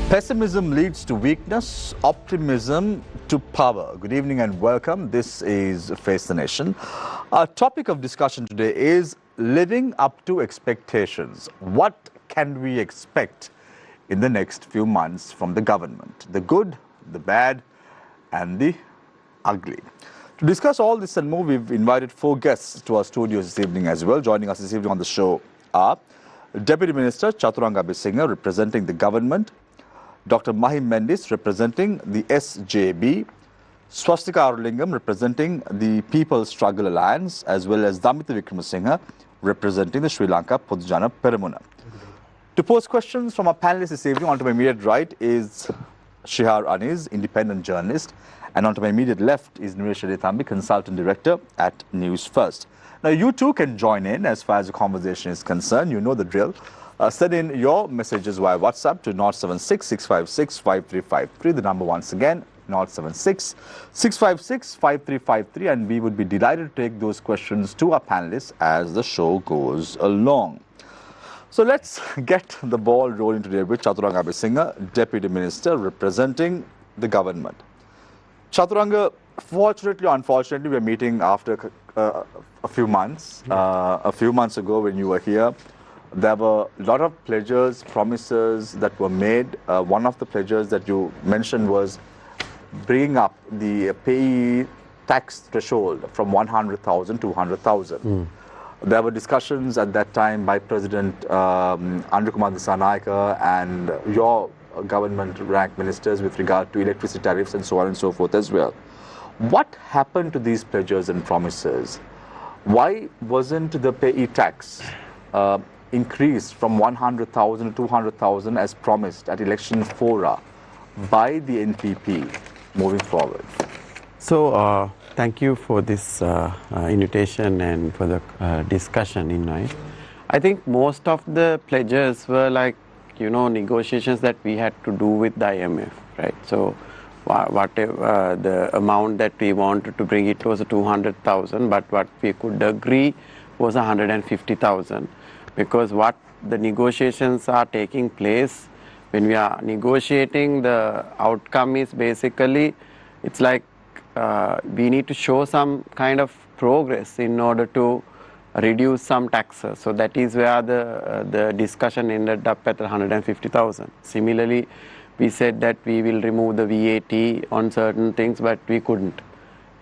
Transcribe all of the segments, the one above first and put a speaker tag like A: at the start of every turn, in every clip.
A: Pessimism leads to weakness, optimism to power. Good evening and welcome. This is Face the Nation. Our topic of discussion today is living up to expectations. What can we expect in the next few months from the government? The good, the bad, and the ugly. To discuss all this and more, we've invited four guests to our studios this evening as well. Joining us this evening on the show are Deputy Minister Chathuranga Abeysinghe, representing the government; Dr. Mahim Mendis, representing the SJB; Swasthika Arulingam, representing the People's Struggle Alliance; as well as Damitha Wickramasinghe, representing the Sri Lanka Podujana Peramuna. To pose questions from our panelists this evening, on to my immediate right is Shihar Aniz, independent journalist, and on to my immediate left is Newsfirst Thambi, consultant director at Newsfirst. Now, you too can join in as far as the conversation is concerned. You know the drill. Send in your messages via WhatsApp to 076 656 5353. The number once again, 076 656 5353. And we would be delighted to take those questions to our panelists as the show goes along. So let's get the ball rolling today with Chathuranga Abeysinghe, Deputy Minister representing the government. Chathuranga, fortunately or unfortunately, we're meeting after a few months. A few months ago when you were here, there were a lot of pledges, promises that were made. One of the pledges that you mentioned was bringing up the payee tax threshold from 100,000 to 200,000. There were discussions at that time by President Andrakumar Dissanayake and your government-ranked ministers with regard to electricity tariffs and so on and so forth as well. What happened to these pledges and promises? Why wasn't the payee tax increased from 100,000 to 200,000 as promised at election fora by the NPP moving forward?
B: So, thank you for this invitation and for the discussion in it. I think most of the pledges were like, negotiations that we had to do with the IMF, right? So, whatever the amount that we wanted to bring, it was 200,000, but what we could agree was 150,000, because what the negotiations are taking place, when we are negotiating, the outcome is basically, it's like we need to show some kind of progress in order to reduce some taxes. So that is where the discussion ended up at 150,000. Similarly, we said that we will remove the VAT on certain things, but we couldn't.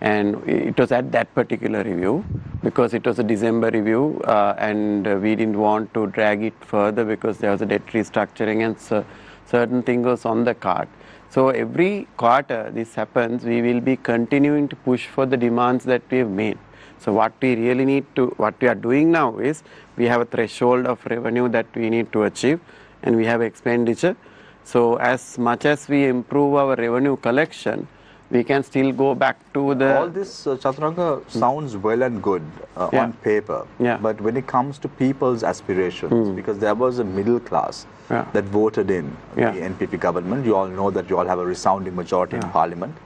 B: And it was at that particular review, because it was a December review, and we didn't want to drag it further because there was a debt restructuring and certain things was on the card. So every quarter this happens, we will be continuing to push for the demands that we have made. So what we really need to, what we are doing now is, we have a threshold of revenue that we need to achieve, and we have expenditure. So as much as we improve our revenue collection, we can still go back to the...
A: All this, Chathuranga, sounds well and good on paper. But when it comes to people's aspirations, because there was a middle class that voted in the NPP government, you all know that you all have a resounding majority in parliament.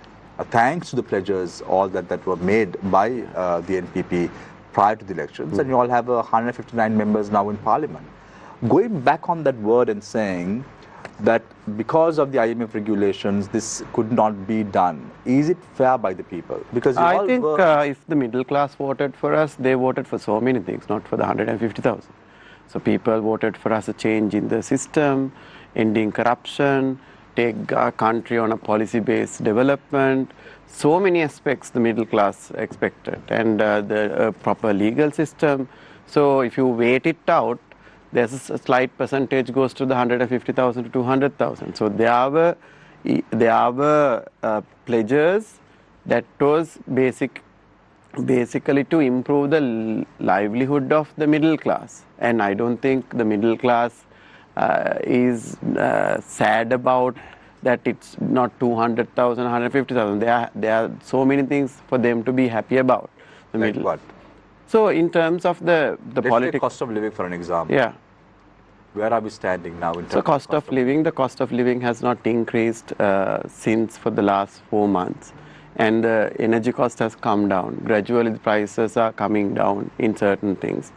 A: Thanks to the pledges, all that were made by the NPP prior to the elections, and you all have 159 members now in parliament. Going back on that word and saying that because of the IMF regulations, this could not be done. Is it fair by the people? Because
B: I think if the middle class voted for us, they voted for so many things, not for the 150,000. So people voted for us a change in the system, ending corruption, take our country on a policy-based development. So many aspects the middle class expected, and the proper legal system. So if you weight it out, there's a slight percentage goes to the 150,000 to 200,000. So there were pledges that was basically to improve the livelihood of the middle class. And I don't think the middle class is sad about that it's not 200,000, 150,000. There are so many things for them to be happy about.
A: Like what?
B: So in terms of the politics,
A: cost of living for an example.
B: Yeah.
A: Where are we standing now in terms
B: of cost of living? The cost of living has not increased since for the last 4 months, and the energy cost has come down. Gradually, the prices are coming down in certain things.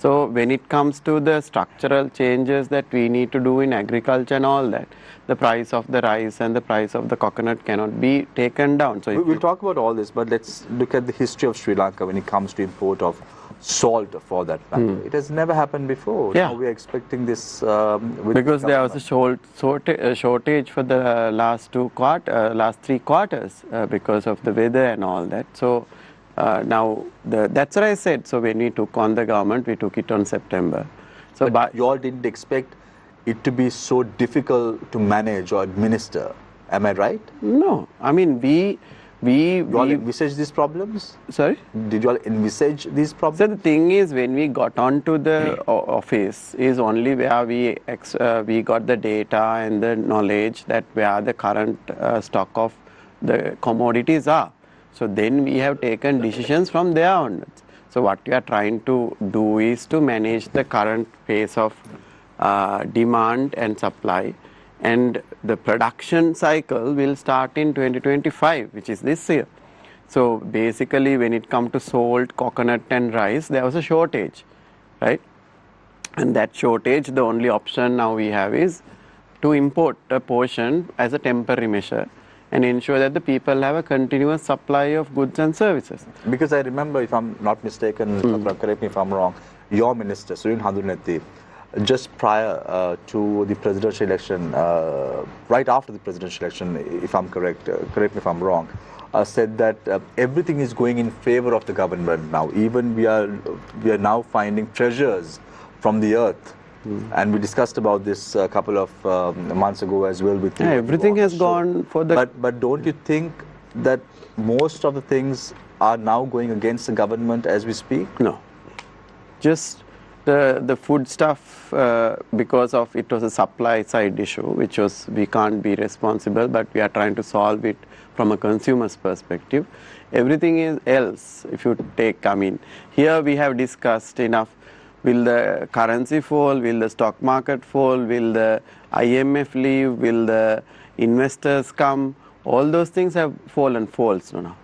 B: So when it comes to the structural changes that we need to do in agriculture and all that, the price of the rice and the price of the coconut cannot be taken down. So
A: We'll talk about all this, but let's look at the history of Sri Lanka when it comes to import of salt for that matter. It has never happened before.
B: Yeah.
A: Now we are expecting this
B: because there was a shortage for the last last 3 quarters because of the weather and all that. So now that's what I said. So when we took on the government, we took it on September. So
A: but you all didn't expect it to be so difficult to manage or administer. Am I right?
B: No, I mean
A: You all envisage these problems?
B: Sorry?
A: Did you all envisage these problems?
B: So the thing is, when we got onto the office, is only where we got the data and the knowledge that where the current stock of the commodities are. So then we have taken decisions from there onwards. So what we are trying to do is to manage the current pace of demand and supply, and the production cycle will start in 2025, which is this year. So basically when it comes to salt, coconut and rice, there was a shortage, right? And that shortage, the only option now we have is to import a portion as a temporary measure and ensure that the people have a continuous supply of goods and services.
A: Because I remember, if I'm not mistaken, correct me if I'm wrong, your minister, Surin Handuneti, just prior to the presidential election, right after the presidential election, if I'm correct, correct me if I'm wrong, said that everything is going in favor of the government now. Even we are now finding treasures from the earth. And we discussed about this a couple of months ago as well with you.
B: Yeah, everything has gone for the...
A: But don't you think that most of the things are now going against the government as we speak?
B: No. Just the food stuff, because of it was a supply side issue, which was we can't be responsible, but we are trying to solve it from a consumer's perspective. Everything is else, if you take, I mean, here we have discussed enough. Will the currency fall? Will the stock market fall? Will the IMF leave? Will the investors come? All those things have fallen false now.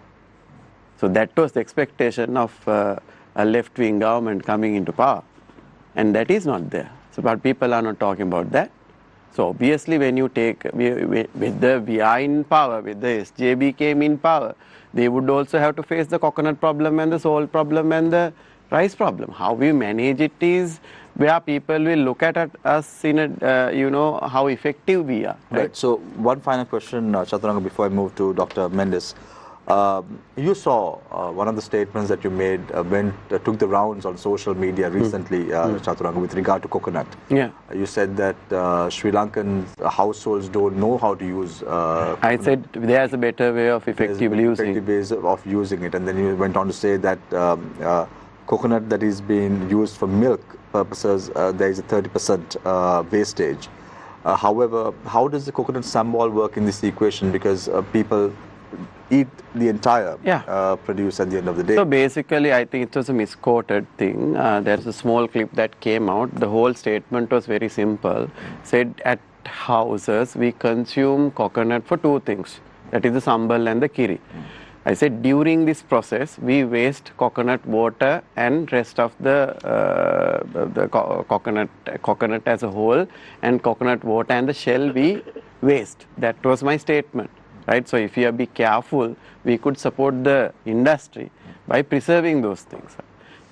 B: So that was the expectation of a left-wing government coming into power. And that is not there. So, but people are not talking about that. So obviously when you take, whether we are in power, whether SJB came in power, they would also have to face the coconut problem and the salt problem and the rice problem. How we manage it is where people will look at us in a, you know, how effective we are.
A: Right. So one final question, Chathuranga, before I move to Dr. Mendis. You saw one of the statements that you made took the rounds on social media recently, Chathuranga, with regard to coconut.
B: Yeah.
A: You said that Sri Lankan households don't know how to use
B: I said there's a better way of effectively using it.
A: Ways of using it. And then you went on to say that coconut that is being used for milk purposes, there is a 30% wastage. However, how does the coconut sambal work in this equation? Because people eat the entire produce at the end of the day.
B: So basically, I think it was a misquoted thing. There's a small clip that came out. The whole statement was very simple. Said at houses, we consume coconut for 2 things. That is the sambal and the kiri. I said during this process, we waste coconut water and rest of the coconut as a whole, and coconut water and the shell we waste. That was my statement. Right? So if you be careful, we could support the industry by preserving those things.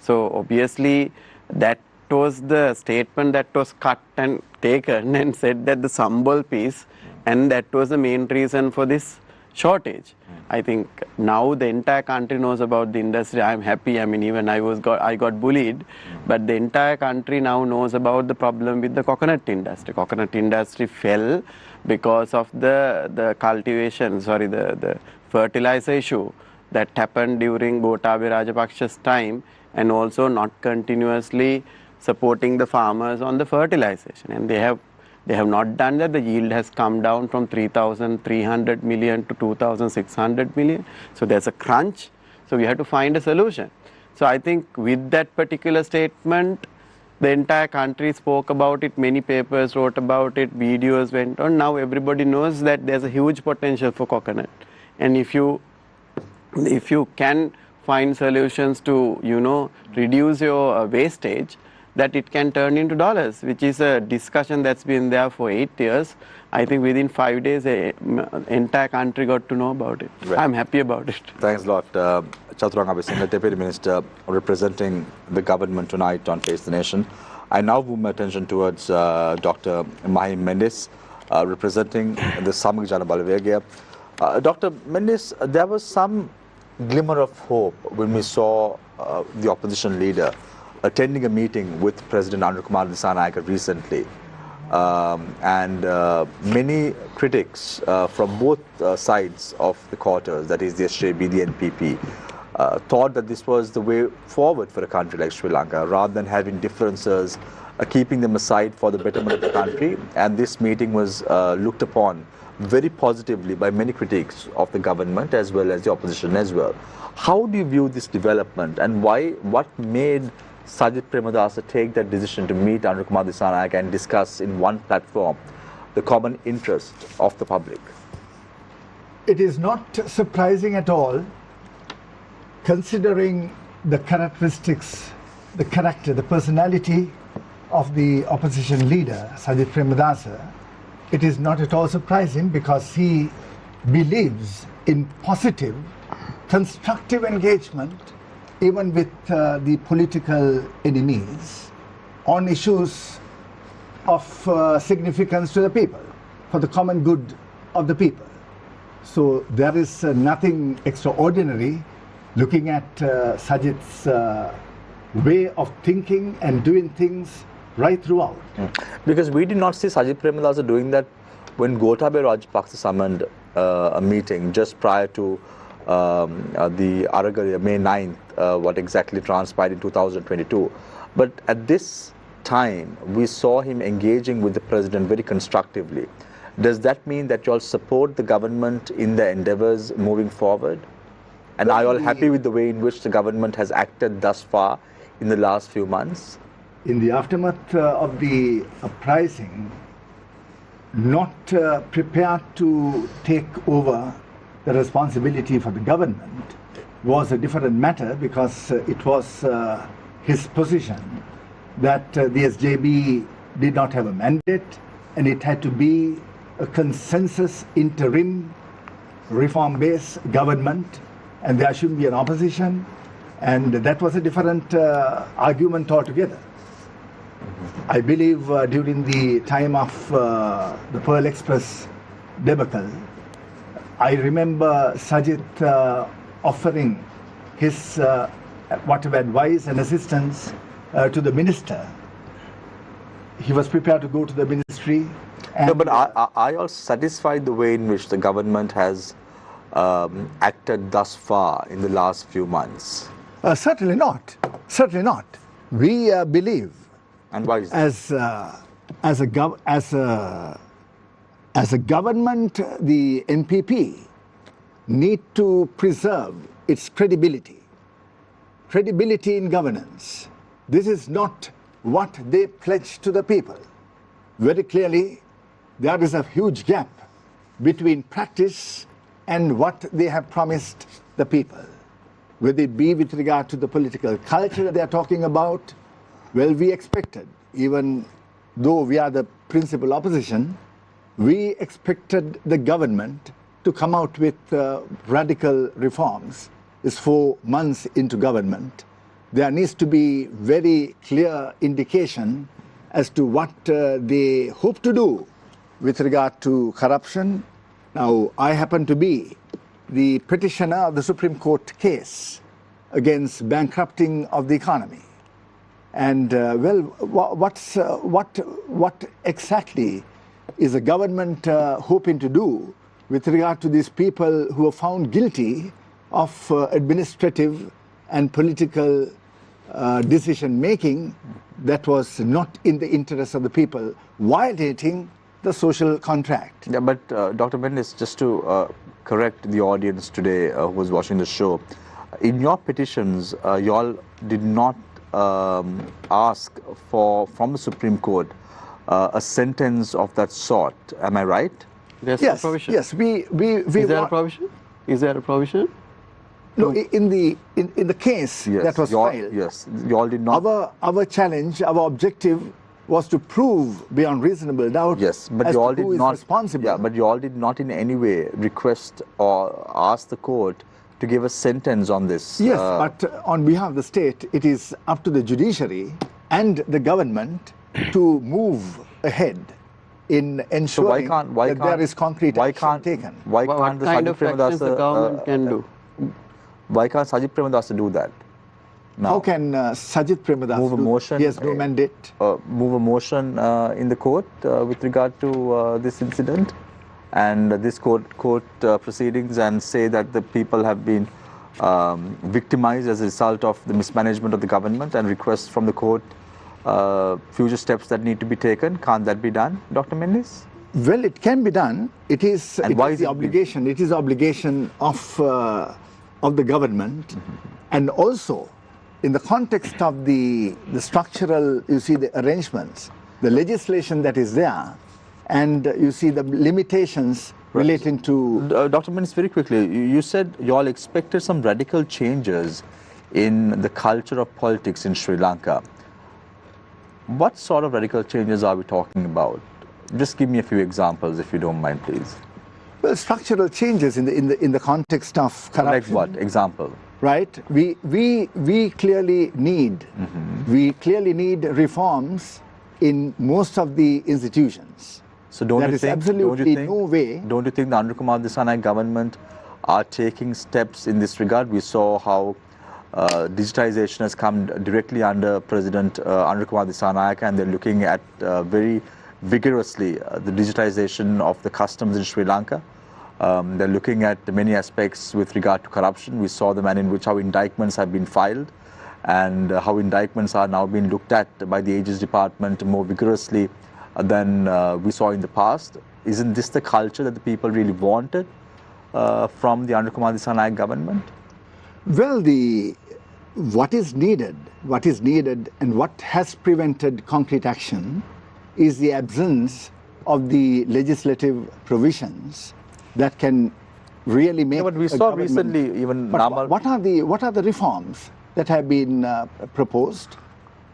B: So obviously that was the statement that was cut and taken and said that the sambal piece, and that was the main reason for this shortage. I think now the entire country knows about the industry. I'm happy. I mean, even I got bullied, but the entire country now knows about the problem with the coconut industry. Coconut industry fell because of the cultivation, the fertilizer issue that happened during Gotabaya Rajapaksa's time, and also not continuously supporting the farmers on the fertilization. And they have not done that. The yield has come down from 3,300 million to 2,600 million. So there's a crunch. So we have to find a solution. So I think with that particular statement, the entire country spoke about it, many papers wrote about it, videos went on. Now everybody knows that there's a huge potential for coconut. And if you can find solutions to, you know, reduce your wastage, that it can turn into dollars, which is a discussion that's been there for 8 years. I think within 5 days, the entire country got to know about it.
A: Right.
B: I'm happy about it.
A: Thanks a lot, Chathuranga Abeysinghe, Deputy Minister representing the government tonight on Face the Nation. I now move my attention towards Dr. Mahim Mendis, representing the Samag Jana Balawegya. Dr. Mendis, there was some glimmer of hope when we saw the opposition leader attending a meeting with President Arulingam Dissanayake recently. And many critics from both sides of the quarters, that is the SJB, the NPP, thought that this was the way forward for a country like Sri Lanka, rather than having differences, keeping them aside for the betterment of the country. And this meeting was looked upon very positively by many critics of the government as well as the opposition as well. How do you view this development, and what made Sajith Premadasa take that decision to meet Arulingam Dissanayake and discuss in one platform the common interest of the public?
C: It is not surprising at all, considering the characteristics, the character, the personality of the opposition leader, Sajith Premadasa. It is not at all surprising because he believes in positive, constructive engagement even with the political enemies on issues of significance to the people, for the common good of the people. So there is nothing extraordinary looking at Sajith's way of thinking and doing things right throughout.
A: Because we did not see Sajith Premadasa doing that when Gotabaya Rajapaksa summoned a meeting just prior to the Aragari, May 9th, what exactly transpired in 2022. But at this time, we saw him engaging with the president very constructively. Does that mean that you all support the government in their endeavors moving forward? And are you all happy with the way in which the government has acted thus far in the last few months?
C: In the aftermath of the uprising, not prepared to take over the responsibility for the government was a different matter, because it was his position that the SJB did not have a mandate and it had to be a consensus interim reform-based government and there shouldn't be an opposition, and that was a different argument altogether. I believe during the time of the Pearl Express debacle, I remember Sajith offering his whatever advice and assistance to the minister. He was prepared to go to the ministry. And
A: no, but are you all satisfied the way in which the government has acted thus far in the last few months?
C: Certainly not. Certainly not. We believe,
A: and why is that?
C: as a government, the NPP need to preserve its credibility in governance. This is not what they pledged to the people. Very clearly, there is a huge gap between practice and what they have promised the people. Whether it be with regard to the political culture that they are talking about, well, we expected, even though we are the principal opposition, we expected the government to come out with radical reforms. It's 4 months into government. There needs to be very clear indication as to what they hope to do with regard to corruption. Now, I happen to be the petitioner of the Supreme Court case against bankrupting of the economy. And well, what exactly is the government hoping to do with regard to these people who are found guilty of administrative and political decision making that was not in the interest of the people, violating the social contract?
A: Yeah, but Dr. Mendis, just to correct the audience today who was watching the show, in your petitions, you all did not ask for, from the Supreme Court, a sentence of that sort. Am I right?
B: There's
C: Yes,
B: a provision.
C: yes. We
B: Is there a provision? Is there a provision?
C: No, in the case
A: Yes,
C: that was filed,
A: yes, you all did not.
C: our challenge, our objective was to prove beyond reasonable doubt
A: Yes, but
C: as
A: you all
C: to
A: did
C: who is
A: not.
C: responsible.
A: Yeah, but you all did not in any way request or ask the court to give a sentence on this.
C: Yes, but on behalf of the state, it is up to the judiciary and the government to move ahead in ensuring that there is concrete action taken.
A: Why
B: What
A: can't the
B: kind
A: Sajid
B: of actions the
A: Premadasa,
B: government can do?
A: why can't Sajid Premadasa do that? Now,
C: How can Sajid Premadasa
A: move a motion?
C: He has no mandate.
A: Move a motion in the court with regard to this incident and this court proceedings, and say that the people have been victimized as a result of the mismanagement of the government, and request from the court future steps that need to be taken. Can't that be done, Dr. Mendis?
C: Well, it can be done. It is,
A: And
C: it
A: why
C: is
A: is
C: the
A: it
C: obligation. It is obligation of the government, and also in the context of the structural, you see, the arrangements, the legislation that is there, and you see the limitations relating to.
A: Dr. Mendis, very quickly, you said you all expected some radical changes in the culture of politics in Sri Lanka. What sort of radical changes are we talking about? Just give me a few examples, if you don't mind, please.
C: Well, structural changes in the context of corruption.
A: Like what? Example.
C: Right? We clearly need reforms in most of the institutions.
A: So don't
C: There
A: you
C: is
A: think?
C: absolutely no way.
A: Don't you think the Anukumar Dissanayake government are taking steps in this regard? We saw how digitization has come directly under President Anukumar Dissanayake, and they're looking at very vigorously the digitization of the customs in Sri Lanka. They're looking at many aspects with regard to corruption. We saw the manner in which how indictments have been filed, and how indictments are now being looked at by the Aegis Department more vigorously than we saw in the past. Isn't this the culture that the people really wanted from the Anukumar Dissanayake government?
C: Well, what is needed and what has prevented concrete action is the absence of the legislative provisions that can really make.
A: Yeah, but we saw recently even Namal.
C: What are the reforms that have been proposed?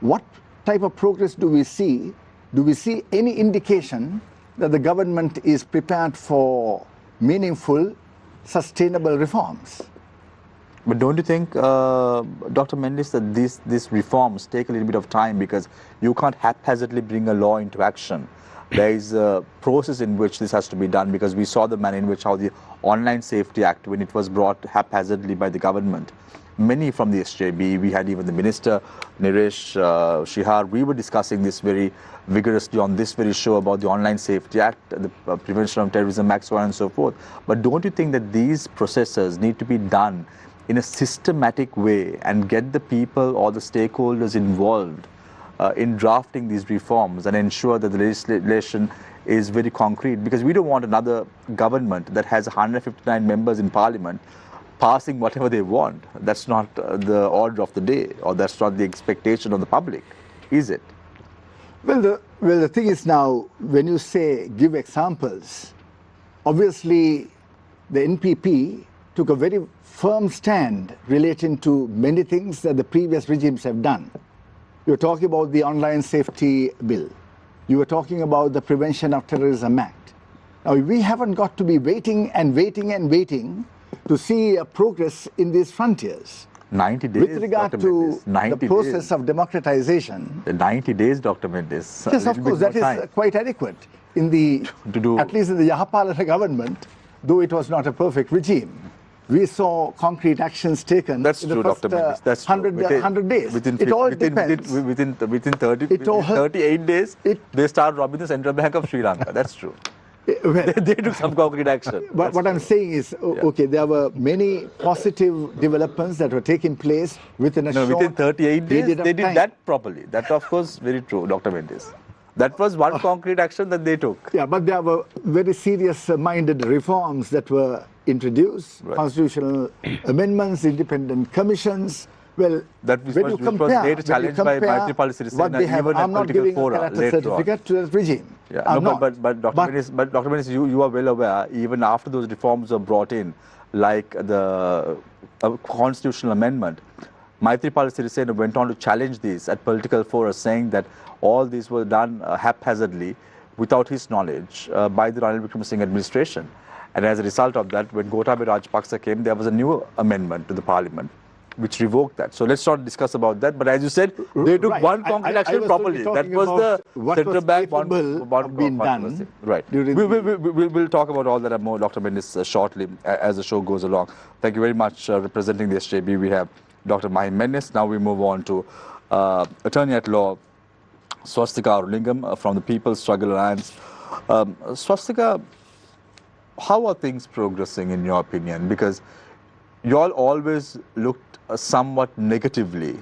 C: What type of progress do we see? Do we see any indication that the government is prepared for meaningful, sustainable reforms?
A: But don't you think, Dr. Mendis, that these reforms take a little bit of time, because you can't haphazardly bring a law into action? There is a process in which this has to be done, because we saw the manner in which how the Online Safety Act, when it was brought haphazardly by the government, many from the SJB, we had even the Minister, Niresh Shihar, we were discussing this very vigorously on this very show about the Online Safety Act, the Prevention of Terrorism Act, so on and so forth. But don't you think that these processes need to be done in a systematic way and get the people or the stakeholders involved in drafting these reforms and ensure that the legislation is very concrete? Because we don't want another government that has 159 members in parliament passing whatever they want. That's not the order of the day, or that's not the expectation of the public, is it?
C: Well, the thing is now, when you say give examples, obviously the NPP took a very firm stand relating to many things that the previous regimes have done. You're talking about the Online Safety Bill. You were talking about the Prevention of Terrorism Act. Now, we haven't got to be waiting to see a progress in these frontiers.
A: 90 days,
C: With regard
A: Dr.
C: to
A: Mendis,
C: the process of democratization.
A: 90 days, Dr. Mendis.
C: Yes, of course, that is quite adequate in the, at least in the Yahapalana government, though it was not a perfect regime. We saw concrete actions taken
A: That's
C: in
A: true,
C: the first
A: Dr. Mendis. That's
C: 100 days. It all depends.
A: Within 38 days, they start robbing the Central Bank of Sri Lanka. That's true.
C: Well,
A: they took some concrete action.
C: But what I'm saying is, okay, there were many positive developments that were taking place within a short
A: within 38 days, they did
C: time.
A: that properly. That, of course, very true, Dr. Mendis. That was one concrete action that they took.
C: Yeah, but there were very serious-minded reforms that were introduced,
A: Right.
C: constitutional amendments, independent commissions. Well,
A: That was,
C: when you
A: was
C: compare,
A: later challenged by Maithripala Sirisena,
C: what they have,
A: even at
C: I'm not
A: political
C: giving
A: fora
C: a character
A: later on.
C: certificate to that regime.
A: Yeah,
C: I'm
A: no,
C: not.
A: but Dr. Mendis, you are well aware, even after those reforms were brought in, like the a constitutional amendment. Maithripala Sirisena went on to challenge these at political fora, saying that all these were done haphazardly, without his knowledge, by the Ranil Wickramasinghe administration. And as a result of that, when Gotabaya Rajapaksa came, there was a new amendment to the parliament which revoked that. So let's not discuss about that. But as you said, they took one concrete action properly. That was the central bank one
C: being done.
A: Right. We'll talk about all that and more, Dr. Mendis, shortly as the show goes along. Thank you very much. Representing the SJB, we have Dr. Mahim Mendis. Now we move on to Attorney at Law Swasthika Arulingam from the People's Struggle Alliance. Swasthika, how are things progressing in your opinion? Because you all always looked somewhat negatively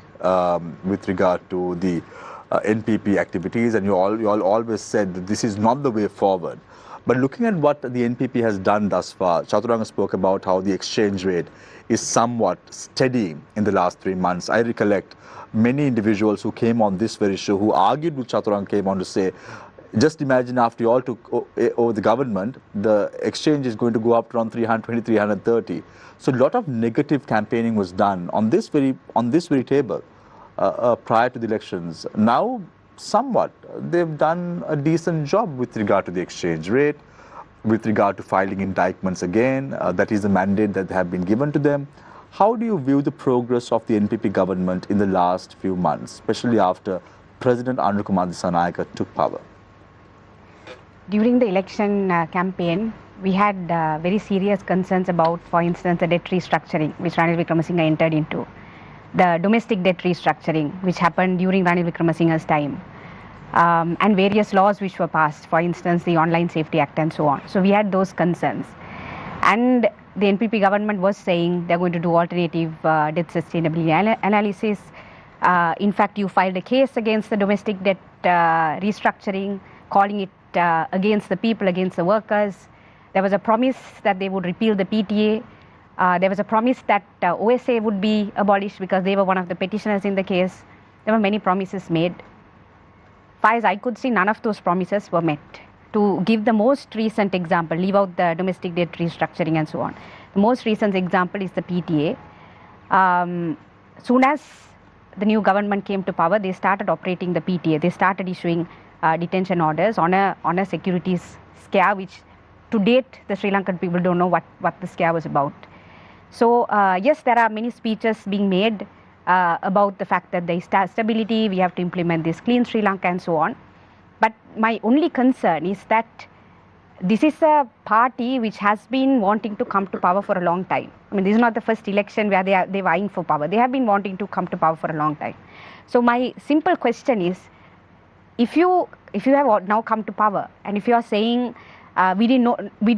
A: with regard to the NPP activities, and you all always said that this is not the way forward. But looking at what the NPP has done thus far, Chathuranga spoke about how the exchange rate is somewhat steady in the last 3 months. I recollect many individuals who came on this very show who argued with Chathuranga came on to say, just imagine after you all took over the government, the exchange is going to go up to around 320, 330. So a lot of negative campaigning was done on this very table prior to the elections. Now, somewhat, they've done a decent job with regard to the exchange rate, with regard to filing indictments again. That is the mandate that have been given to them. How do you view the progress of the NPP government in the last few months, especially after President Anil Kumar Dissanayake took power?
D: During the election campaign, we had very serious concerns about, for instance, the debt restructuring which Ranil Wickramasinghe entered into, the domestic debt restructuring which happened during Ranil Wickramasinghe's time, and various laws which were passed, for instance, the Online Safety Act and so on. So we had those concerns. And the NPP government was saying they're going to do alternative debt sustainability analysis. In fact, you filed a case against the domestic debt restructuring, calling it against the people, against the workers. There was a promise that they would repeal the PTA. There was a promise that OSA would be abolished because they were one of the petitioners in the case. There were many promises made. Far as I could see, none of those promises were met. To give the most recent example, leave out the domestic debt restructuring and so on. The most recent example is the PTA. Soon as the new government came to power, they started operating the PTA. They started issuing detention orders on a securities scare, which to date the Sri Lankan people don't know what the scare was about. So yes, there are many speeches being made about the fact that there is stability, we have to implement this clean Sri Lanka and so on. But my only concern is that this is a party which has been wanting to come to power for a long time. I mean, this is not the first election where they're vying for power. They have been wanting to come to power for a long time. So my simple question is, if you have now come to power, and if you are saying we did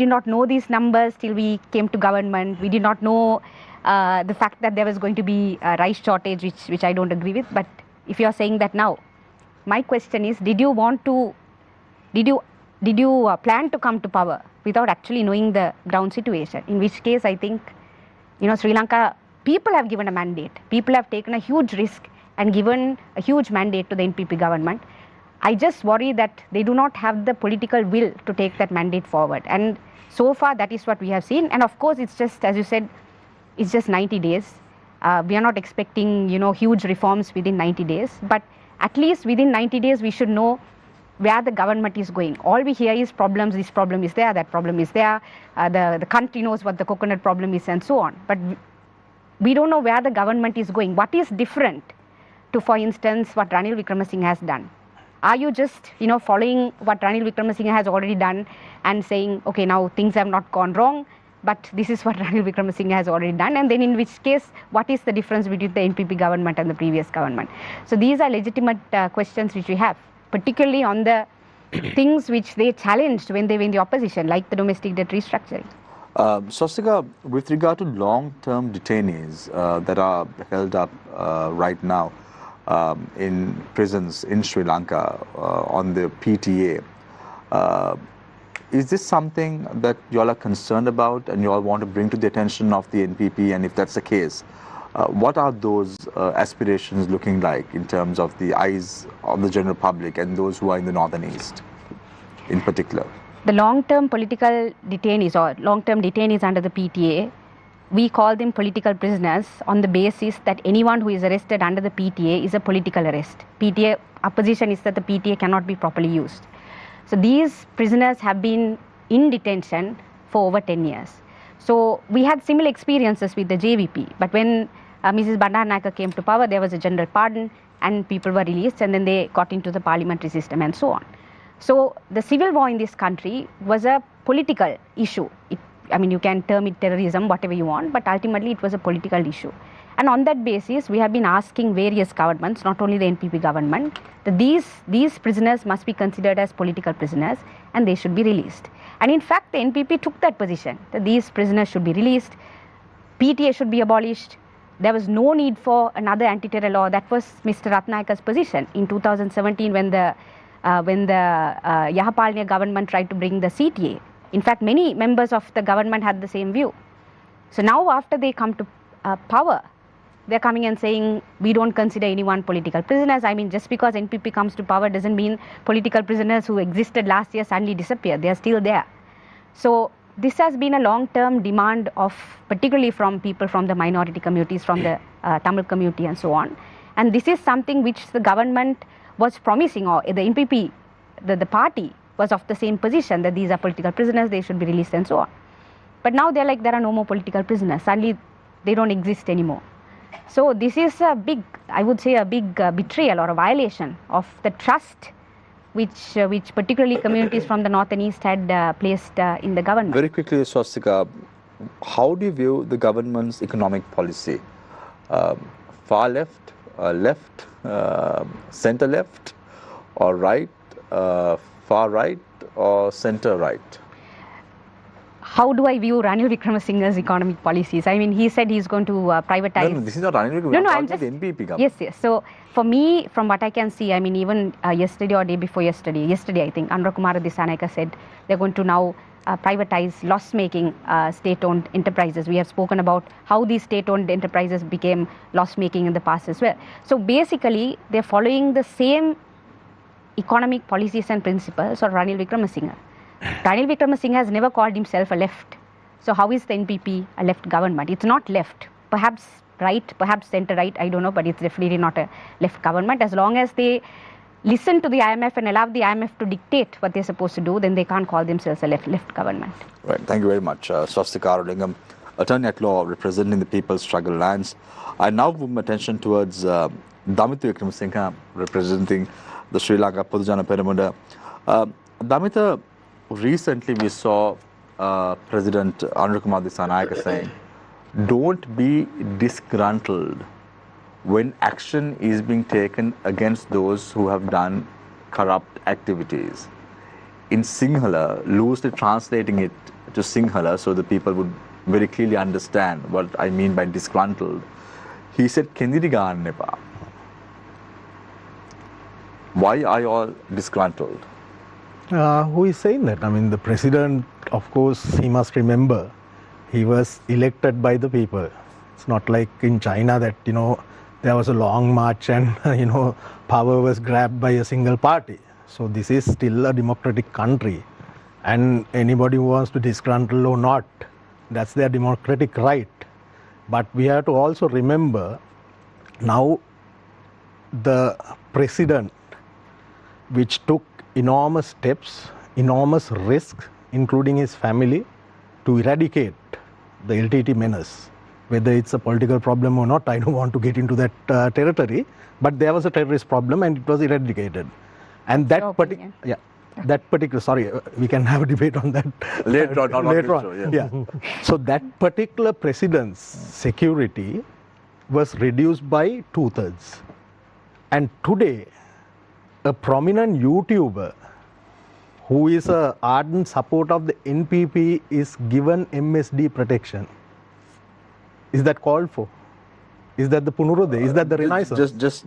D: not know these numbers till we came to government, we did not know the fact that there was going to be a rice shortage, which I don't agree with. But if you are saying that now, my question is, did you plan to come to power without actually knowing the ground situation? In which case, I think, Sri Lanka people have given a mandate. People have taken a huge risk and given a huge mandate to the NPP government. I just worry that they do not have the political will to take that mandate forward. And so far, that is what we have seen. And of course, it's just, as you said, it's just 90 days. We are not expecting, huge reforms within 90 days. But at least within 90 days, we should know where the government is going. All we hear is problems. This problem is there, that problem is there. The country knows what the coconut problem is and so on. But we don't know where the government is going. What is different to, for instance, what Ranil Wickramasinghe has done? Are you just, following what Ranil Wickramasinghe has already done and saying, okay, now things have not gone wrong, but this is what Ranil Wickramasinghe has already done, and then in which case, what is the difference between the NPP government and the previous government? So these are legitimate questions which we have, particularly on the things which they challenged when they were in the opposition, like the domestic debt restructuring.
A: Swasthika, with regard to long-term detainees that are held up right now in prisons in Sri Lanka on the PTA, is this something that you all are concerned about and you all want to bring to the attention of the NPP? And if that's the case, what are those aspirations looking like in terms of the eyes of the general public and those who are in the Northern East in particular?
D: The long-term political detainees or long-term detainees under the PTA, we call them political prisoners on the basis that anyone who is arrested under the PTA is a political arrest. PTA opposition is that the PTA cannot be properly used. So these prisoners have been in detention for over 10 years. So we had similar experiences with the JVP, but when Mrs. Bandaranaike came to power, there was a general pardon and people were released, and then they got into the parliamentary system and so on. So the civil war in this country was a political issue. You can term it terrorism, whatever you want, but ultimately it was a political issue. And on that basis, we have been asking various governments, not only the NPP government, that these prisoners must be considered as political prisoners and they should be released. And in fact, the NPP took that position, that these prisoners should be released, PTA should be abolished. There was no need for another anti-terror law. That was Mr. Ratnayaka's position in 2017 when the Yahapalnya government tried to bring the CTA. In fact, many members of the government had the same view. So now after they come to power, they're coming and saying, we don't consider anyone political prisoners. Just because NPP comes to power doesn't mean political prisoners who existed last year suddenly disappear. They're still there. So this has been a long-term demand of, particularly from people from the minority communities, from the Tamil community and so on. And this is something which the government was promising, or the NPP, the party, was of the same position, that these are political prisoners, they should be released and so on. But now they're like, there are no more political prisoners. Suddenly they don't exist anymore. So this is a big, I would say a big betrayal or a violation of the trust which particularly communities from the north and east had placed in the government.
A: Very quickly, Swasthika, how do you view the government's economic policy? Far left, left, center left, or right, far right, or center right?
D: How do I view Ranil Wickramasinghe's economic policies? He said he's going to privatize.
A: No, this is not Ranil Wickramasinghe.
D: No, I'm just...
A: the NPP government.
D: Yes. So for me, from what I can see, even yesterday or day before yesterday, I think, Anura Kumara Dissanayake said they're going to now privatize loss-making state-owned enterprises. We have spoken about how these state-owned enterprises became loss-making in the past as well. So basically, they're following the same economic policies and principles of Ranil Wickramasinghe. Ranil Wickramasinghe has never called himself a left. So how is the NPP a left government? It's not left. Perhaps right, perhaps center right, I don't know, but it's definitely not a left government. As long as they listen to the IMF and allow the IMF to dictate what they're supposed to do, then they can't call themselves a left government.
A: Right, thank you very much. Swasthika Arulingam, attorney at law representing the People's Struggle Lands. I now move my attention towards Damitha Wickramasinghe, representing the Sri Lanka Podujana Peramunda. Damitha, recently we saw President Anura Kumara Dissanayake saying, don't be disgruntled when action is being taken against those who have done corrupt activities. In Sinhala, loosely translating it to Sinhala so the people would very clearly understand what I mean by disgruntled, he said, Kendiri Gannepa. Why are you all disgruntled?
E: Who is saying that? The president, of course, he must remember, he was elected by the people. It's not like in China that, there was a long march and, power was grabbed by a single party. So this is still a democratic country. And anybody who wants to disgruntle or not, that's their democratic right. But we have to also remember, now the president, which took enormous steps, enormous risks, including his family, to eradicate the LTT menace. Whether it's a political problem or not, I don't want to get into that territory, but there was a terrorist problem and it was eradicated. And that particular, sorry, we can have a debate on that
A: later on.
E: Yeah. So that particular president's security was reduced by 2/3. And today, a prominent YouTuber who is an ardent supporter of the NPP is given MSD protection. Is that called for? Is that the Punurodhe? Is that the renaissance?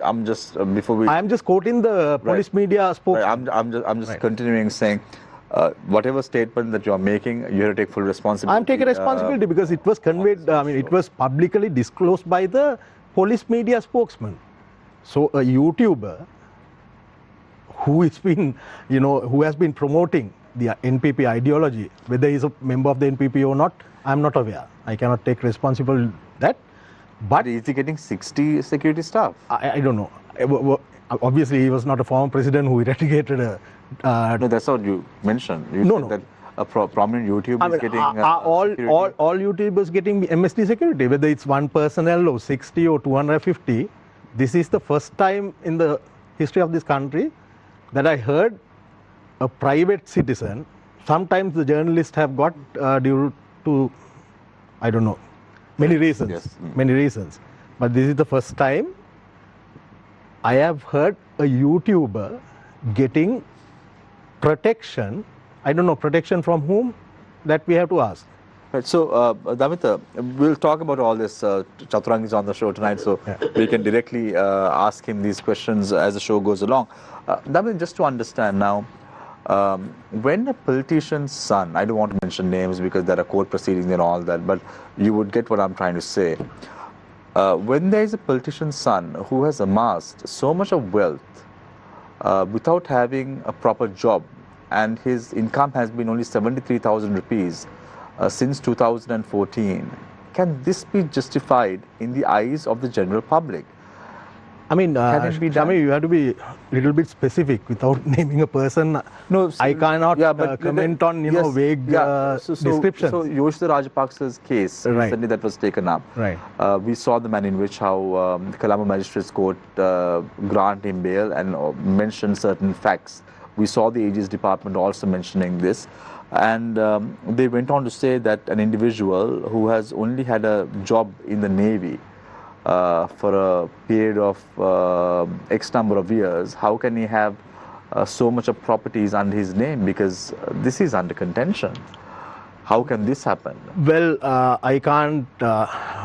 E: I'm just quoting the police media spokesman.
A: Right. I'm just continuing saying, whatever statement that you are making, you have to take full responsibility.
E: I'm taking responsibility because it was conveyed, it was publicly disclosed by the police media spokesman. So a YouTuber who has been promoting the NPP ideology. Whether he's a member of the NPP or not, I'm not aware. I cannot take responsibility that. But
A: is he getting 60 security staff?
E: I don't know. Obviously, he was not a former president who eradicated a.
A: No, that's what you mentioned. You
E: No,
A: said
E: no.
A: that a prominent YouTuber is getting
E: all YouTubers getting MSD security, whether it's one personnel or 60 or 250. This is the first time in the history of this country that I heard a private citizen. Sometimes the journalists have got due to, I don't know, many reasons.
A: Yes.
E: Many reasons. But this is the first time I have heard a YouTuber getting protection. I don't know, protection from whom? That we have to ask.
A: Right, so, Damitha, we'll talk about all this. Chathuranga is on the show tonight, so we can directly ask him these questions as the show goes along. Damitha, just to understand now, when a politician's son, I don't want to mention names because there are court proceedings and all that, but you would get what I'm trying to say. When there is a politician's son who has amassed so much of wealth without having a proper job, and his income has been only 73,000 rupees since 2014, can this be justified in the eyes of the general public?
E: I mean,
A: Can it be done?
E: Shami, you have to be a little bit specific without naming a person.
A: No,
E: I cannot comment on vague descriptions.
A: So Yoshida Rajapaksa's case
E: Right.
A: recently that was taken up.
E: Right.
A: We saw the manner in which how the Colombo Magistrates Court granted him bail and mentioned certain facts. We saw the Aegis Department also mentioning this. And they went on to say that an individual who has only had a job in the Navy for a period of X number of years, how can he have so much of properties under his name? Because this is under contention. How can this happen?
E: Well, I can't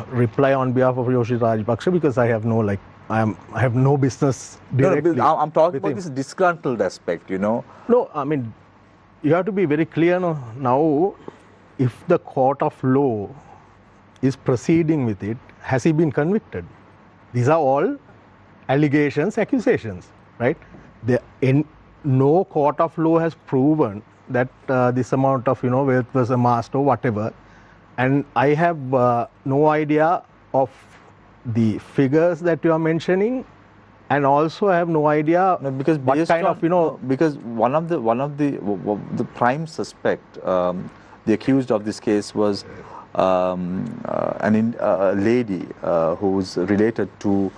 E: reply on behalf of Yoshida Rajapaksa because I have no I have no business directly.
A: No, I'm talking about
E: him.
A: this disgruntled aspect, you know.
E: No, I mean, you have to be very clear now. If the court of law is proceeding with it, has he been convicted? These are all allegations, accusations, right? No court of law has proven that this amount of wealth was amassed or whatever, and I have no idea of the figures that you are mentioning, and also I have no idea
A: because
E: what kind of
A: because one of the prime suspect, the accused of this case was a lady who's related to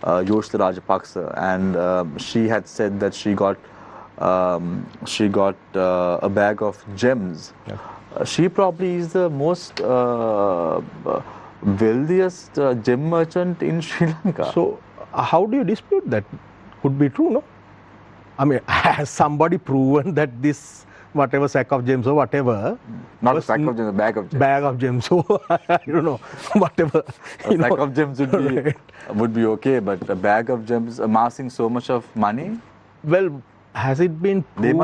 A: Yoshida Rajapaksa, and she had said that she got a bag of gems.
E: Yeah.
A: She probably is the most wealthiest gem merchant in Sri Lanka.
E: So, how do you dispute that? Could be true, no? I mean, has somebody proven that this whatever sack of gems or whatever?
A: Not a sack of gems, a bag of gems.
E: Bag of gems, so I don't know, whatever.
A: A sack of gems would be okay, but a bag of gems amassing so much of money?
E: Well, has it been proven?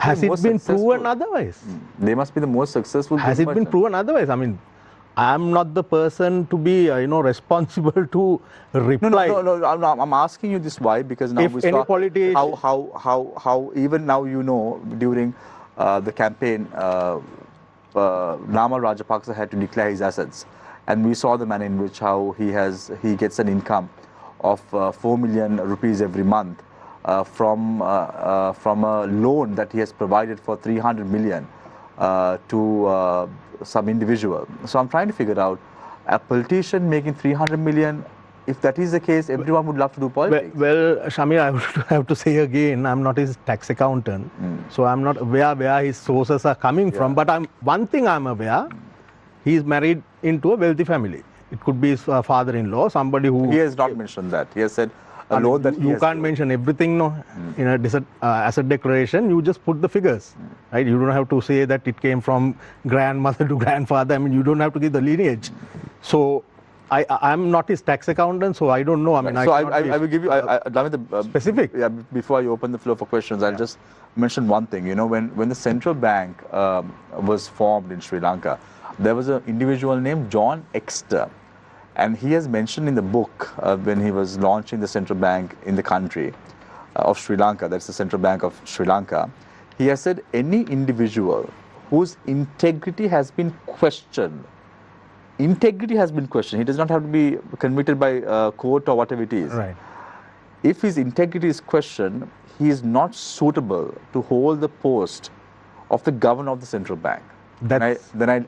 E: Has it been proven otherwise?
A: They must be the most successful.
E: Has it been proven otherwise? I mean, I am not the person to be, responsible to reply.
A: No. I'm asking you this why, because now
E: If
A: we
E: any
A: saw
E: politician-
A: how even now during the campaign, Nama Rajapaksa had to declare his assets, and we saw the manner in which how he gets an income of 4 million rupees every month from a loan that he has provided for 300 million to some individual. So I'm trying to figure out, a politician making 300 million, if that is the case, everyone would love to do politics.
E: Well, Shamir, I would have to say again, I'm not his tax accountant, so I'm not aware where his sources are coming from. But one thing I'm aware, he's married into a wealthy family. It could be his father-in-law, somebody who...
A: He has not mentioned that. He has said a loan that
E: you can't mention everything in a asset declaration. You just put the figures, right? You don't have to say that it came from grandmother to grandfather. I mean, you don't have to give the lineage. So I'm not his tax accountant, so I don't know. I mean,
A: so I will give you Damitha,
E: specific.
A: Yeah, before I open the floor for questions, I'll just mention one thing. When the central bank was formed in Sri Lanka, there was an individual named John Exter. And he has mentioned in the book when he was launching the central bank in the country of Sri Lanka, that's the central bank of Sri Lanka, He has said any individual whose integrity has been questioned, he does not have to be convicted by court or whatever it is.
E: Right.
A: If his integrity is questioned, he is not suitable to hold the post of the governor of the central bank. And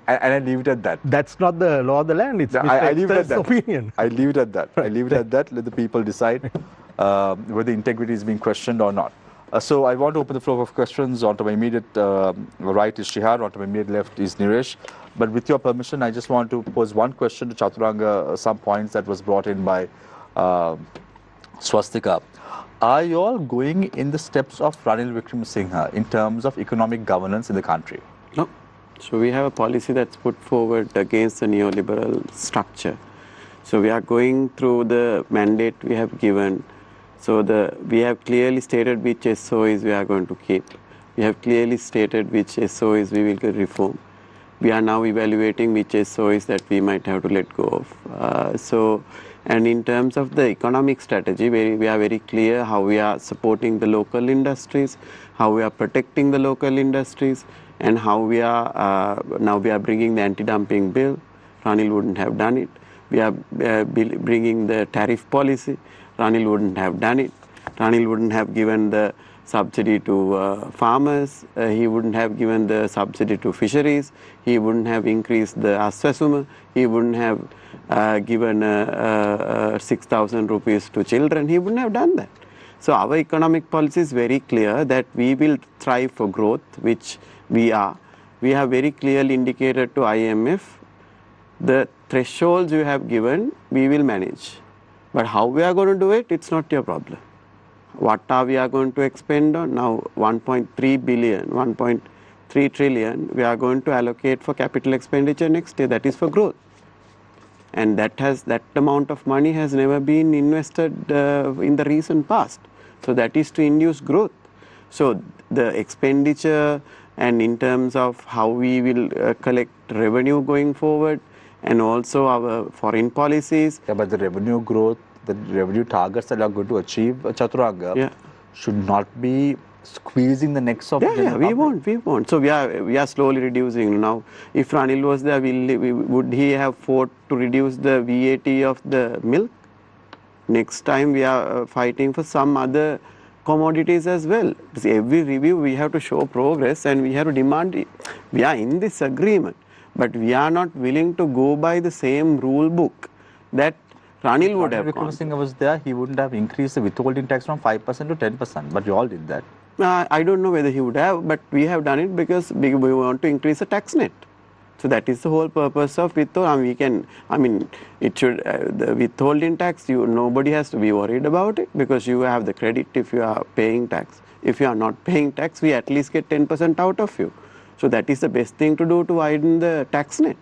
A: I leave it at that.
E: That's not the law of the land. It's
A: I leave it at
E: Mr.
A: that.
E: opinion.
A: I leave it at that. I leave it at that. Let the people decide whether integrity is being questioned or not. So I want to open the floor of questions. Onto my immediate right is Shihar, onto my immediate left is Niresh. But with your permission, I just want to pose one question to Chathuranga, some points that was brought in by Swasthika. Are you all going in the steps of Ranil Wickramasinghe in terms of economic governance in the country?
B: No. So we have a policy that's put forward against the neoliberal structure. So we are going through the mandate we have given. So we have clearly stated which SOEs we are going to keep. We have clearly stated which SOEs we will reform. We are now evaluating which SOEs that we might have to let go of. And in terms of the economic strategy, we are very clear how we are supporting the local industries, how we are protecting the local industries, and how we are now we are bringing the anti-dumping bill. Ranil wouldn't have done it. We are bringing the tariff policy. Ranil wouldn't have done it. Ranil wouldn't have given the subsidy to farmers. He wouldn't have given the subsidy to fisheries. He wouldn't have increased the Aswasuma. He wouldn't have given 6,000 rupees to children. He wouldn't have done that. So our economic policy is very clear that we will strive for growth, which we are. We have very clearly indicated to IMF the thresholds you have given, we will manage. But how we are going to do it, it's not your problem. What are we are going to expend on? Now 1.3 billion, 1.3 trillion, we are going to allocate for capital expenditure next year, that is for growth. And that amount of money has never been invested in the recent past. So that is to induce growth. So the expenditure and in terms of how we will collect revenue going forward, and also our foreign policies.
A: Yeah, but the revenue growth, the revenue targets that are going to achieve Chathuranga should not be squeezing the necks of
B: we won't. So we are slowly reducing. Now, if Ranil was there, would he have fought to reduce the VAT of the milk? Next time we are fighting for some other commodities as well. See, every review we have to show progress and we have to demand it. We are in this agreement, but we are not willing to go by the same rule book that Ranil would have gone.
A: If Wickramasinghe was there, he wouldn't have increased the withholding tax from 5% to 10%, but you all did that.
B: I don't know whether he would have, but we have done it because we want to increase the tax net. So that is the whole purpose of withholding. The withholding tax, nobody has to be worried about it because you have the credit if you are paying tax. If you are not paying tax, we at least get 10% out of you. So that is the best thing to do to widen the tax net.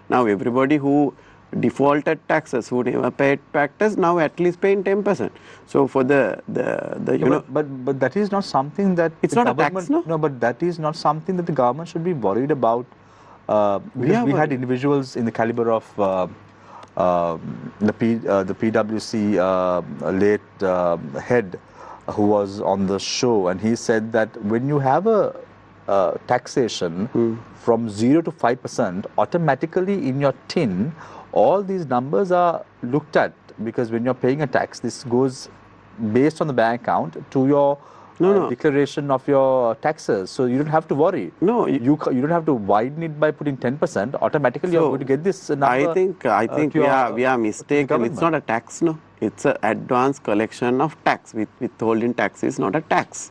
B: Now everybody who defaulted taxes, who never paid taxes, now at least paying 10%. So for
A: but that is not something that
B: it's not a tax, no?
A: No, but that is not something that the government should be worried about. We had individuals in the caliber of the PwC late head who was on the show, and he said that when you have a taxation from 0 to 5%, automatically in your tin, all these numbers are looked at, because when you're paying a tax, this goes based on the bank account to your declaration of your taxes. So you don't have to worry.
B: No,
A: you don't have to widen it by putting 10%. Automatically, you're going to get this number.
B: I think we are mistaken. It's not a tax, no. It's an advanced collection of tax. Withholding tax is not a tax.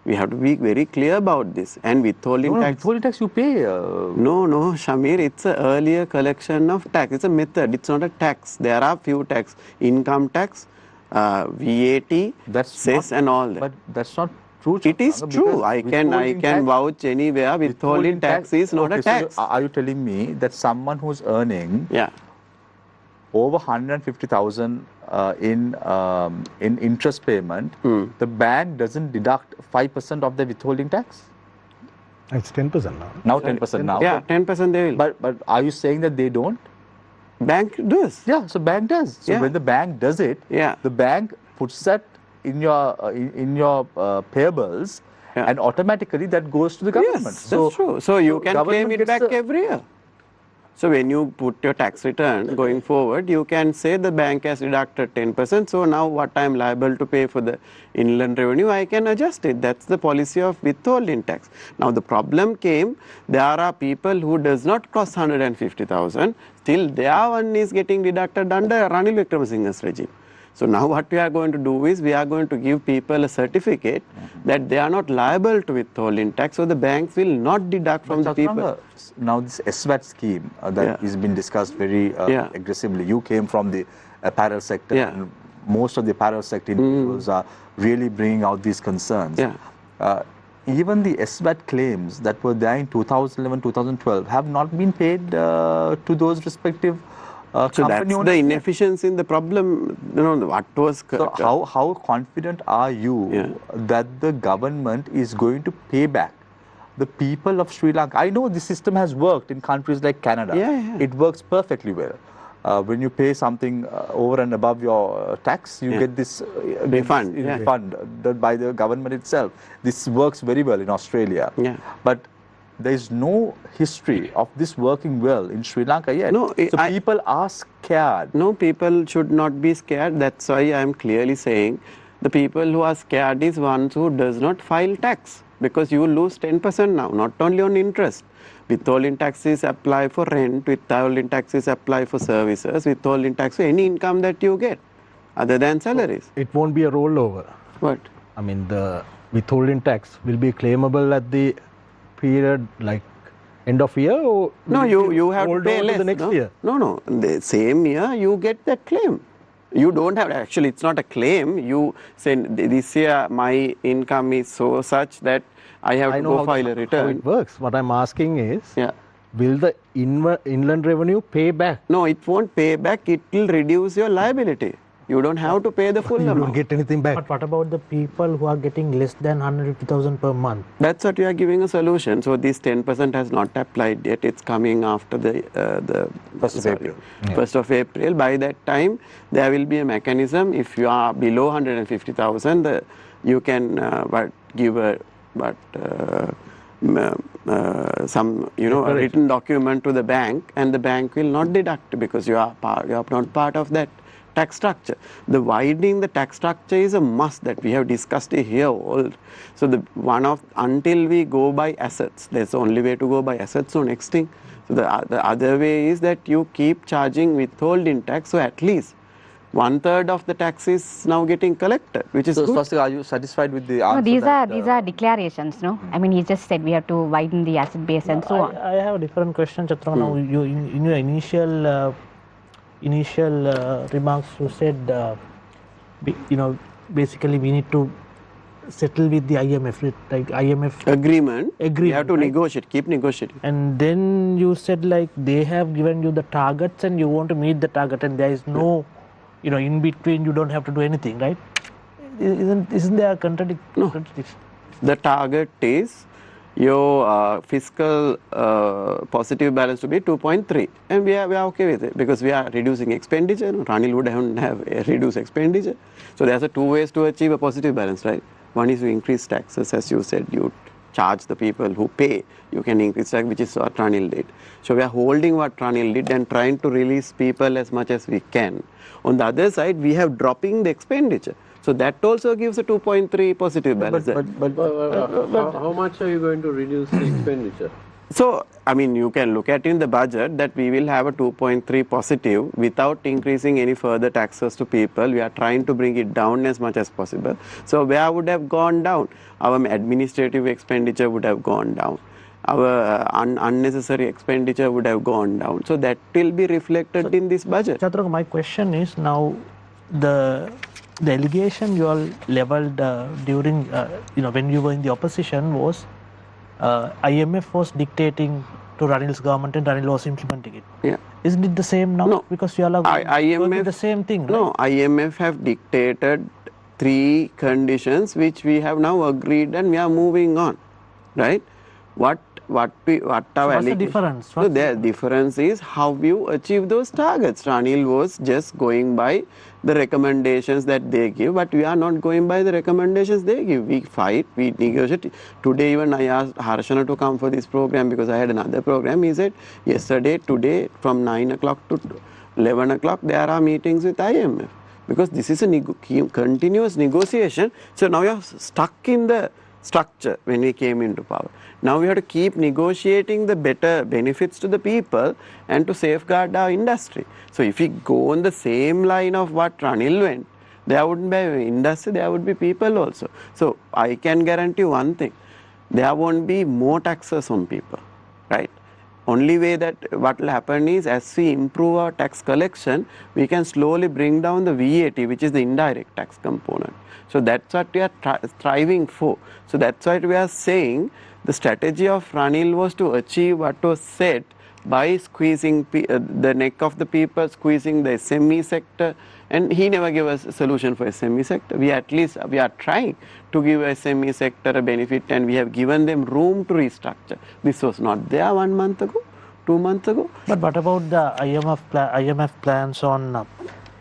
B: We have to be very clear about this. And withholding tax.
A: Withholding tax you pay.
B: No, Shamir. It's an earlier collection of tax. It's a method. It's not a tax. There are few tax. Income tax, VAT, cess, and all that.
A: But that's not true.
B: It is true. I can vouch anywhere. Withholding tax is not a tax.
A: So are you telling me that someone who's earning over 150,000 in interest payment, the bank doesn't deduct 5% of the withholding tax?
E: It's 10% now.
A: Now 10% now.
B: Yeah, 10% they will.
A: But are you saying that they don't?
B: Bank does.
A: Yeah, so bank does. So when the bank does it, the bank puts that in your payables, and automatically that goes to the government.
B: Yes, that's true. So you can claim
A: government
B: it back
A: gets
B: every year. So when you put your tax return going forward, you can say the bank has deducted 10%. So now what I am liable to pay for the inland revenue, I can adjust it. That's the policy of withholding tax. Now the problem came, there are people who does not cross 150,000, still their one is getting deducted under Ranil Wickramasinghe's regime. So now what we are going to do is we are going to give people a certificate that they are not liable to withholding tax, so the banks will not deduct from the people.
A: Now this SWAT scheme that has been discussed very aggressively. You came from the apparel sector, and most of the apparel sector individuals are really bringing out these concerns. Even the SWAT claims that were there in 2011, 2012 have not been paid to those respective
B: so that's the inefficiency in the problem, what was...
A: So how confident are you that the government is going to pay back the people of Sri Lanka? I know the system has worked in countries like Canada. It works perfectly well. When you pay something over and above your tax, you get this refund by the government itself. This works very well in Australia. But there is no history of this working well in Sri Lanka yet. So people are scared.
B: No, people should not be scared. That's why I am clearly saying the people who are scared is ones who does not file tax, because you lose 10% now, not only on interest. Withholding taxes apply for rent, withholding taxes apply for services, withholding tax for any income that you get other than salaries.
E: So it won't be a rollover.
B: What?
E: I mean, the withholding tax will be claimable at the period like end of year, or
B: no, you have to pay less
E: the next year.
B: No, the same year you get that claim. You don't have, actually it's not a claim. You say this year my income is so such that I have to go file a return.
E: How it works. What I'm asking is, will the inland revenue pay back?
B: No, it won't pay back. It will reduce your liability. You don't have to pay the full amount.
E: You don't get anything back.
F: But what about the people who are getting less than 150,000 per month?
B: That's what we are giving a solution. So this 10% has not applied yet. It's coming after the
A: 1st of April.
B: 1st of April. By that time, there will be a mechanism. If you are below 150,000, you can give a some a written document to the bank, and the bank will not deduct because you are not part of that tax structure. The widening the tax structure is a must that we have discussed here all. So until we go by assets, that's the only way to go by assets. So next thing, so the other way is that you keep charging withholding tax. So at least 1/3 of the tax is now getting collected, which is good.
A: Swasthika, are you satisfied with the answer?
D: No, these are declarations, no? I mean, he just said we have to widen the asset base and so on.
F: I have a different question, Chathuranga. Now, in your initial remarks, you said, basically we need to settle with the IMF, like IMF
B: agreement. We have to negotiate, keep negotiating.
F: And then you said like they have given you the targets and you want to meet the target, and there is no, in between you don't have to do anything, right? Isn't there a contradiction?
B: No. The target is your fiscal positive balance to be 2.3, and we are okay with it because we are reducing expenditure. Ranil would have reduced expenditure. So there's two ways to achieve a positive balance, right? One is to increase taxes, as you said, you charge the people who pay, you can increase tax, which is what Ranil did. So we are holding what Ranil did and trying to release people as much as we can. On the other side, we have dropping the expenditure. So that also gives a 2.3 positive balance.
G: But how much are you going to reduce the expenditure?
B: So, I mean, you can look at in the budget that we will have a 2.3 positive without increasing any further taxes to people. We are trying to bring it down as much as possible. So where would have gone down? Our administrative expenditure would have gone down. Our unnecessary expenditure would have gone down. So that will be reflected in this budget.
F: Chathuranga, my question is now the allegation you all leveled during, when you were in the opposition was IMF was dictating to Ranil's government and Ranil was implementing it.
B: Yeah.
F: Isn't it the same now?
B: No.
F: Because you all are doing the same thing, right?
B: No, IMF have dictated 3 conditions which we have now agreed and we are moving on, right? What our
F: What's the difference?
B: So the difference is how you achieve those targets. Ranil was just going by the recommendations that they give, but we are not going by the recommendations they give. We fight, we negotiate. Today even I asked Harshana to come for this program because I had another program. He said yesterday, today from 9 o'clock to 11 o'clock there are meetings with IMF because this is a continuous negotiation. So now you are stuck in the structure when we came into power. Now we have to keep negotiating the better benefits to the people and to safeguard our industry. So if we go on the same line of what Ranil went, there wouldn't be industry, there would be people also. So I can guarantee one thing, there won't be more taxes on people, right? Only way that what will happen is as we improve our tax collection, we can slowly bring down the VAT, which is the indirect tax component. So that's what we are striving for. So that's why we are saying the strategy of Ranil was to achieve what was said by squeezing the neck of the people, squeezing the SME sector, and he never gave us a solution for SME sector. We are trying to give SME sector a benefit, and we have given them room to restructure. This was not there 1 month ago, 2 months ago.
F: But what about the IMF plans on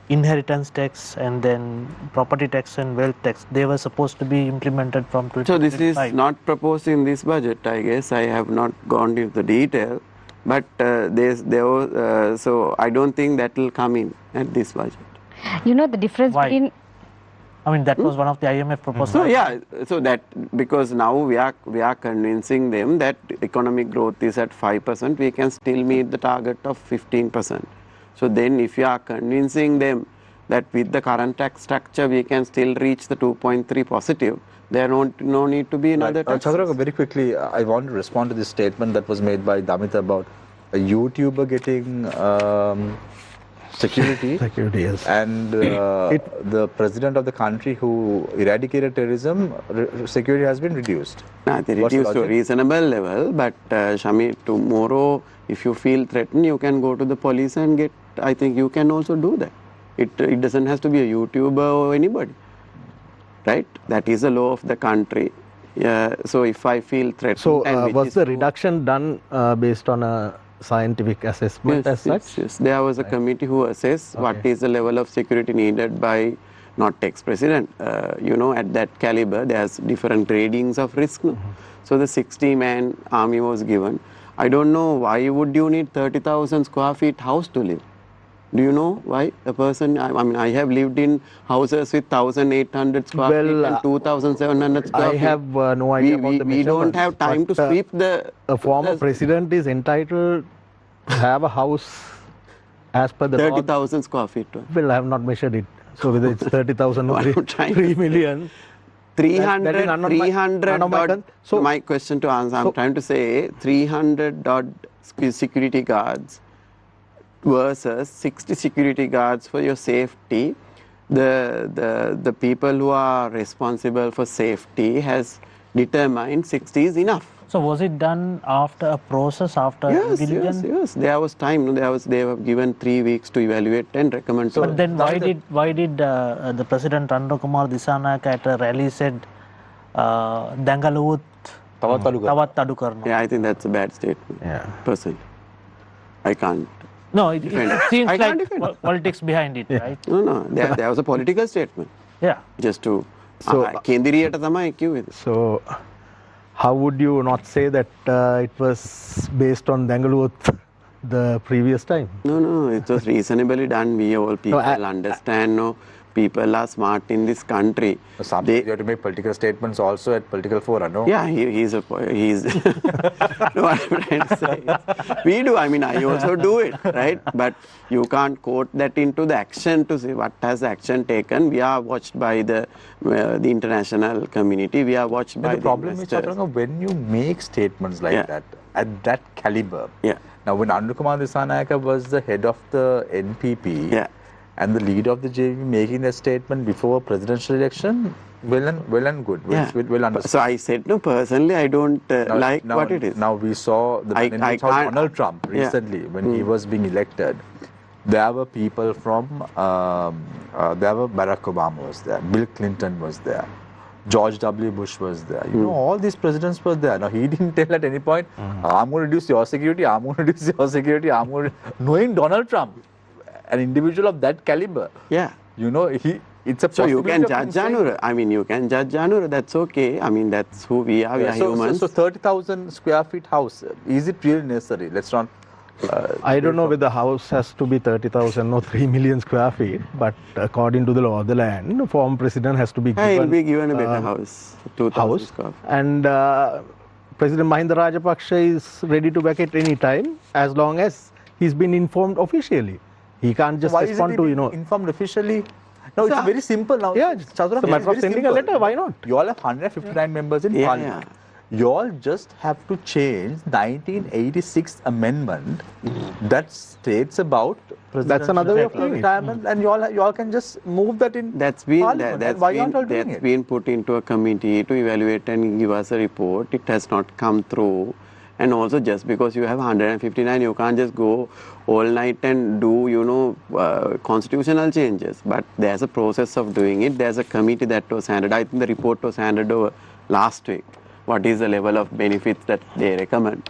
F: inheritance tax and then property tax and wealth tax? They were supposed to be implemented from 2025.
B: So this is not proposed in this budget, I guess. I have not gone into the detail, but so I don't think that will come in at this budget.
D: You know the difference
F: Why?
D: between...
F: I mean, that was one of the IMF proposals.
B: So yeah, so that because now we are convincing them that economic growth is at 5%, we can still meet the target of 15%. So then if you are convincing them that with the current tax structure we can still reach the 2.3 positive, there no need to be another tax.
A: Chathuranga, very quickly, I want to respond to this statement that was made by Damitha about a YouTuber getting security.
E: Security, yes.
A: And the president of the country who eradicated terrorism, security has been reduced.
B: They reduced to a reasonable level, but Shami, tomorrow if you feel threatened, you can go to the police and get, I think you can also do that. It doesn't have to be a YouTuber or anybody, right? That is the law of the country. So if I feel threatened...
E: So was the reduction done based on a scientific assessment as such?
B: Yes. There was a committee who assessed what is the level of security needed by not ex-president. At that caliber, there's different gradings of risk. No? So the 60-man army was given. I don't know why would you need 30,000 square feet house to live. Do you know why a person? I mean, I have lived in houses with 1,800 square feet and 2,700 square feet.
E: I have no idea about the
B: We don't have time to sweep the...
E: A former president is entitled to have a house as per the
B: 30,000 square feet.
E: Well, I have not measured it. So whether it's 30,000 or 3 million.
B: 300 so my question to answer, I'm trying to say 300 odd security guards versus 60 security guards for your safety. The people who are responsible for safety has determined 60 is enough.
F: So was it done after a process, after diligence?
B: Yes. There was time. They were given 3 weeks to evaluate and recommend.
F: But then why did the President Ranil Disanayake at a rally said Dangaluut Tawat Tadu Karna?
B: Yeah, I think that's a bad statement.
E: Yeah.
B: Personally, I can't.
F: No, it seems like politics behind it, right?
B: No. There was a political statement.
F: Yeah.
B: Just to Kendiriyata thamai kiwwe.
E: So how would you not say that it was based on Dangaluut the previous time?
B: No, it was reasonably done. We all people understand. No, people are smart in this country.
A: You have to make political statements also at political fora, no?
B: Yeah, he's no, what I'm trying to say is, we do. I mean, I also do it, right? But you can't quote that into the action to say what has the action taken. We are watched by the international community. We are watched by the
A: problem is,
B: investors.
A: Chathuranga, when you make statements like that, at that caliber.
B: Yeah.
A: Now, when Arulingam Disanayake was the head of the NPP, and the leader of the JV making a statement before a presidential election, well and good. Well understood.
B: So I said, no, personally, I don't like what it is.
A: Now we saw the Donald Trump recently, when he was being elected. There were people from, there were Barack Obama was there, Bill Clinton was there, George W. Bush was there. You know, all these presidents were there. Now, he didn't tell at any point, I'm going to reduce your security, I'm going to reduce your security, I'm going to... Knowing Donald Trump, an individual of that caliber,
B: Yeah.
A: you know, it's a
B: So you can
A: possibility of
B: judge
A: him saying-
B: Janura. I mean, you can judge Janura. That's okay. I mean, that's who we are. We are humans.
A: So 30,000 square feet house, is it really necessary? Let's not...
E: I don't know whether the house has to be 30,000 or 3 million square feet, but according to the law of the land, the former president has to be
B: Hey, he'll
E: given
B: be given a better house. 2,000
E: house.
B: square feet.
E: And President Mahinda Rajapaksa is ready to vacate any time as long as he's been informed officially. He can't just
A: Why
E: respond
A: isn't
E: to,
A: he
E: you know.
A: informed officially? No, it's
E: So-
A: very simple now.
E: Yeah,
A: Chathuranga,
E: it's a matter of
A: very
E: sending a
A: simple.
E: letter, why not?
A: You all have 159 members in
B: Yeah,
A: parliament. You all just have to change 1986 amendment that states about
E: That's another way of doing it.
A: retirement, and you all can just move that in
B: That's been
A: parliament.
B: that's
A: Why
B: been
A: aren't you all doing
B: that's
A: it?
B: been put into a committee to evaluate and give us a report. It has not come through. And also, just because you have 159, you can't just go all night and do, you know, constitutional changes. But there's a process of doing it. There's a committee that was handed. I think the report was handed over last week. What is the level of benefits that they recommend?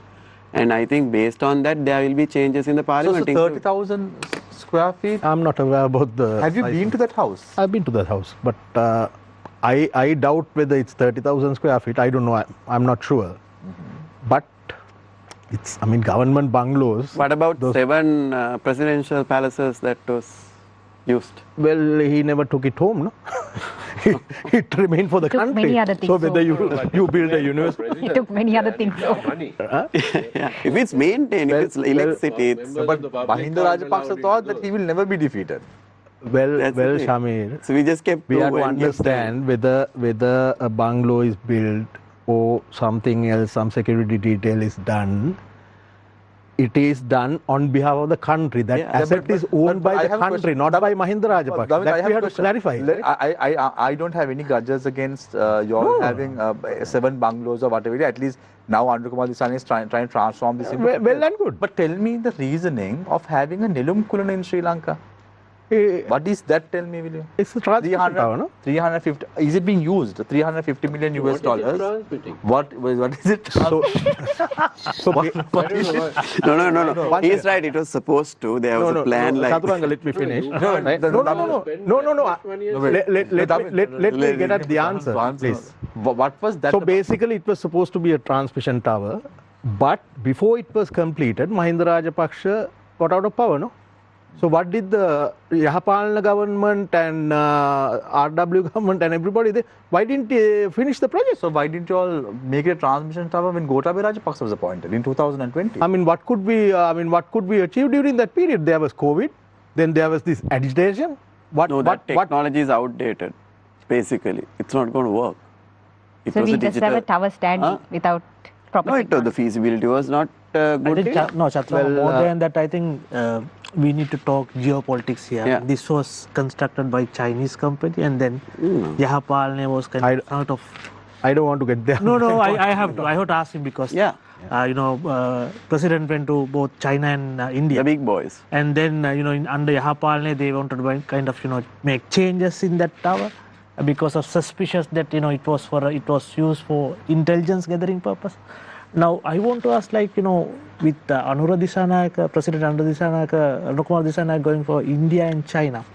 B: And I think based on that, there will be changes in the
A: So,
B: parliament.
A: 30,000 square feet.
E: I'm not aware about the...
A: Have you
E: size
A: been
E: of-
A: to that house?
E: I've been to that house, but I doubt whether it's 30,000 square feet. I don't know. I'm not sure. But it's, I mean, government bungalows.
B: What about
E: those-
B: 7 presidential palaces that was used?
E: Well, he never took it home, no? It remained for the
D: Took
E: country.
D: many other things
E: So whether
D: over.
E: you build a university.
D: He took many other things.
G: Money.
B: Yeah. If it's maintained, if it's electricity, it's,
G: Members
A: But
G: of the public
A: Mahinda
G: aren't
A: Rajapaksa
G: allowed
A: thought
G: into
A: that he will never be defeated.
E: Well,
B: That's the thing.
E: Shamir,
B: so we just kept
E: we
B: to
E: have to
B: and kept
E: understand whether a bungalow is built or something else, some security detail is done. It is done on behalf of the country. That
B: Yeah.
E: asset
A: But-
E: is owned
A: but
E: by
A: I
E: the
A: have a
E: country,
A: question.
E: not by Mahinda Rajapaksa.
A: Damitha, I
E: That
A: have
E: we
A: a
E: have to
A: question.
E: clarify.
A: I don't have any grudges against you all
E: No.
A: having 7 bungalows or whatever. At least now Kumar Disani is trying to transform this into...
E: Well and good.
A: But tell me the reasoning of having a Nilum Kulan in Sri Lanka.
E: Eh,
A: What is that? Tell me, will you?
E: It's a transmission tower, no?
A: 350. Is it being used? 350 million US
G: What is it
A: dollars.
G: transmitting?
A: What is it?
E: So, so
G: I don't know what.
B: No. He's right. It was supposed to. There was a plan like.
E: Chaturanga, let me finish.
G: you
E: No,
G: can't
E: right?
A: spend
E: No.
G: that much money and
E: Let
A: Let
E: me get at the answer, please.
A: What was that?
E: So
A: about?
E: basically, it was supposed to be a transmission tower, but before it was completed, Mahinda Rajapaksa got out of power, no? So what did the Yahapalana government and RW government and everybody, why didn't they finish the project?
A: So why didn't you all make it a transmission tower when Gotabaya Rajapaksa was appointed in 2020?
E: I mean, what could be achieved during that period? There was COVID, then there was this agitation.
B: No, that technology is outdated. Basically, it's not going to work. It
D: So
B: was
D: we
B: a
D: just have a tower standing without proper
B: No, the
D: technology.
B: feasibility was not
F: I
B: good.
F: think Chathuranga, more
E: Well,
F: than that, I think we need to talk geopolitics here.
B: Yeah.
F: This was constructed by Chinese company, and then Yahapalne was kind of out of.
E: I don't want to get there.
F: No, I have to ask him because
B: Yeah.
F: President went to both China and India.
B: The big boys.
F: And then, under Yahapalne, they wanted to kind of, make changes in that tower because of suspicious that, it was used for intelligence gathering purpose. Now, I want to ask, with Anura Dissanayake, President Anukumar Dissanayake going for India and China,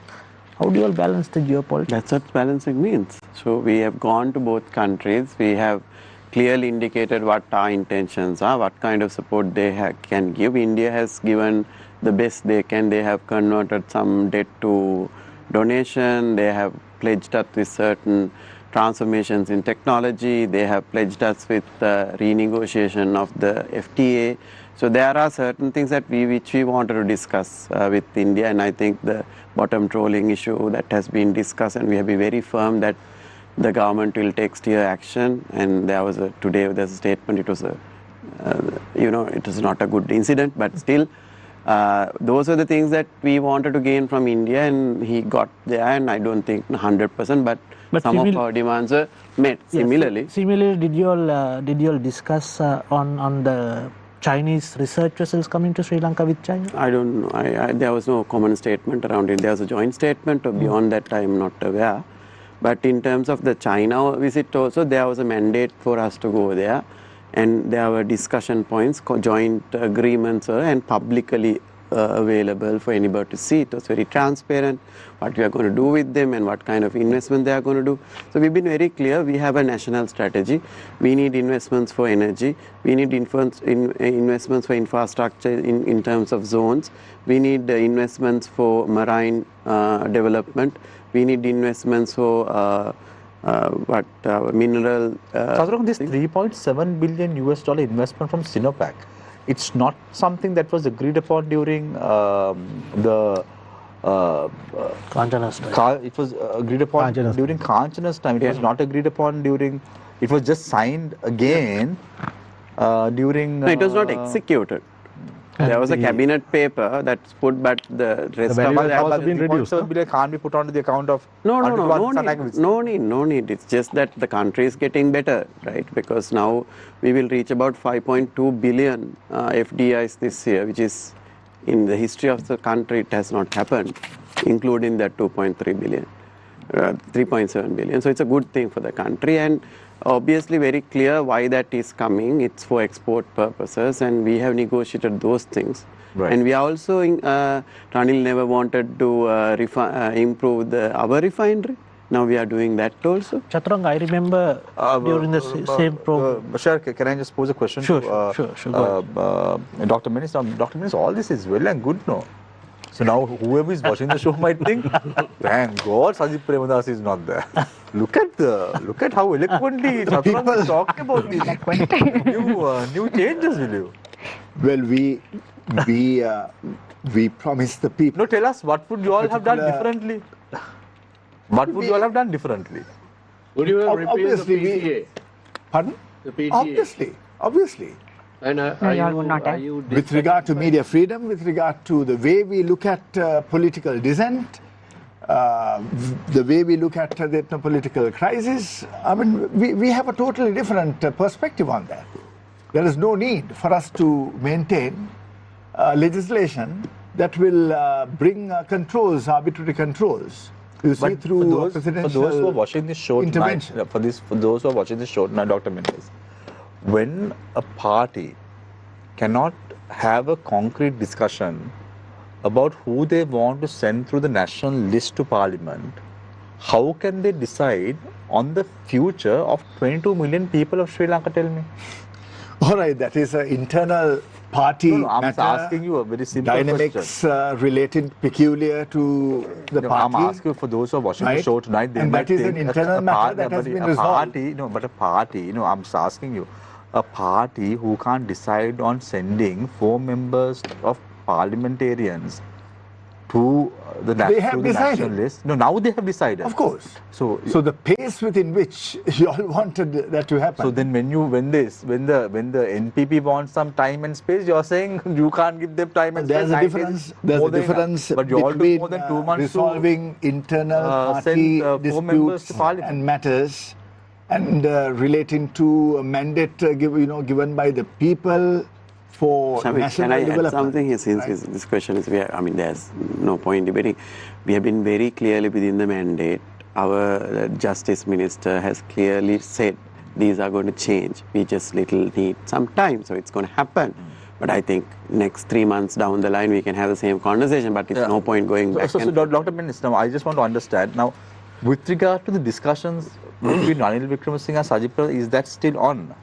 F: how do you all balance the geopolitics?
B: That's what balancing means. So we have gone to both countries. We have clearly indicated what our intentions are, what kind of support they can give. India has given the best they can. They have converted some debt to donation. They have pledged us with certain transformations in technology. They have pledged us with renegotiation of the FTA. So there are certain things that which we wanted to discuss with India, and I think the bottom trawling issue that has been discussed, and we have been very firm that the government will take steer action. And there was today there's a statement. It was it was not a good incident, but still. Those are the things that we wanted to gain from India, and he got there, and I don't think 100%, but some of our demands are met.
F: Yes, similarly, did you all discuss on the Chinese research vessels coming to Sri Lanka with China?
B: I don't know. There was no common statement around it. There was a joint statement. Beyond that, I am not aware. But in terms of the China visit also, there was a mandate for us to go there, and there were discussion points, joint agreements, and publicly available for anybody to see. It was very transparent what we are going to do with them and what kind of investment they are going to do. So we've been very clear. We have a national strategy. We need investments for energy. We need investments for infrastructure in terms of zones. We need investments for marine development. We need investments for mineral.
A: Chathuranga, this 3.7 billion US dollar investment from Sinopec, it's not something that was agreed upon during the
F: Kanchana's time.
A: it was agreed upon during Kanchana's time. It was not agreed upon during. It was just signed again during.
B: No, it was not executed. There was a cabinet paper that's put, but the rest of
E: value
B: it
E: has also been reduced.
A: Can't be put onto the account of.
B: No need. It's just that the country is getting better, right? Because now we will reach about 5.2 billion FDIs this year, which is in the history of the country it has not happened, including that 2.3 billion, 3.7 billion. So it's a good thing for the country, and obviously very clear why that is coming. It's for export purposes, and we have negotiated those things.
A: Right.
B: And we are also, Ranil never wanted to improve our refinery. Now we are doing that also.
F: Chaturanga, I remember during the same program.
A: Bashar, can I just pose a question
F: Sure.
A: Dr. Mendis? Dr. Mendis, all this is well and good, no? So now whoever is watching the show might think, thank God Sajid Premadas is not there. Look at how eloquently Chaturanga is talking about these new changes, will you?
C: Well, we promised the people.
A: No, tell us, what would you all have done differently? What would you all have done differently?
G: Would you have repealed the
C: Obviously,
G: PTA?
C: Pardon?
G: The PTA?
C: Obviously.
G: And are you
C: With regard to media freedom, with regard to the way we look at political dissent, the way we look at the ethno-political crisis, I mean, we have a totally different perspective on that. There is no need for us to maintain legislation that will bring arbitrary controls. You see, through presidential
A: for those who are watching this show tonight,
C: intervention.
A: for those who are watching this show tonight, Dr. Mendis, when a party cannot have a concrete discussion about who they want to send through the national list to Parliament, how can they decide on the future of 22 million people of Sri Lanka, tell me?
C: All right, that is an internal party
A: I'm
C: matter,
A: asking you a very simple
C: dynamics related peculiar to the party.
A: I'm asking for those who are watching the show tonight, they
C: and
A: might
C: that is
A: think
C: an internal matter that has been resolved.
A: A party, I'm just asking you, a party who can't decide on sending 4 members of parliamentarians to the national list. No, now they have decided.
C: Of course.
A: So
C: the pace within which you all wanted that to happen.
A: So then when the NPP wants some time and space, you're saying you can't give them time and
C: there's
A: space.
C: There's a difference
A: but you all took
C: between
A: more than 2 months
C: resolving internal party disputes and matters and relating to a mandate given by the people for national development.
B: Can I add something here, since this question is, there's no point debating. We have been very clearly within the mandate. Our Justice Minister has clearly said these are going to change. We just need some time, so it's going to happen. But I think next 3 months down the line, we can have the same conversation, but it's no point going back.
A: So Dr. Mendis, now I just want to understand, now with regard to the discussions between Ranil Wickramasinghe and Sajid Premadas, is that still on?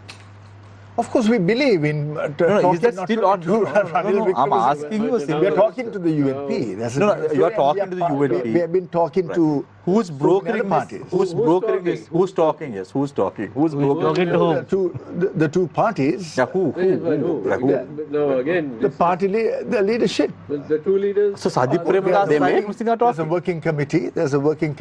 C: Of course, we believe in
A: is that still on? I'm asking you a simple
C: We are talking to the UNP.
A: You are talking to the UNP.
C: We have been talking to
A: who's brokering
C: parties.
A: Who's talking? Yes, who's talking? Who's brokering?
C: The two parties.
A: Yeah, who?
G: No, again.
C: The leadership.
G: The two leaders.
A: So Sajid Premadas are
C: There's a working committee. The working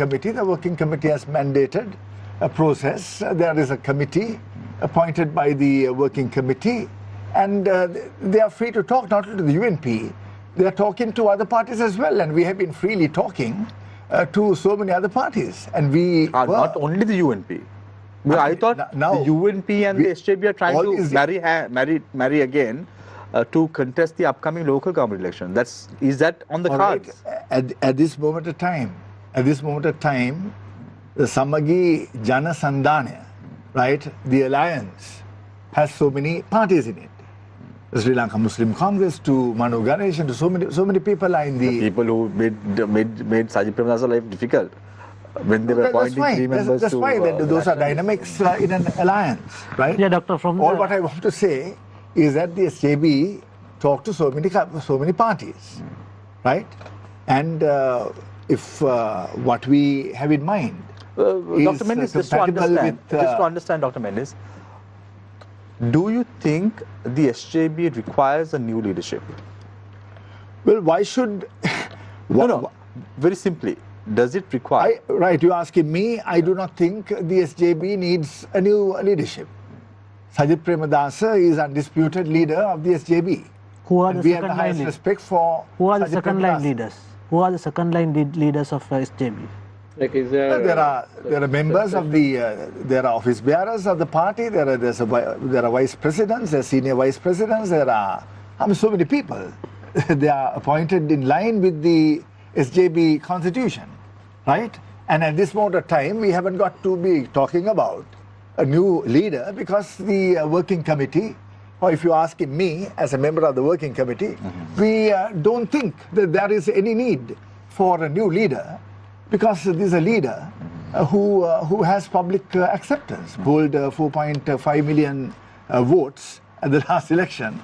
C: committee has mandated a process. There is a committee appointed by the working committee, and they are free to talk not only to the UNP, they are talking to other parties as well, and we have been freely talking to so many other parties, and we
A: not only the UNP. Well, I thought now the UNP and the SJB are trying to marry again to contest the upcoming local government election. Is that on the cards?
C: At this moment of time, the Samagi Jana Sandhana, right, the alliance, has so many parties in it. The Sri Lanka Muslim Congress to Manu Ganesh and to so many people are in the...
A: People who made Sajid Premadasa life difficult when they were appointing three members
C: That's
A: to...
C: why those are dynamics in an alliance, right?
F: Yeah, Doctor,
C: what I want to say is that the SJB talked to so many parties, right? And if what we have in mind is
A: Dr. Mendis, just to understand, Dr. Mendis, do you think the SJB requires a new leadership?
C: Well, why should...
A: No, very simply, does it require...
C: Right, you're asking me. I do not think the SJB needs a new leadership. Sajid Premadasa is undisputed leader of the SJB.
F: Who are the
C: we have the
F: second
C: highest
F: line
C: respect for
F: Who are the
C: Sajid
F: second line
C: Premadasa.
F: leaders? Who are the second line leaders of SJB?
G: Like, is there,
C: There are members of the there are office bearers of the party. There are vice presidents, there are senior vice presidents. There are so many people. They are appointed in line with the SJB constitution, right? And at this moment of time, we haven't got to be talking about a new leader because the working committee, or if you're asking me as a member of the working committee, we don't think that there is any need for a new leader. Because this is a leader who has public acceptance, polled 4.5 million votes at the last election,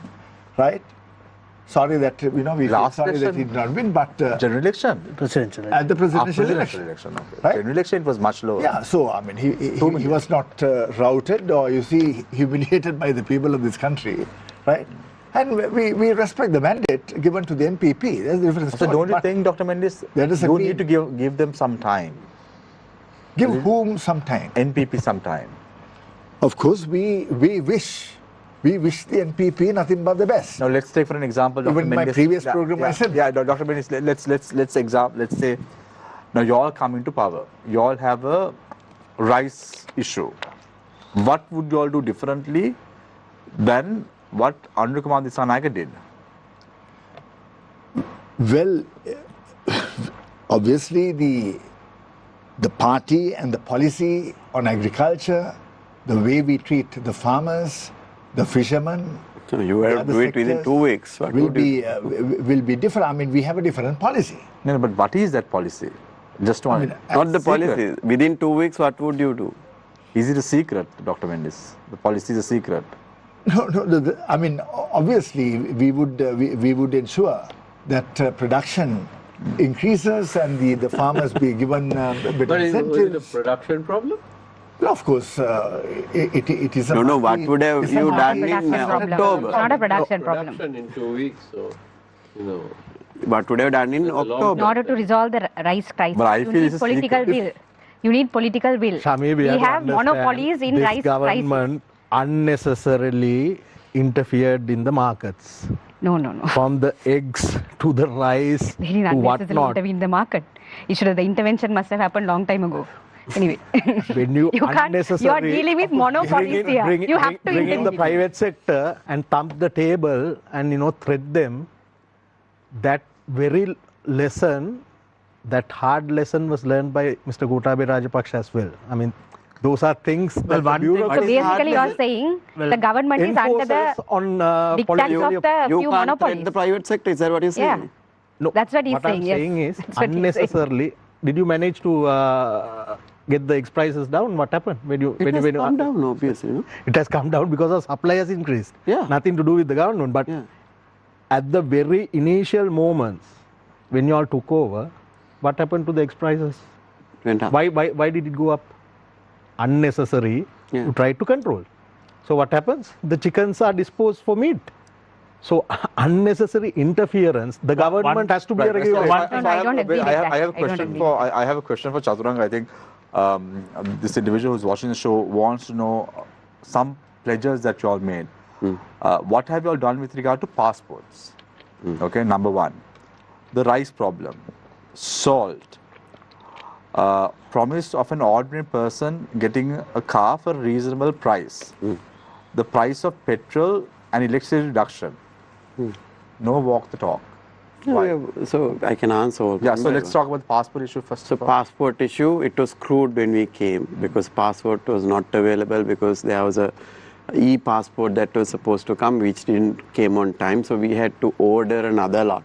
C: right? Sorry that we sorry that he did not win, but
A: General election?
F: Presidential.
C: At the presidential
A: Election,
C: election,
A: okay.
C: right?
A: General election, it was much lower.
C: Yeah, so I mean, he was not routed or humiliated by the people of this country, right? And we respect the mandate given to the NPP. There's a different story.
A: So don't you think, Dr. Mendis, you need to give them some time?
C: Give whom some time?
A: NPP some time.
C: Of course, we wish the NPP nothing but the best.
A: Now let's take for an example, Dr.
C: Even in my previous program, I said.
A: Yeah, Dr. Mendis, let's say, now you all come into power. You all have a rice issue. What would you all do differently than what Arulingam Dissanayake did?
C: Well, obviously the party and the policy on agriculture, the way we treat the farmers, the fishermen.
B: So you have to do it within 2 weeks. What
C: will be different. I mean, we have a different policy.
A: No, but what is that policy? Just one.
B: Not the policy. Within 2 weeks, what would you do?
A: Is it a secret, Dr. Mendis? The policy is a secret.
C: No, I mean, obviously, we would ensure that production increases and the farmers be given better
G: but is
C: incentives.
G: it a production problem?
C: Well, of course, it is a...
B: No, what would have you done in October?
D: It's not a production problem.
G: Production in 2 weeks, so,
B: What would have done in October?
D: In order to resolve the rice crisis,
A: But I
D: you
A: feel
D: need
A: it's a
D: political will. You need political will.
E: Shami, we
D: have monopolies in
E: this
D: rice
E: government unnecessarily interfered in the markets.
D: No.
E: From the eggs to the rice
D: They didn't
E: to
D: unnecessarily
E: whatnot.
D: intervene in the market. The intervention must have happened long time ago. Anyway,
E: When you
D: you are dealing with monopolies here. You have to
E: bring in the
D: intervene.
E: private sector and thump the table and thread them. That very lesson, that hard lesson was learned by Mr. Gotabaya Rajapaksa as well. I mean, those are things that the
F: one thing-
E: bureaucrats
D: So basically, you are saying the government is under the
E: enforces on
D: diktats
E: policy
D: of the
B: You
D: few
B: can't
D: monopolies.
B: thread the private sector. Is that what you're saying?
D: Yeah.
E: No,
D: That's what he's saying,
E: I'm
D: yes.
E: saying is
D: That's what he's saying.
E: unnecessarily. Did you manage to get the egg prices down? What happened when you
B: It has come down, obviously. No?
E: It has come down because the supply has increased.
B: Yeah.
E: Nothing to do with the government. But
B: Yeah.
E: at the very initial moments when you all took over, what happened to the egg prices?
B: Went up.
E: Why did it go up? Unnecessary
B: Yeah.
E: to try to control. So what happens? The chickens are disposed for meat. So unnecessary interference. The government has to be a regulator.
D: I don't agree with that.
A: I have a
D: I don't
A: question
D: agree.
A: for I have a question for Chathuranga. I think this individual who's watching the show wants to know some pledges that you all made. What have you all done with regard to passports? Okay, number one, the rice problem, salt, promise of an ordinary person getting a car for a reasonable price, the price of petrol and electricity reduction. No walk the talk. Why?
B: So I can answer.
A: Yeah, so let's talk about the passport issue first.
B: So passport issue, it was crude when we came because passport was not available because there was a e-passport that was supposed to come which didn't came on time. So we had to order another lot.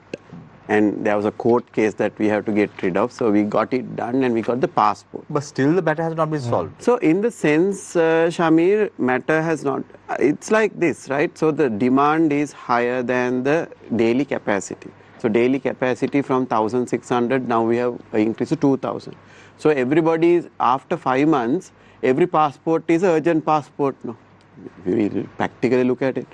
B: And there was a court case that we have to get rid of. So we got it done and we got the passport.
A: But still the matter has not been solved.
B: So in the sense, Shamir, matter has not, it's like this, right? So the demand is higher than the daily capacity. So daily capacity from 1,600, now we have increased to 2,000. So everybody is, after 5 months, every passport is urgent passport. No, we practically look at it.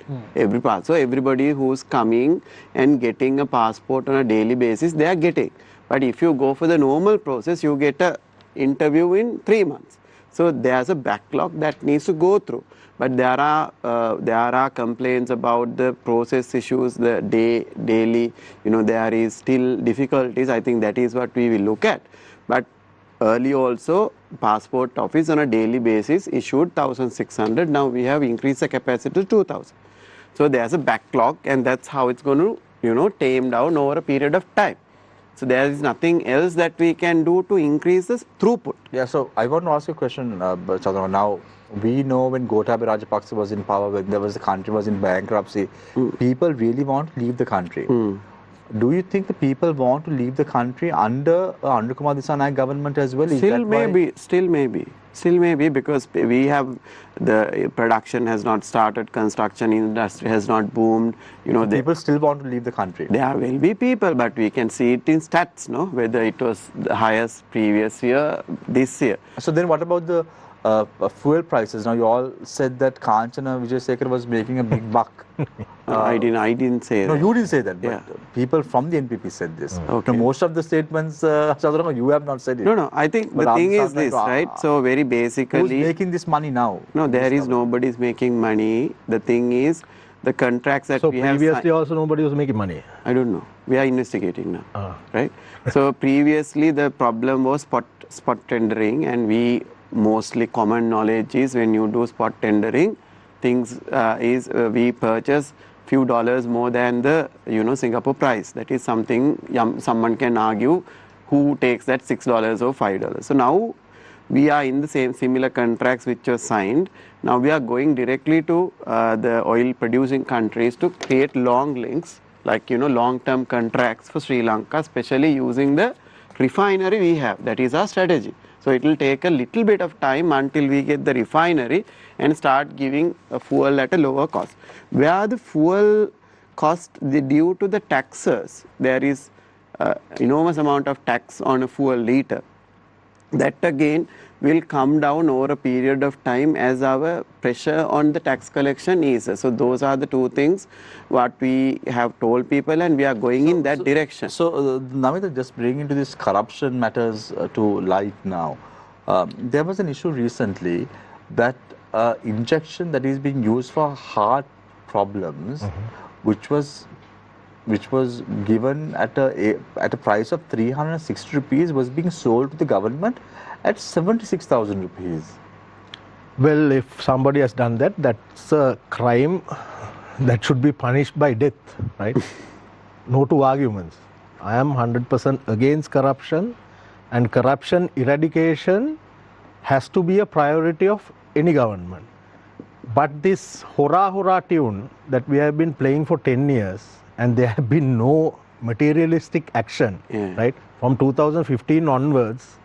B: So everybody who's coming and getting a passport on a daily basis, they are getting. But if you go for the normal process, you get a interview in 3 months. So there's a backlog that needs to go through. But there are complaints about the process issues, the daily, there is still difficulties. I think that is what we will look at. But early also, passport office on a daily basis issued 1,600. Now we have increased the capacity to 2,000. So there's a backlog, and that's how it's going to, tame down over a period of time. So there is nothing else that we can do to increase this throughput.
A: Yeah, so I want to ask you a question, Chathuranga. Now, we know when Gotabaya Rajapaksa was in power, when the country was in bankruptcy, people really want to leave the country. Do you think the people want to leave the country under Kumar Dissanayake government as well?
B: Still maybe, because we have the production has not started, construction industry has not boomed.
A: People still want to leave the country.
B: There will be people, but we can see it in stats, no? Whether it was the highest previous year, this year.
A: So then what about the fuel prices? Now you all said that Kanchana Wijayasekar was making a big buck.
B: I didn't say that.
A: No, you didn't say that, but people from the NPP said this.
B: Okay.
A: Now, most of the statements, Chathuranga, you have not said it.
B: No, I think the thing is this, right? So very basically...
A: Who's making this money now?
B: No, there is nobody's making money. The thing is, the contracts that we have...
E: So previously also nobody was making money?
B: I don't know. We are investigating now, right? So previously the problem was spot tendering, and we mostly common knowledge is when you do spot tendering, things we purchase few dollars more than the Singapore price. That is something someone can argue who takes that $6 or $5. So now we are in the similar contracts which were signed. Now we are going directly to the oil producing countries to create long links, like long-term contracts for Sri Lanka, especially using the refinery we have. That is our strategy. So it will take a little bit of time until we get the refinery and start giving a fuel at a lower cost. Where the fuel cost, due to the taxes, there is enormous amount of tax on a fuel liter. That again will come down over a period of time as our pressure on the tax collection eases. So those are the two things what we have told people, and we are going in that direction.
A: So Damitha, just bringing into this corruption matters to light now. There was an issue recently that injection that is being used for heart problems, which was given at a price of 360 rupees, was being sold to the government at 76,000 rupees.
E: Well, if somebody has done that, that's a crime that should be punished by death, right? No two arguments. I am 100% against corruption, and corruption eradication has to be a priority of any government. But this hurrah tune that we have been playing for 10 years, and there have been no materialistic action, right? From 2015 onwards,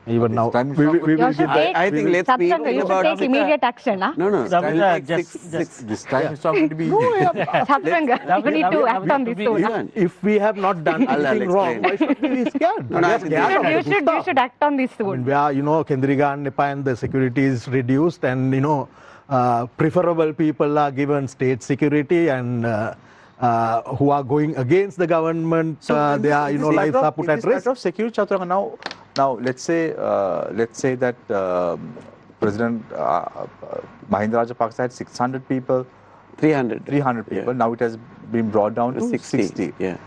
E: even now,
B: I think let's be
D: take immediate action.
B: No.
A: This time it's not going to be easy.
D: Chathuranga, you need to act on this soon.
E: If we have not done anything wrong, why should we be scared?
D: You should act on this soon.
E: We are, Kendriga and Nepal, and the security is reduced, and preferable people are given state security, and who are going against the government, they are, lives are put at risk.
A: Of security, Chathuranga, now let's say that President Mahinda Rajapaksa had 600 people,
B: 300
A: people. Now it has been brought down to 60.
B: Yeah.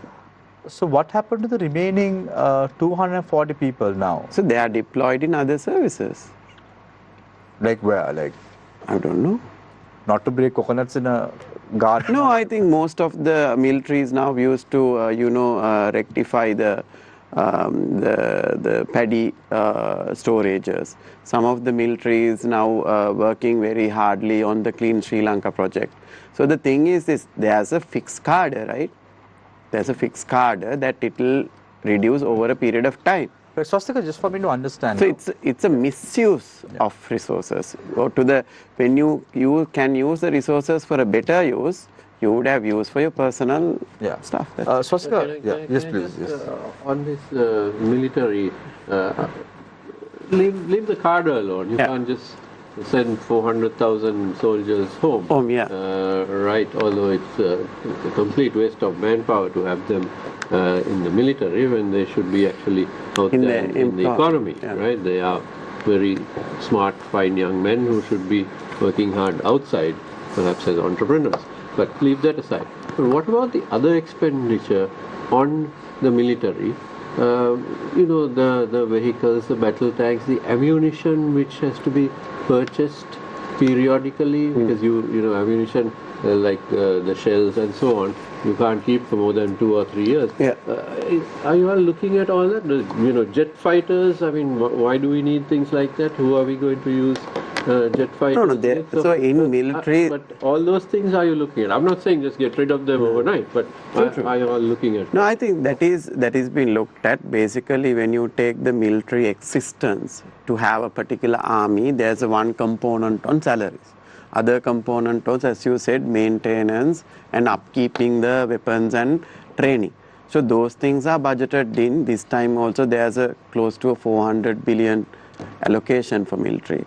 A: So what happened to the remaining 240 people now?
B: So they are deployed in other services.
A: Like where? Like
B: I don't know.
A: not to break coconuts in a garden?
B: No, I think most of the military is now used to, rectify the paddy storages. Some of the military is now working very hardly on the Clean Sri Lanka project. So the thing is there's a fixed cadre, right? There's a fixed cadre that it will reduce over a period of time.
A: But Swasthika, just for me to understand.
B: So it's a misuse of resources. When you can use the resources for a better use, you would have used for your personal stuff.
A: Swasthika, yes,
G: Can I
A: please.
G: just,
A: Yes.
G: on this military, leave the cadre alone. You can't just send 400,000 soldiers home. Right, although it's a complete waste of manpower to have them in the military when they should be actually out in the economy, right? They are very smart, fine young men who should be working hard outside, perhaps as entrepreneurs. But leave that aside. But what about the other expenditure on the military? The vehicles, the battle tanks, the ammunition which has to be purchased periodically, because ammunition like the shells and so on, you can't keep for more than 2 or 3 years. Are you all looking at all that? Jet fighters, I mean, why do we need things like that? Who are we going to use jet fighters?
B: So in military...
G: but all those things are you looking at? I'm not saying just get rid of them overnight, but are you all looking at?
B: No, I think that is being looked at. Basically, when you take the military existence to have a particular army, there's one component on salaries. Other component was, as you said, maintenance and upkeeping the weapons and training. So those things are budgeted in. This time also there's close to a 400 billion allocation for military,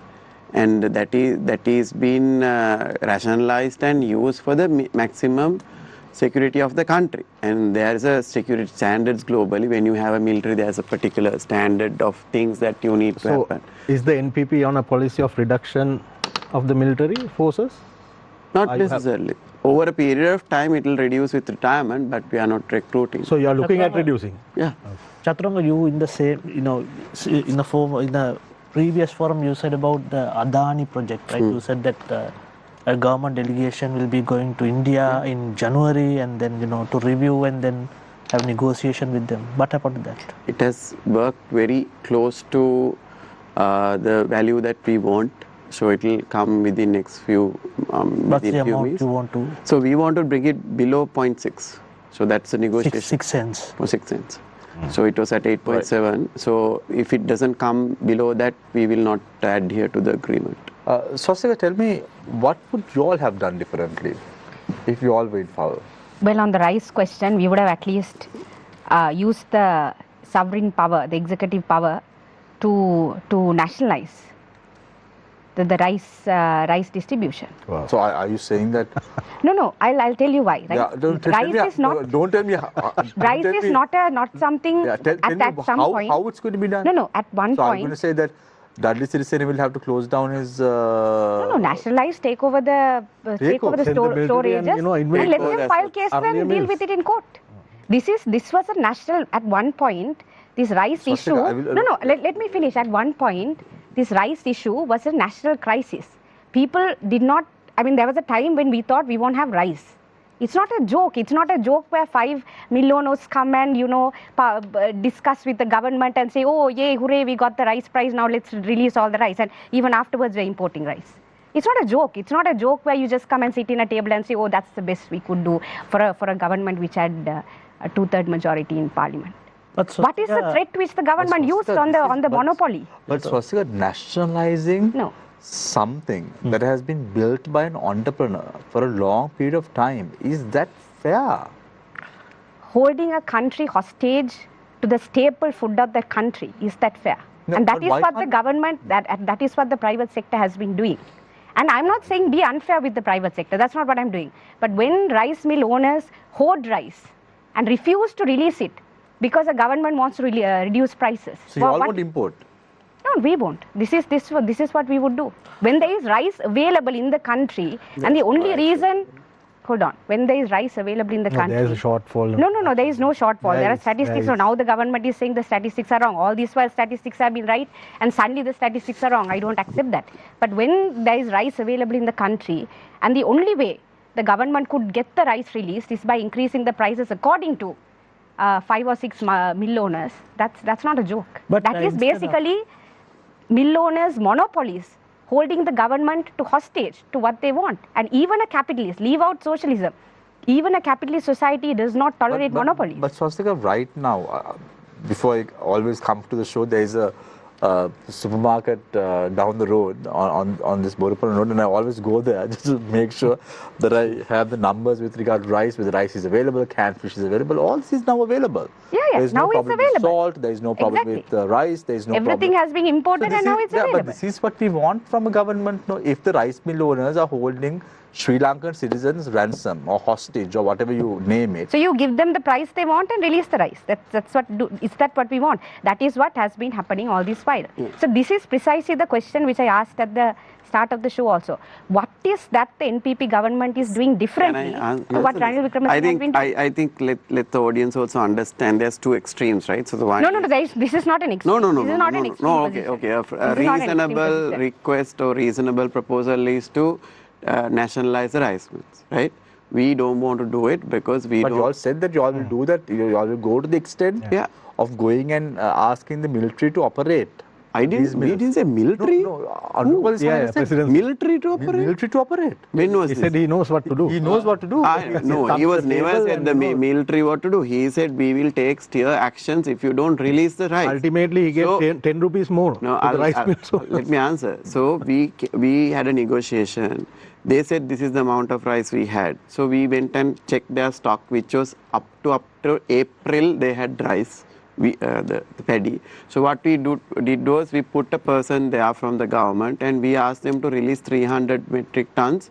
B: and that is been rationalized and used for the maximum security of the country. And there's a security standards globally. When you have a military, there's a particular standard of things that you need to happen.
E: Is the NPP on a policy of reduction of the military forces?
B: Not necessarily. Over a period of time, it will reduce with retirement, but we are not recruiting.
E: So you are looking at reducing?
F: Yeah. Chathuranga, you in the same, in the previous forum, you said about the Adani project, right? You said that a government delegation will be going to India in January, and then to review and then have negotiation with them. What happened to that?
B: It has worked very close to the value that we want. So it will come within next few
F: What's the amount you want to?
B: So we want to bring it below 0.6. So that's a negotiation.
F: 6 cents.
B: For 6 cents. So it was at 8.7. Right. So if it doesn't come below that, we will not adhere to the agreement.
A: Swasthika, tell me, what would you all have done differently if you all were in power?
D: Well, on the rice question, we would have at least used the sovereign power, the executive power, to nationalize the rice distribution.
A: Wow. So are you saying that?
D: No. I'll tell you why. Right?
A: Yeah, don't tell me.
D: Rice is not something.
A: Yeah, tell me how it's going to be done.
D: No. At one
A: so
D: point.
A: I'm going to say that Dudley Sirasa will have to close down his.
D: No. Nationalize, take over the storages, and let them file cases and deal with it in court. This was a national. At one point, this rice issue. Let me finish. At one point, this rice issue was a national crisis. People did not. I mean, there was a time when we thought we won't have rice. It's not a joke. It's not a joke where 5 millionaires come and, discuss with the government and say, oh, yay, hooray, we got the rice price, now let's release all the rice. And even afterwards, we're importing rice. It's not a joke. It's not a joke where you just come and sit in a table and say, oh, that's the best we could do for a government which had a 2/3 majority in parliament. What is the threat which the government used on the monopoly?
A: But Swasthika, nationalizing something that has been built by an entrepreneur for a long period of time, is that fair?
D: Holding a country hostage to the staple food of the country, is that fair? No, and that is what the government, that is what the private sector has been doing. And I'm not saying be unfair with the private sector, that's not what I'm doing. But when rice mill owners hoard rice and refuse to release it because the government wants to reduce prices.
A: So you all won't import?
D: No, we won't. This is what we would do. When there is rice available in the country, and the only reason hold on. When there is rice available in the country,
E: there is a shortfall.
D: No, there is no shortfall. There are statistics. So now the government is saying the statistics are wrong. All these while statistics have been right, and suddenly the statistics are wrong. I don't accept that. But when there is rice available in the country, and the only way the government could get the rice released is by increasing the prices according to 5 or 6 mill owners, that's not a joke.
F: But
D: that is basically mill owners' monopolies holding the government to hostage to what they want. And even a capitalist, leave out socialism, even a capitalist society does not tolerate monopolies.
A: But Swasthika, right now, before I always come to the show, there is a supermarket down the road on this Borapal road, and I always go there just to make sure that I have the numbers with regard to rice, whether rice is available, canned fish is available, all this is now available.
D: Yeah,
A: there's
D: now
A: no problem
D: it's available.
A: with salt, there is no problem with rice, there is no
D: Everything
A: problem.
D: has been imported and now it's available.
A: But this is what we want from a government. No, if the rice mill owners are holding Sri Lankan citizens ransom or hostage or whatever you name it.
D: So you give them the price they want and release the rice. That's what is that what we want? That is what has been happening all this while. So this is precisely the question which I asked at the start of the show also. What is that the NPP government is doing differently to what Ranil Wickramasinghe has been doing?
B: I think let the audience also understand there's two extremes, right? So the one
D: No, this is not an extreme. This is not an extreme position.
B: Okay. A reasonable request or reasonable proposal is to nationalize the rice mills, right? We don't want to do it because we don't.
A: But you all said that you all will do that. You all will go to the extent of going and asking the military to operate.
B: We didn't say military. Military to operate.
A: Military to operate.
B: When was
E: He
B: this?
E: said he knows what to do.
A: He knows what to do.
B: No, he was never said the military what to do. He said we will take steer actions if you don't release the rice.
E: Ultimately, he gets 10 rupees more.
B: No,
E: to the rice mill.
B: let me answer. So we had a negotiation. They said this is the amount of rice we had. So we went and checked their stock, which was up to April they had rice. The paddy. So what we did was we put a person there from the government and we asked them to release 300 metric tons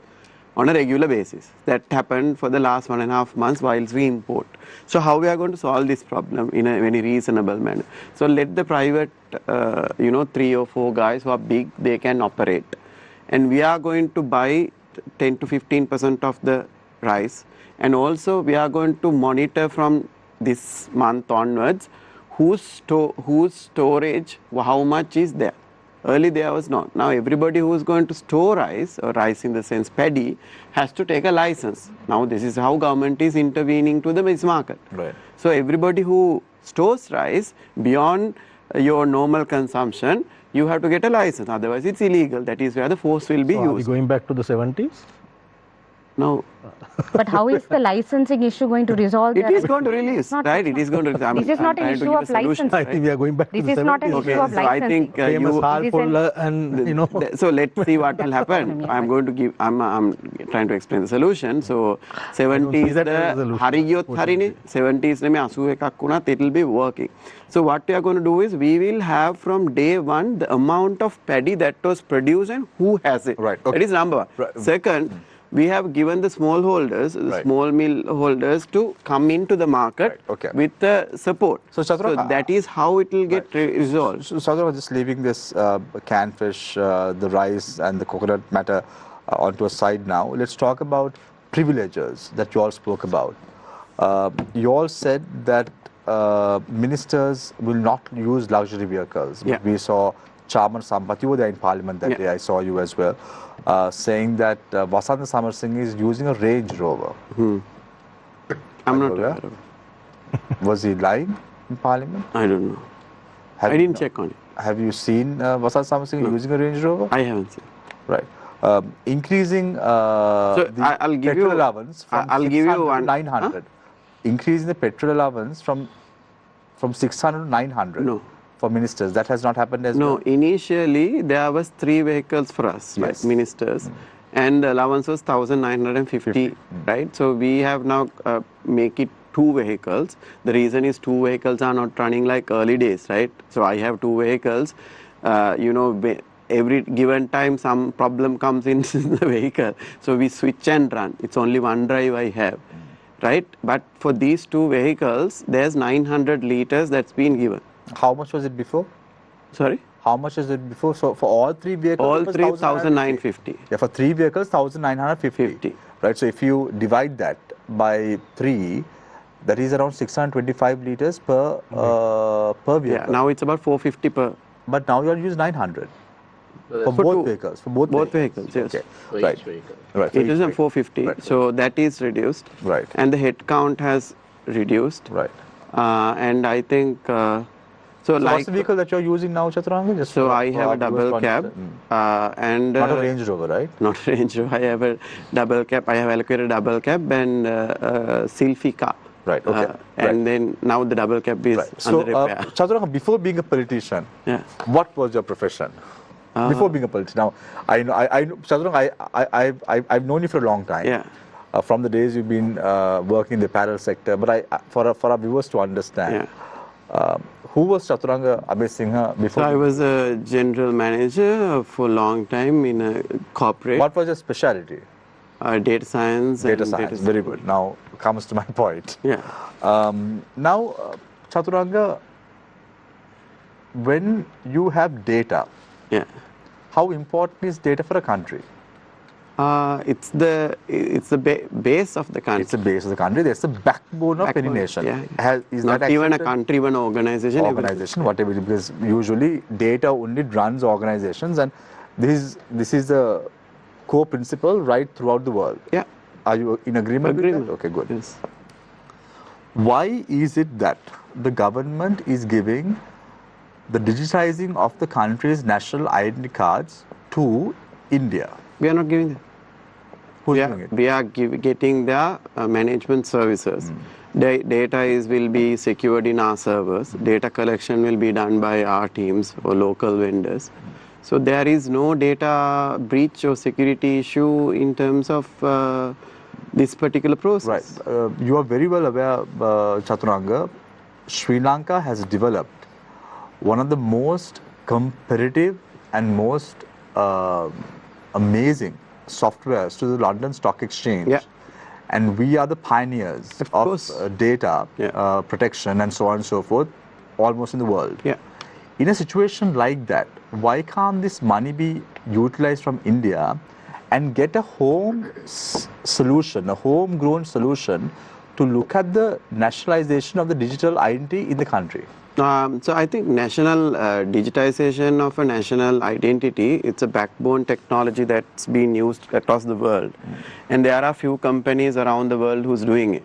B: on a regular basis. That happened for the last 1.5 months whilst we import. So how we are going to solve this problem in a very reasonable manner? So let the private, 3 or 4 guys who are big, they can operate. And we are going to buy 10 to 15% of the rice. And also we are going to monitor from this month onwards whose storage, how much is there. Early there was not. Now everybody who is going to store rice, or rice in the sense paddy, has to take a license. Now this is how government is intervening to the maize market.
A: Right.
B: So everybody who stores rice beyond your normal consumption, you have to get a license. Otherwise it's illegal. That is where the force will be used.
E: Are we going back to the 70s?
B: No.
D: But how is the licensing issue going to resolve?
B: It is going to release, right? It is going to release.
D: This is not an issue of license.
E: I think we are going back to the 70s.
D: This is not an issue of
B: So I
D: licensing.
B: think
E: and
B: So let's see what will happen. I'm going to give. I'm trying to explain the solution. So 70s the harigiyot harine. 70s neme 81 kunat it will be working. So what we are going to do is we will have from day one the amount of paddy that was produced and who has it.
A: Right. Okay.
B: That is number one.
A: Right.
B: Second, we have given the small holders, the small mill holders to come into the market with the support.
A: So, Chathuranga,
B: that is how it will get resolved.
A: So, Chathuranga, just leaving this canned fish, the rice and the coconut matter onto a side now, let's talk about privileges that you all spoke about. You all said that ministers will not use luxury vehicles.
B: Yeah.
A: We saw Chairman Sampath, you were there in Parliament that day, I saw you as well, saying that Vasantha Samarsinghe is using a Range Rover.
B: I'm not aware of it.
A: Was he lying in Parliament?
B: I don't know. I didn't check on it.
A: Have you seen Vasantha Samarsinghe using a Range Rover?
B: I haven't seen.
A: Right. Increasing
B: I'll give
A: petrol
B: you,
A: allowance from
B: I'll give you one,
A: 900. Increasing the petrol allowance from 600 to 900.
B: No.
A: For ministers, that has not happened as well.
B: No, initially there was 3 vehicles for us, like ministers, and the allowance was 1,950, right? So we have now make it 2 vehicles. The reason is 2 vehicles are not running like early days, right? So I have 2 vehicles. Every given time some problem comes in the vehicle, so we switch and run. It's only one drive I have, right? But for these 2 vehicles, there's 900 liters that's been given.
A: How much was it before?
B: Sorry?
A: How much is it before? So for all 3 vehicles?
B: All 3, 1,950.
A: Yeah, for 3 vehicles, 1,950. right? So if you divide that by 3, that is around 625 liters per vehicle.
B: Yeah, now it's about 450 per.
A: But now you are using 900 for
B: For
A: both
B: two-
A: vehicles. For both
B: vehicles, yes.
A: Okay.
G: For
A: Right.
G: each vehicle.
A: Right. for
B: It
A: each
B: is a
A: vehicle.
B: 450,
A: Right.
B: so that is reduced.
A: Right.
B: And the head count has reduced.
A: Right.
B: And I think, so
A: So
B: like,
A: what's the vehicle that you're using now, Chathuranga? Just
B: so
A: for-
B: I
A: for
B: have
A: our
B: a
A: viewers
B: double
A: to
B: cab,
A: understand.
B: and
A: Not a Range Rover, right?
B: not a Range Rover. I have a double cab. I have allocated a double cab and Swasthika.
A: Right, okay,
B: And
A: right.
B: then now the double cab is
A: Right. So,
B: under repair.
A: Chathuranga, before being a politician,
B: Yeah.
A: what was your profession? Before being a politician. Now, I know, Chathuranga, I've known you for a long time.
B: Yeah.
A: From the days you've been working in the apparel sector, but for our viewers to understand, who was Chathuranga Abeysinghe before?
B: So I was a general manager for a long time in a corporate.
A: What was your specialty?
B: Data science.
A: Data
B: and
A: science. Very good. Now comes to my point.
B: Yeah.
A: Now, Chathuranga, when you have data,
B: Yeah.
A: how important is data for a country?
B: It's the base of the country.
A: It's the base of the country. That's the backbone of any
B: Backbone,
A: nation.
B: yeah.
A: Is
B: Not
A: that
B: even a
A: accepted?
B: country, even an organization.
A: Organization, whatever, because usually data only runs organizations, and this is the core principle right throughout the world.
B: Yeah.
A: Are you in agreement with that? Okay, good.
B: Yes.
A: Why is it that the government is giving the digitizing of the country's national identity cards to India?
B: We are not giving them.
A: Who's
B: we are,
A: doing it?
B: we are getting their management services. Data will be secured in our servers. Data collection will be done by our teams or local vendors. So there is no data breach or security issue in terms of this particular process.
A: Right. You are very well aware, Chathuranga, Sri Lanka has developed one of the most competitive and most amazing softwares to the London Stock Exchange.
B: Yeah.
A: And we are the pioneers of data protection and so on and so forth, almost in the world.
B: Yeah.
A: In a situation like that, why can't this money be utilized from India and get a solution, a homegrown solution to look at the nationalization of the digital identity in the country?
B: So I think national digitization of a national identity, it's a backbone technology that's been used across the world. And there are few companies around the world who's doing it.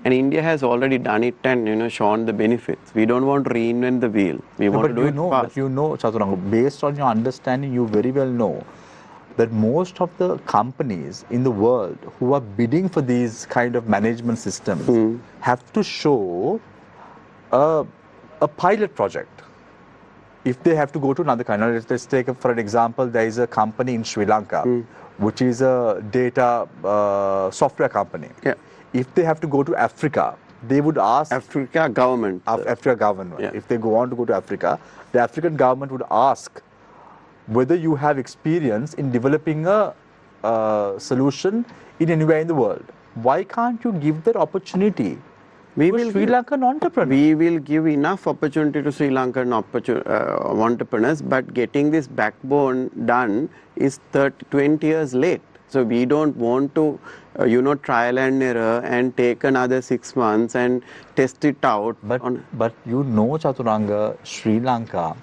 B: And India has already done it and shown the benefits. We don't want to reinvent the wheel. We want to do it fast.
A: But you know, Chathuranga, based on your understanding, you very well know that most of the companies in the world who are bidding for these kind of management systems have to show a pilot project. If they have to go to another country, let's take for an example, there is a company in Sri Lanka, which is a data software company.
B: Yeah.
A: If they have to go to Africa, they would ask
B: Africa government.
A: Africa government.
B: Yeah.
A: If they go on to go to Africa, the African government would ask whether you have experience in developing a solution in anywhere in the world. Why can't you give that opportunity to Sri Lankan entrepreneurs?
B: We will give enough opportunity to Sri Lankan entrepreneurs, but getting this backbone done is 20 years late. So we don't want to, trial and error and take another 6 months and test it out.
A: But you know, Chathuranga, Sri Lanka,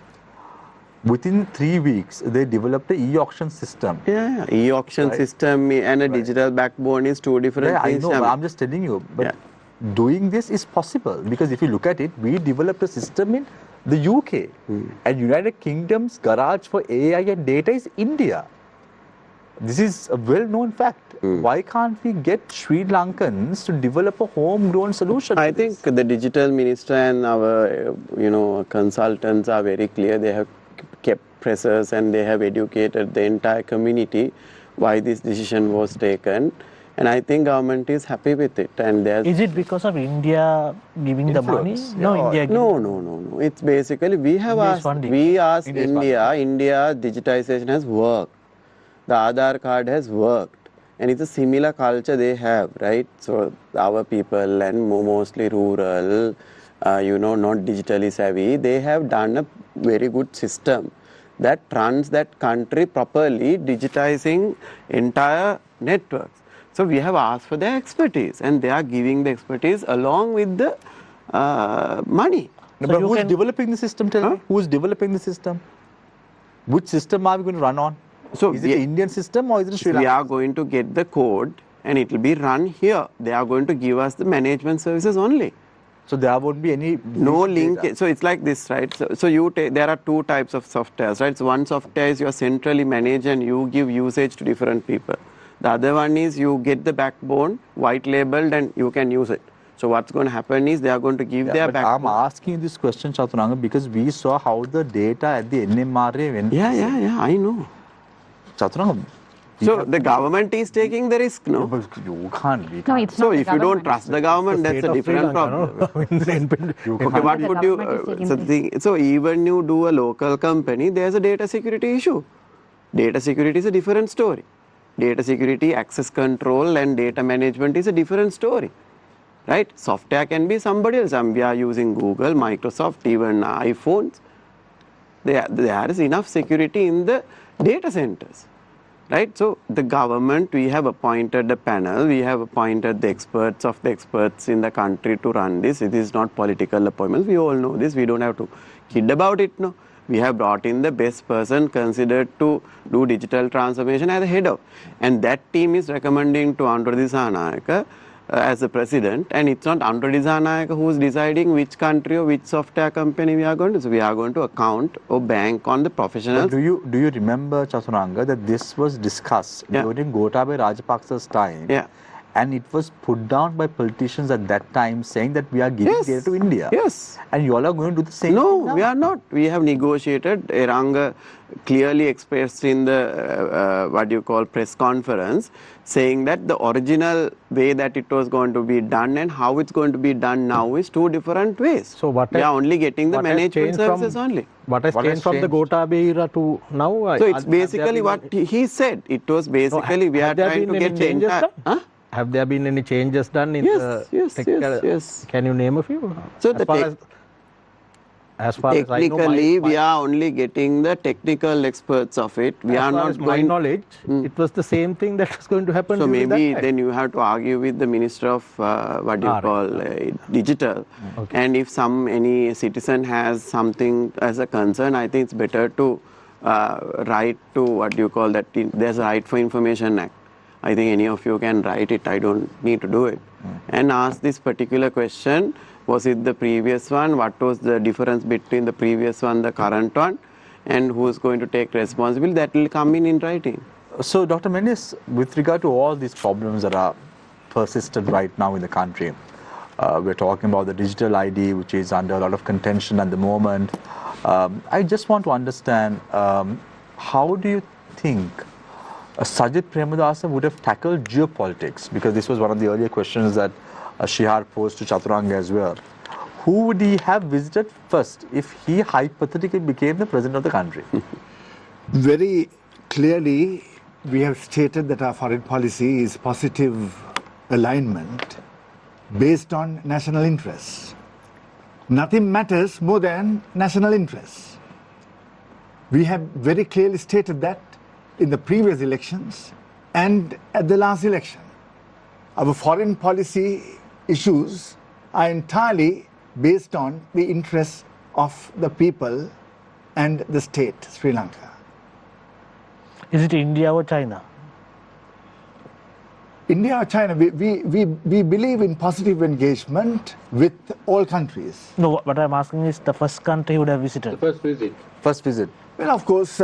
A: within 3 weeks, they developed an e-auction system.
B: Yeah, e-auction system and a digital backbone is two different things.
A: I know, I'm just telling you. But doing this is possible because if you look at it, we developed a system in the UK and United Kingdom's garage for AI and data is India. This is a well-known fact. Why can't we get Sri Lankans to develop a homegrown solution?
B: I think the digital minister and our, consultants are very clear. They have kept pressers and they have educated the entire community why this decision was taken. And I think government is happy with it. And
F: is it because of India giving the money?
B: No, no. It's basically we asked India digitization has worked. The Aadhaar card has worked. And it's a similar culture they have, right? So our people and mostly rural, not digitally savvy, they have done a very good system that runs that country properly, digitizing entire networks. So we have asked for their expertise, and they are giving the expertise along with the money.
A: No, but who's developing the system? Tell me, who's developing the system? Which system are we going to run on?
B: So
A: is it an Indian system or is it Sri Lanka?
B: We are going to get the code, and it will be run here. They are going to give us the management services only.
A: So there won't be any
B: link. So it's like this, right? So you there are two types of softwares, right? So one software is you are centrally managed and you give usage to different people. The other one is you get the backbone white labeled and you can use it. So what's going to happen is they are going to give their backbone.
A: I'm asking this question, Chathuranga, because we saw how the data at the NMRA went.
B: Yeah, I know.
A: Chathuranga.
B: So the government is taking the risk, no?
A: But you can't.
D: No, it's
B: so
D: not.
B: if you don't trust the government, that's a different problem. Okay, what would you? So even you do a local company, there's a data security issue. Data security is a different story. Data security, access control, and data management is a different story, right? Software can be somebody else. We are using Google, Microsoft, even iPhones. There is enough security in the data centers. Right, so the government, we have appointed a panel, we have appointed the experts of the experts in the country to run this. It is not political appointments, we all know this, we don't have to kid about it, no. We have brought in the best person considered to do digital transformation as the head of. And that team is recommending to Andhra Disanayaka as the president, and it's not Andhra Disanayaka who is deciding which country or which software company we are going to. So we are going to account or bank on the professionals.
A: But do you remember, Chathuranga, that this was discussed during Gotabaya Rajapaksa's time?
B: Yeah.
A: And it was put down by politicians at that time saying that we are giving data to India.
B: Yes.
A: And you all are going to do the same thing now?
B: No, we are not. We have negotiated. Eranga clearly expressed in the press conference, saying that the original way that it was going to be done and how it's going to be done now is two different ways.
E: So
B: we are only getting the management services only.
E: What has changed from the Gotabaya era to now?
B: So it's basically what he said. It was basically we are trying to get the entire...
E: Have there been any changes done in the technical?
B: Yes.
E: Can you name a few?
B: So
E: as far as I know,
B: we are only getting the technical experts of it. We are not
E: going. My knowledge, it was the same thing that was going to happen.
B: So maybe then you have to argue with the Minister of digital. Okay. And if any citizen has something as a concern, I think it's better to write to there's a Right for Information Act. I think any of you can write it, I don't need to do it. And ask this particular question, was it the previous one, what was the difference between the previous one, the current one, and who is going to take responsibility, that will come in writing.
A: So Dr. Mendis, with regard to all these problems that are persistent right now in the country, we're talking about the digital ID, which is under a lot of contention at the moment. I just want to understand, how do you think Sajid Premadasa would have tackled geopolitics? Because this was one of the earlier questions that Shihar posed to Chathuranga as well. Who would he have visited first if he hypothetically became the president of the country?
C: Very clearly, we have stated that our foreign policy is positive alignment based on national interests. Nothing matters more than national interests. We have very clearly stated that in the previous elections and at the last election. Our foreign policy issues are entirely based on the interests of the people and the state, Sri Lanka.
F: Is it India or China?
C: India or China, we believe in positive engagement with all countries.
F: No, what I'm asking is the first country you would have visited.
G: The first visit.
A: First visit.
C: Well, of course,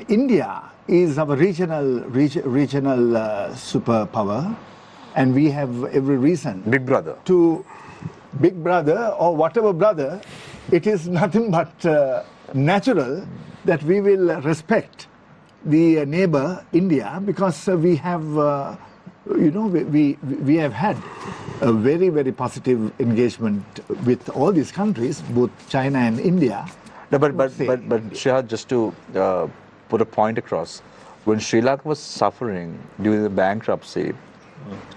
C: India is our regional superpower, and we have every reason.
A: Big brother.
C: To big brother or whatever brother, it is nothing but natural that we will respect the neighbor India, because we have, we have had a very, very positive engagement with all these countries, both China and India.
A: No, but Shihar, just to put a point across, when Sri Lanka was suffering during the bankruptcy,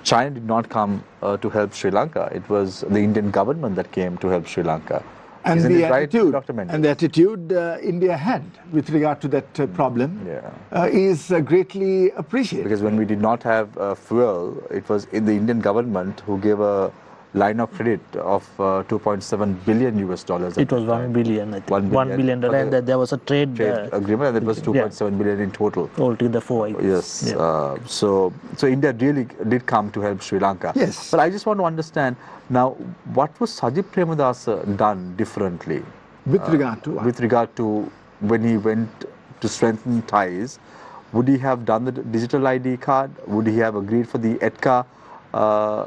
A: China did not come to help Sri Lanka. It was the Indian government that came to help Sri Lanka.
C: And
A: Isn't
C: the
A: it right,
C: attitude,
A: Dr. Mendis?
C: and the attitude India had with regard to that problem is greatly appreciated.
A: Because when we did not have fuel, it was in the Indian government who gave a line of credit of 2.7 billion US dollars.
F: It was 1 billion, I think. $1 billion, and there was a trade
A: agreement, and it was 2.7 billion in total.
F: Altogether 4, I guess.
A: Yes. So India really did come to help Sri Lanka.
C: Yes.
A: But I just want to understand now, what was Sajid Premadasa done differently?
C: With regard to what?
A: With regard to when he went to strengthen ties, would he have done the digital ID card? Would he have agreed for the ETCA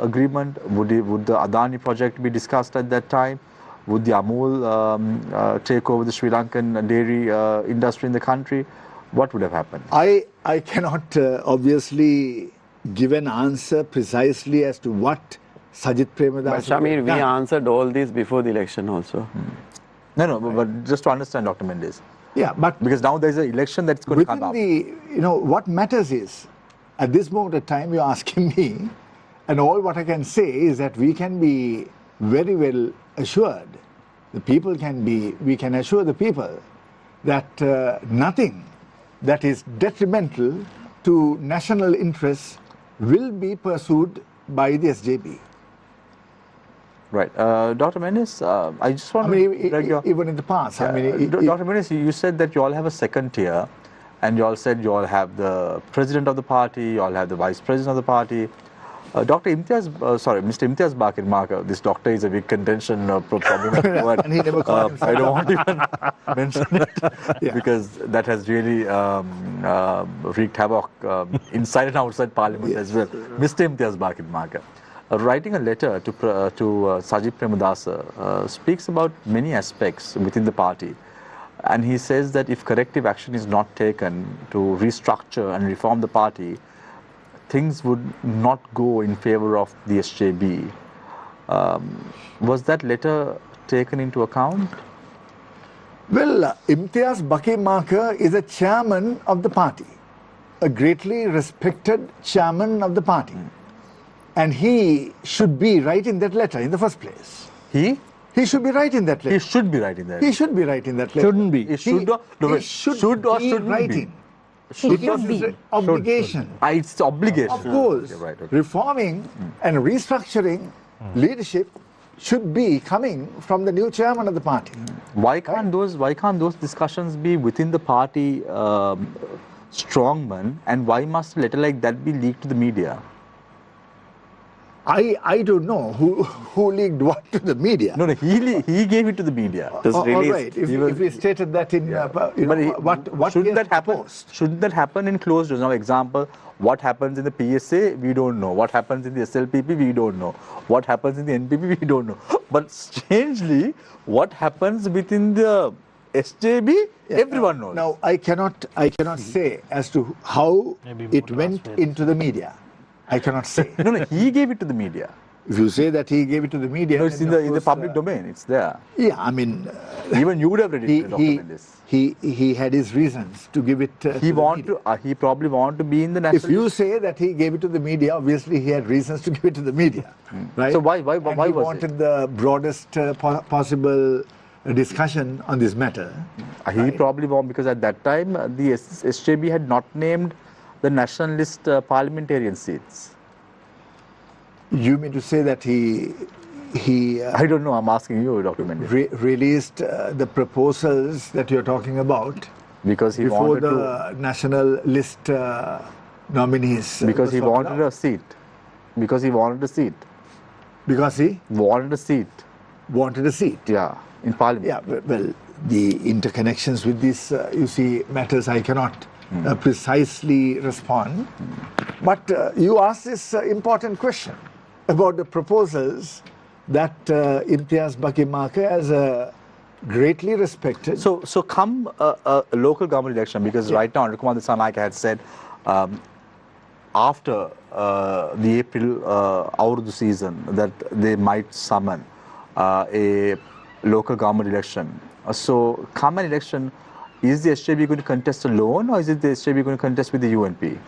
A: agreement? Would the Adani project be discussed at that time? Would the Amul take over the Sri Lankan dairy industry in the country? What would have happened?
C: I cannot obviously give an answer precisely as to what Sajid Premadasa.
B: But Shamir, we answered all this before the election also.
A: No, but just to understand, Dr. Mendis.
C: Yeah, but
A: because now there is an election that's going to come up.
C: What matters is, at this moment of time, you're asking me, and all what I can say is that we can be very well assured, we can assure the people that nothing that is detrimental to national interests will be pursued by the SJP.
A: Right. Dr. Mendis, I just want
C: to... even in the past.
A: Dr. Mendis, you said that you all have a second tier, and you all said you all have the president of the party, you all have the vice president of the party. Mr. Imtiaz Bakir Marker, this doctor is a big contention problem.
C: And he never called himself.
A: I don't want to even mention it because that has really wreaked havoc inside and outside Parliament as well. Mr. Imtiaz Bakir Marker. Writing a letter to Sajid Premadasa speaks about many aspects within the party, and he says that if corrective action is not taken to restructure and reform the party, things would not go in favor of the SJB. Was that letter taken into account?
C: Well, Imtiaz Bakir Marker is a chairman of the party, a greatly respected chairman of the party. And he should be right in that letter in the first place.
A: He
C: should be right in that letter.
A: He should be right in that.
C: He should be right in that letter.
F: Shouldn't be.
A: He should or shouldn't
C: writing.
A: Be.
C: It is his obligation.
A: It's the obligation.
C: Of course.
A: Right, okay.
C: Reforming and restructuring leadership should be coming from the new chairman of the party.
A: Why can't those discussions be within the party strongmen, and why must a letter like that be leaked to the media?
C: I don't know who leaked what to the media.
A: No, he gave it to the media.
C: All right. If he stated that in what
A: shouldn't that happen? Shouldn't that happen in closed doors? Now, example, what happens in the PSA, we don't know. What happens in the SLPP, we don't know. What happens in the NPP, we don't know. But strangely, what happens within the SJB, everyone knows.
C: Now, I cannot say as to how it went into the media. I cannot say.
A: No, he gave it to the media.
C: If you say that he gave it to the media,
A: no, it's in the public domain. It's there.
C: Yeah, I mean,
A: even you would have read it. Dr. Mendis.
C: He had his reasons to give it.
A: He probably wanted to be in the national.
C: If you say that he gave it to the media, obviously he had reasons to give it to the media, right?
A: So why
C: he
A: was
C: wanted the broadest possible discussion on this matter.
A: He probably wanted because at that time the SJB had not named the nationalist parliamentarian seats.
C: You mean to say that he
A: I don't know, I'm asking you, Dr. Mendis.
C: Released the proposals that you're talking about
A: because he
C: before
A: wanted
C: the national list nominees.
A: Because he wanted a seat. Because he wanted a seat.
C: Because he
A: wanted a seat.
C: Wanted a seat.
A: Yeah, in parliament.
C: Yeah, well, the interconnections with these, you see, matters I cannot precisely respond. But you asked this important question about the proposals that Imtiaz Bakir Marker as a greatly respected.
A: So come a local government election, because right now Arulingam Dissanayake had said after the April Aurdu season that they might summon a local government election. So come an election, is the SJB going to contest alone, or is it the SJB going to contest with the UNP?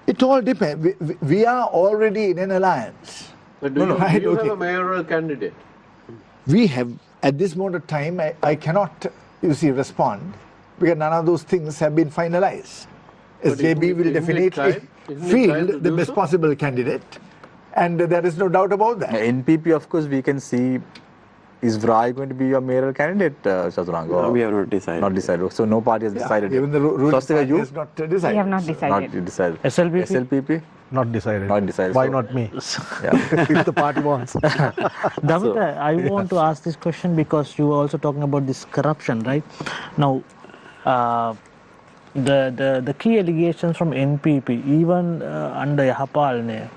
C: It all depends. We are already in an alliance.
G: But do you have a mayoral candidate?
C: We have, at this moment of time, I cannot, you see, respond because none of those things have been finalized. SJB will definitely field the best possible candidate, and there is no doubt about that.
A: NPP, of course, we can see. Is Vrai going to be your mayoral candidate, Chathuranga?
B: No, we have not decided.
A: Not decided. So no party has decided.
C: Even the ruling
A: Swasthika,
C: party
A: you?
C: has not decided.
D: We have not decided.
A: Not decided.
F: SLPP?
A: SLPP?
E: Not decided.
A: Not decided.
E: Why
A: So-
E: not me?
A: Yeah.
E: If the party wants.
F: Damitha, I want to ask this question because you were also talking about this corruption, right? Now, the key allegations from NPP, even under Yahapalne,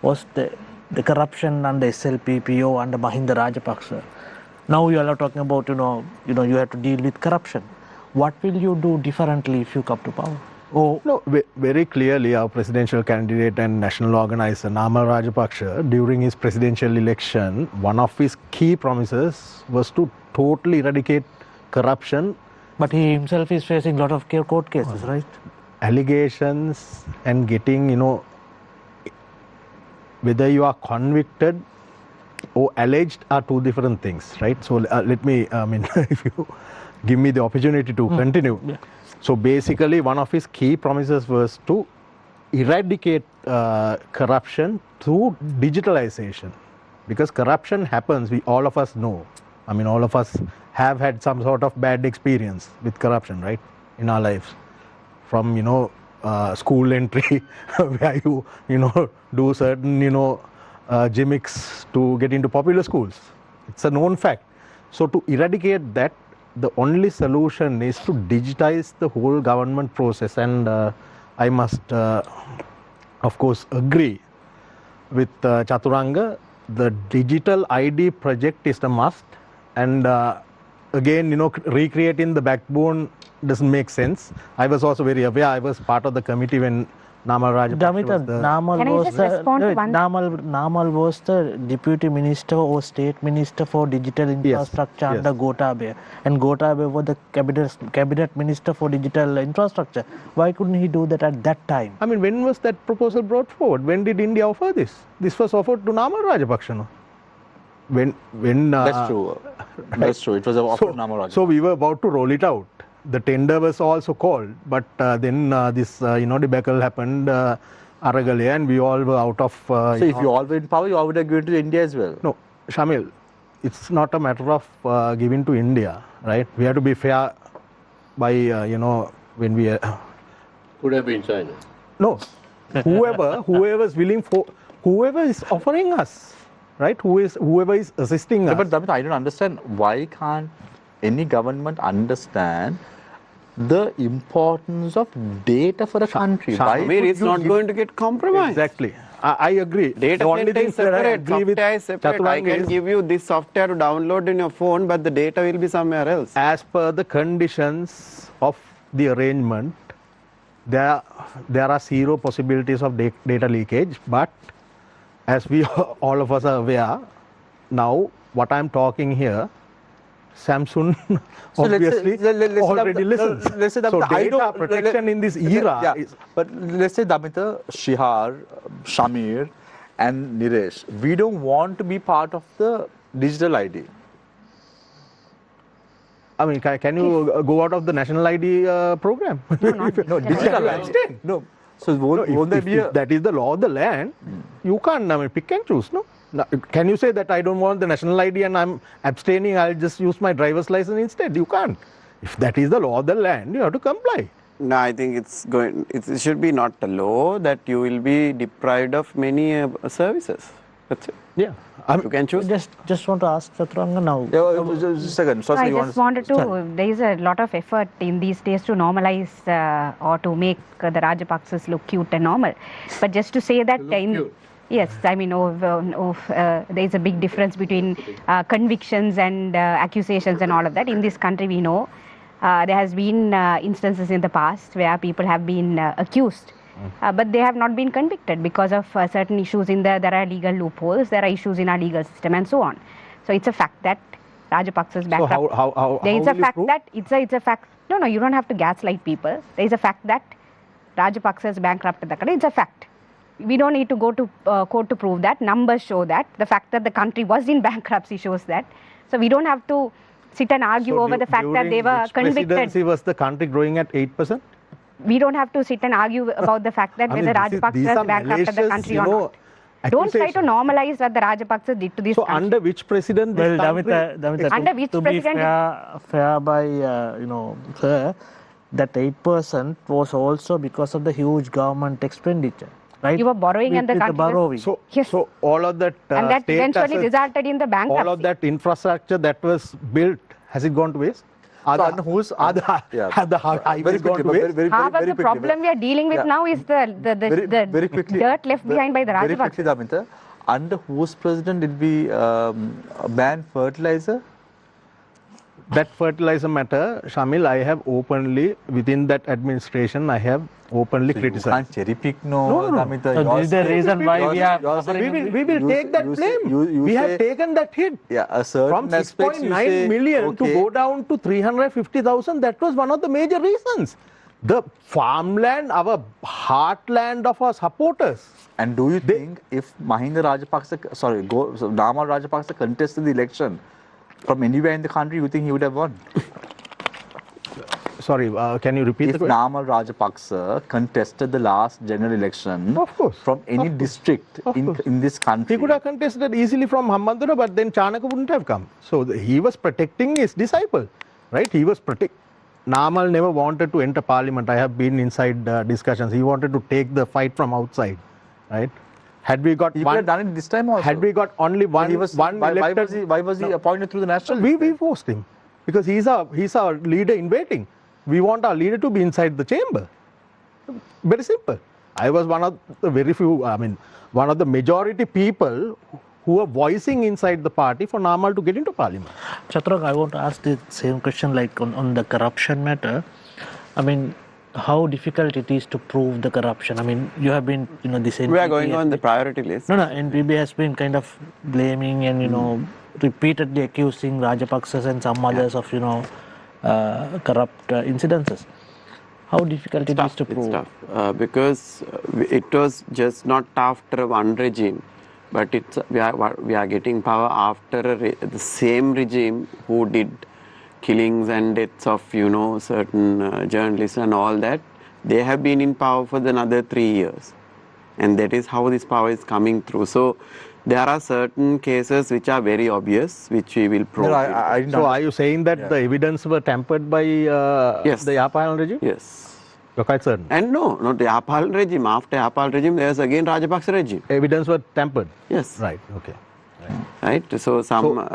F: was the corruption under SLPP or under Mahim Rajapaksa. Now you are talking about, you have to deal with corruption. What will you do differently if you come to power? Oh,
E: No, very clearly our presidential candidate and national organizer Namal Rajapaksa, during his presidential election, one of his key promises was to totally eradicate corruption,
F: but he himself is facing a lot of court cases, right?
E: allegations and getting, whether you are convicted or alleged are two different things, right? So let me, if you give me the opportunity to continue.
F: Yeah.
E: So basically one of his key promises was to eradicate corruption through digitalization. Because corruption happens, all of us know. All of us have had some sort of bad experience with corruption, right, in our lives. From, school entry, where you do certain, gimmicks to get into popular schools. It's a known fact. So to eradicate that, the only solution is to digitize the whole government process. And I must, of course, agree with Chathuranga. The digital ID project is a must. And again, recreating the backbone doesn't make sense. I was also very aware. I was part of the committee when Namal Rajapaksa
F: Damitha,
E: was the...
D: Can I just respond to one?
F: Namal was the deputy minister or state minister for digital infrastructure
E: yes.
F: under Gotabaya, and Gotabaya was the cabinet minister for digital infrastructure. Why couldn't he do that at that time?
E: when was that proposal brought forward? When did India offer this? This was offered to Namal Rajapaksa, no? When
A: That's true. That's true. It was offered Namal Rajapaksa.
E: So we were about to roll it out. The tender was also called, but then this debacle happened, Aragale, and we all were out of.
A: So if you all were in power, you all would have given to India as well.
E: No, Shamil, it's not a matter of giving to India, right? We have to be fair by when we.
G: Could have been China.
E: No, whoever is willing for, whoever is offering us, right? Whoever is assisting us.
A: But Damitha, I don't understand why can't any government understand the importance of data for a country? Why would
B: It's
A: you
B: not
A: give-
B: going to get compromised.
E: Exactly. I agree.
B: Data
E: The only
B: center
E: thing
B: is
E: that I
B: separate,
E: agree with
B: software is separate. I
E: Chathuranga
B: can
E: is,
B: give you this software to download in your phone, but the data will be somewhere else.
E: as per the conditions of the arrangement, there are zero possibilities of data leakage. But as we all of us are aware, now what I'm talking here, Samsung
A: So
E: obviously
A: let's say
E: already listens.
A: Let's say
E: So
A: I
E: data
A: don't-
E: protection in this era
A: Yeah,
E: is...
A: but let's say Damitha, Shihar, Shamir and Niresh, we don't want to be part of the digital ID.
E: Can you go out of the national ID program?
A: No, digital ID. No. So won't there be
E: if that is the law of the land, you can't pick and choose, no? Now, can you say that I don't want the national ID and I'm abstaining, I'll just use my driver's license instead? You can't. If that is the law of the land, you have to comply.
B: No, I think it should be not a law that you will be deprived of many services. That's it.
E: Yeah.
B: You can choose.
F: Just want to ask Chathuranga now.
A: just a second.
D: So
A: Swasthika,
D: I
A: you
D: just wanted to, there is a lot of effort in these days to normalize or to make the Rajapaksas look cute and normal. But just to say that, yes, there is a big difference between convictions and accusations and all of that. In this country, we know there has been instances in the past where people have been accused. But they have not been convicted because of certain issues there are legal loopholes, there are issues in our legal system and so on. So it's a fact that Rajapaksas bankrupt.
E: So how
D: there is a
E: will you
D: fact
E: prove?
D: that it's a fact. No, you don't have to gaslight people. There is a fact that Rajapaksas bankrupted the country. It's a fact. we don't need to go to court to prove that. Numbers show that. The fact that the country was in bankruptcy shows that. So we don't have to sit and argue over the fact that they were convicted.
E: Presidency was the country growing at 8%?
D: We don't have to sit and argue about the fact that whether Rajapaksas bankrupted the country or not. Don't try to normalize what the Rajapaksas did to this country.
E: So under which president?
F: Well, Damitha,
D: under which
F: to
D: president?
F: Be fair by her, that 8% was also because of the huge government expenditure, right?
D: You were borrowing and the country
F: borrowing.
E: So all of that
D: and that eventually resulted in the bankruptcy.
E: All of that infrastructure that was built, has it gone to waste? Have the highways gone to waste?
D: However, the problem we are dealing with now is the dirt left behind by the Rajapaksas.
A: Very quickly, Damitha, under whose president did we ban fertilizer?
E: That fertilizer matter, Shamil, I have openly, within that administration, I have openly criticized.
A: You can't cherry pick, Damitha.
F: So this is the reason why
E: we will take that blame. We have taken that hit.
A: Yeah, a certain
E: from 6.9 million to go down to 350,000. That was one of the major reasons. The farmland, our heartland of our supporters.
A: And do you think if Namal Rajapaksa contested the election from anywhere in the country, you think he would have won?
E: Sorry, can you repeat the question?
A: If Namal Rajapaksa contested the last general election from any district in this country,
E: he could have contested easily from Hambantota, but then Chanaka wouldn't have come. So he was protecting his disciple, right? He was Namal never wanted to enter parliament. I have been inside discussions. He wanted to take the fight from outside, right? Had we got
A: he could have done it this time also.
E: Had we got only one
A: elected, why was he appointed through the national?
E: We forced him because he's our leader in waiting. We want our leader to be inside the chamber. Very simple. I was one of the very few, one of the majority people who were voicing inside the party for Namal to get into parliament.
F: Chathuranga, I want to ask the same question like on the corruption matter. How difficult it is to prove the corruption. You have been, this NPP.
B: We are going on the priority list.
F: No, NPP has been kind of blaming and, repeatedly accusing Rajapaksas and some others of, corrupt incidences. How difficult it is to prove?
B: It's tough because it was just not after one regime, but we are getting power after the same regime who did killings and deaths of certain journalists and all that. They have been in power for another 3 years, and that is how this power is coming through. So there are certain cases which are very obvious, which we will prove.
E: So are you saying that the evidence were tampered by
B: yes.
E: the Yapal regime?
B: Yes.
E: You're quite certain?
B: And no, not the Yapal regime. After Yapal regime, there is again Rajapaksa regime.
E: Evidence were tampered?
B: Yes.
E: Right, okay.
B: Right, so some,
F: So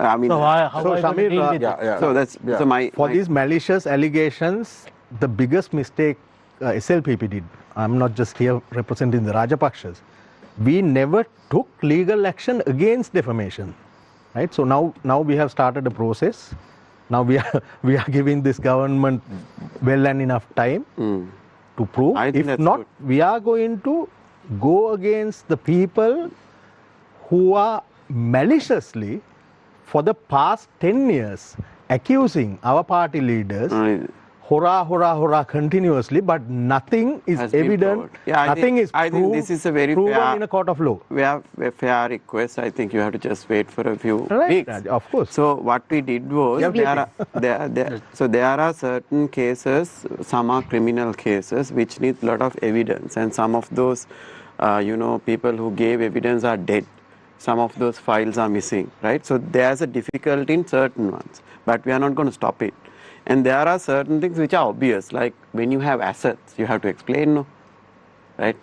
E: for these malicious allegations, the biggest mistake SLPP did, I'm not just here representing the Rajapaksas, we never took legal action against defamation, right? So now we have started a process. Now we are giving this government well and enough time to prove. If not, good. We are going to go against the people who are maliciously for the past 10 years accusing our party leaders hurrah continuously, but nothing is evident, nothing is proved,
B: think this is a very
E: proven
B: fair,
E: in a court of law.
B: We have a fair request. I think you have to just wait for a few
E: weeks.
B: Of course. So what we did was, there are certain cases, some are criminal cases, which need a lot of evidence, and some of those, people who gave evidence are dead. Some of those files are missing, right? So there's a difficulty in certain ones, but we are not going to stop it. And there are certain things which are obvious, like when you have assets, you have to explain, right?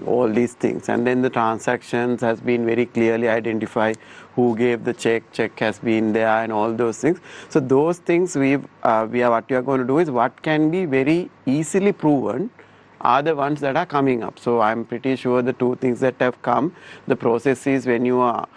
B: All these things. And then the transactions has been very clearly identified, who gave the check has been there, and all those things. So those things what we are going to do is what can be very easily proven are the ones that are coming up. So I'm pretty sure the two things that have come, the process is when you are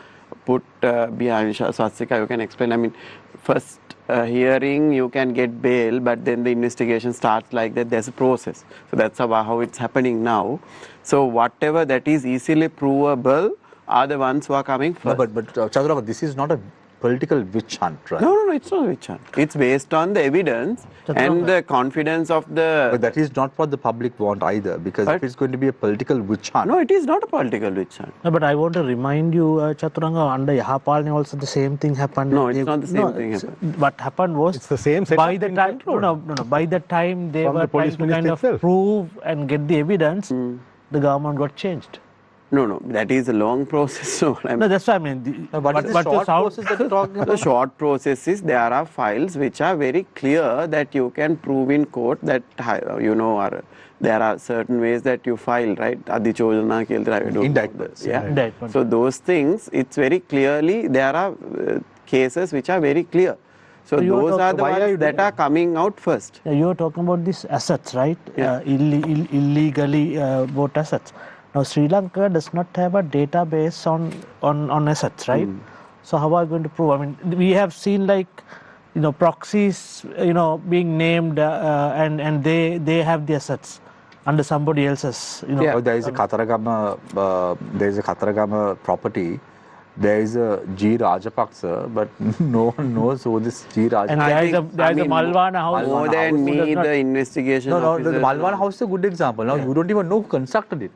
B: put behind Swasthika, you can explain, first hearing you can get bail, but then the investigation starts like that. There's a process. So that's how it's happening now. So whatever that is easily provable are the ones who are coming first.
A: No, but Chathuranga, this is not a political witch hunt, right?
B: No, it's not witch hunt. It's based on the evidence and the confidence of the...
A: But that is not what the public want either, because if it's going to be a political witch hunt...
B: No, it is not a political witch hunt.
F: No, but I want to remind you, Chathuranga, under Yahapalni also the same thing happened.
B: No, it's not the same thing happened.
F: What happened was...
E: It's the same setup
F: by the
E: in
F: time,
E: control.
F: by the time they
E: From
F: were
E: the police
F: trying to kind
E: minister
F: of
E: itself.
F: prove and get the evidence, the government got changed.
B: No, that is a long process. So
F: No, that's what I mean.
A: But the short process that you're talking about?
B: The short process is there are files which are very clear that you can prove in court that, there are certain ways that you file, right?
A: Indictments.
B: Yeah.
F: Indictment.
B: So those things, it's very clearly, there are cases which are very clear. So
F: you are
B: those are the
F: talking-
B: ones that are coming out first.
F: Yeah, you are talking about these assets, right?
B: Yeah.
F: Illegally bought assets. Now, Sri Lanka does not have a database on assets, right? So how are you going to prove? I mean, we have seen proxies, being named and they have the assets under somebody else's,
A: Oh, there is a Chathuranga property. There is a G. Rajapaksa, but no one knows who this G. Rajapaksa
F: And there is a Malvana house.
B: More than me, the investigation
A: No,
B: officer.
A: the Malvana house is a good example. Now, you don't even know who constructed it.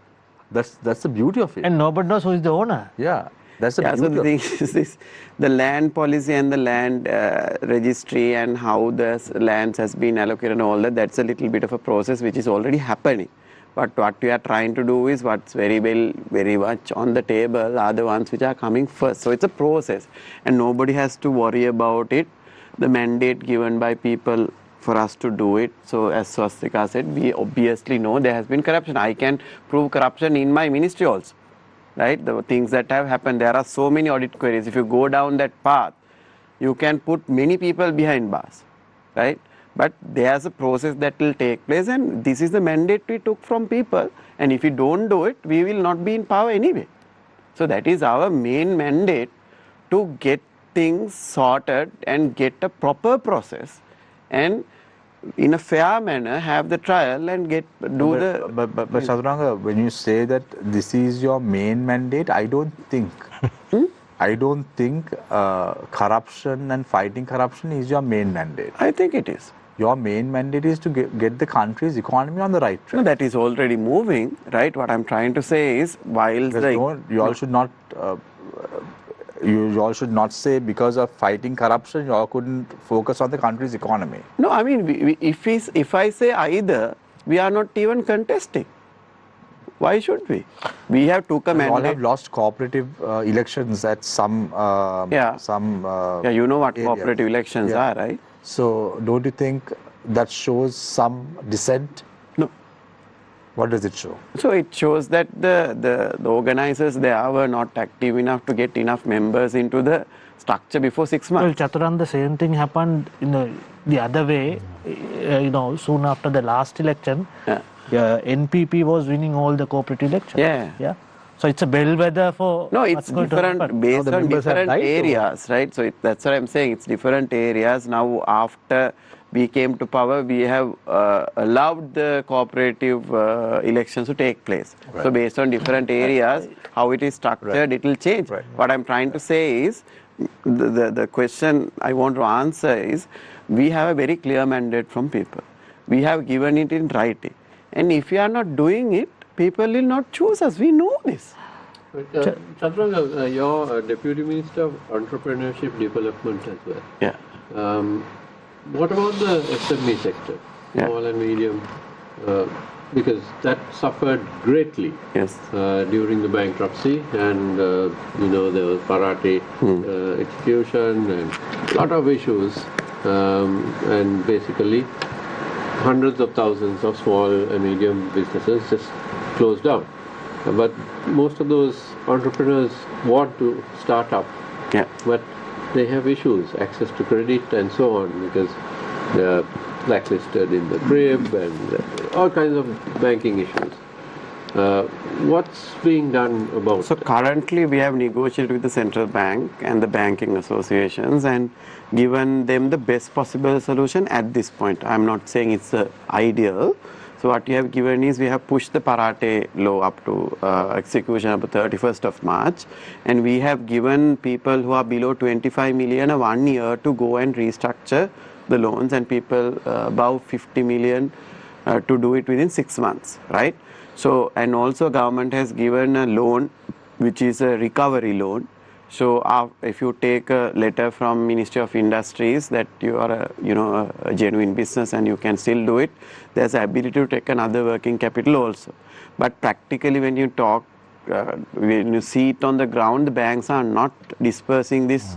A: That's the beauty of it.
F: And nobody knows who is the owner.
A: Yeah, that's the
B: So
A: beauty
B: the
A: of
B: thing
A: it.
B: is this, the land policy and the land registry and how the lands has been allocated and all that, that's a little bit of a process which is already happening. But what we are trying to do is what's very much on the table are the ones which are coming first. So it's a process and nobody has to worry about it. The mandate given by people for us to do it. So as Swasthika said, we obviously know there has been corruption. I can prove corruption in my ministry also, right? The things that have happened, there are so many audit queries. If you go down that path, you can put many people behind bars, right? But there's a process that will take place and this is the mandate we took from people, and if we don't do it, we will not be in power anyway. So that is our main mandate, to get things sorted and get a proper process and in a fair manner have the trial and
A: But Chathuranga, when you say that this is your main mandate, I don't think corruption and fighting corruption is your main mandate.
B: I think it is.
A: Your main mandate is to get the country's economy on the right track.
B: No, that is already moving, right? What I'm trying to say is, while
A: You all should not say because of fighting corruption, you all couldn't focus on the country's economy.
B: No, I mean, if I say either, we are not even contesting. Why should we? We have took a mandate.
A: You all have lost cooperative elections at some
B: you know what
A: areas.
B: cooperative elections are, right?
A: So don't you think that shows some dissent?
B: No.
A: What does it show?
B: So it shows that the organizers there were not active enough to get enough members into the structure before 6 months.
F: Well, Chathuranga, the same thing happened the other way. Soon after the last election, NPP was winning all the cooperative elections.
B: Yeah.
F: So it's a bellwether for.
B: No, it's different based on different areas, right? So that's what I'm saying. It's different areas. Now, after we came to power, we have allowed the cooperative elections to take place. Right. So based on different areas, how it is structured, it will change. Right. What I'm trying to say is, the question I want to answer is, we have a very clear mandate from people. We have given it in writing. And if we are not doing it, people will not choose us. We know this.
G: Chathuranga, you're Deputy Minister of Entrepreneurship Development as well.
B: Yeah.
G: What about the SME sector, small and medium? Because that suffered greatly during the bankruptcy, and there was Parate execution and a lot of issues, and basically hundreds of thousands of small and medium businesses just closed down. But most of those entrepreneurs want to start up, but they have issues, access to credit and so on, because they're blacklisted in the crib and all kinds of banking issues. What's being done about
B: So currently we have negotiated with the central bank and the banking associations and given them the best possible solution at this point. I'm not saying it's ideal. So what you have given is we have pushed the Parate law up to execution up to 31st of March, and we have given people who are below 25 million a 1 year to go and restructure the loans, and people above 50 million to do it within 6 months, right? So, and also government has given a loan which is a recovery loan. So if you take a letter from Ministry of Industries that you are a genuine business and you can still do it, there's the ability to take another working capital also. But practically when you talk, when you see it on the ground, the banks are not dispersing this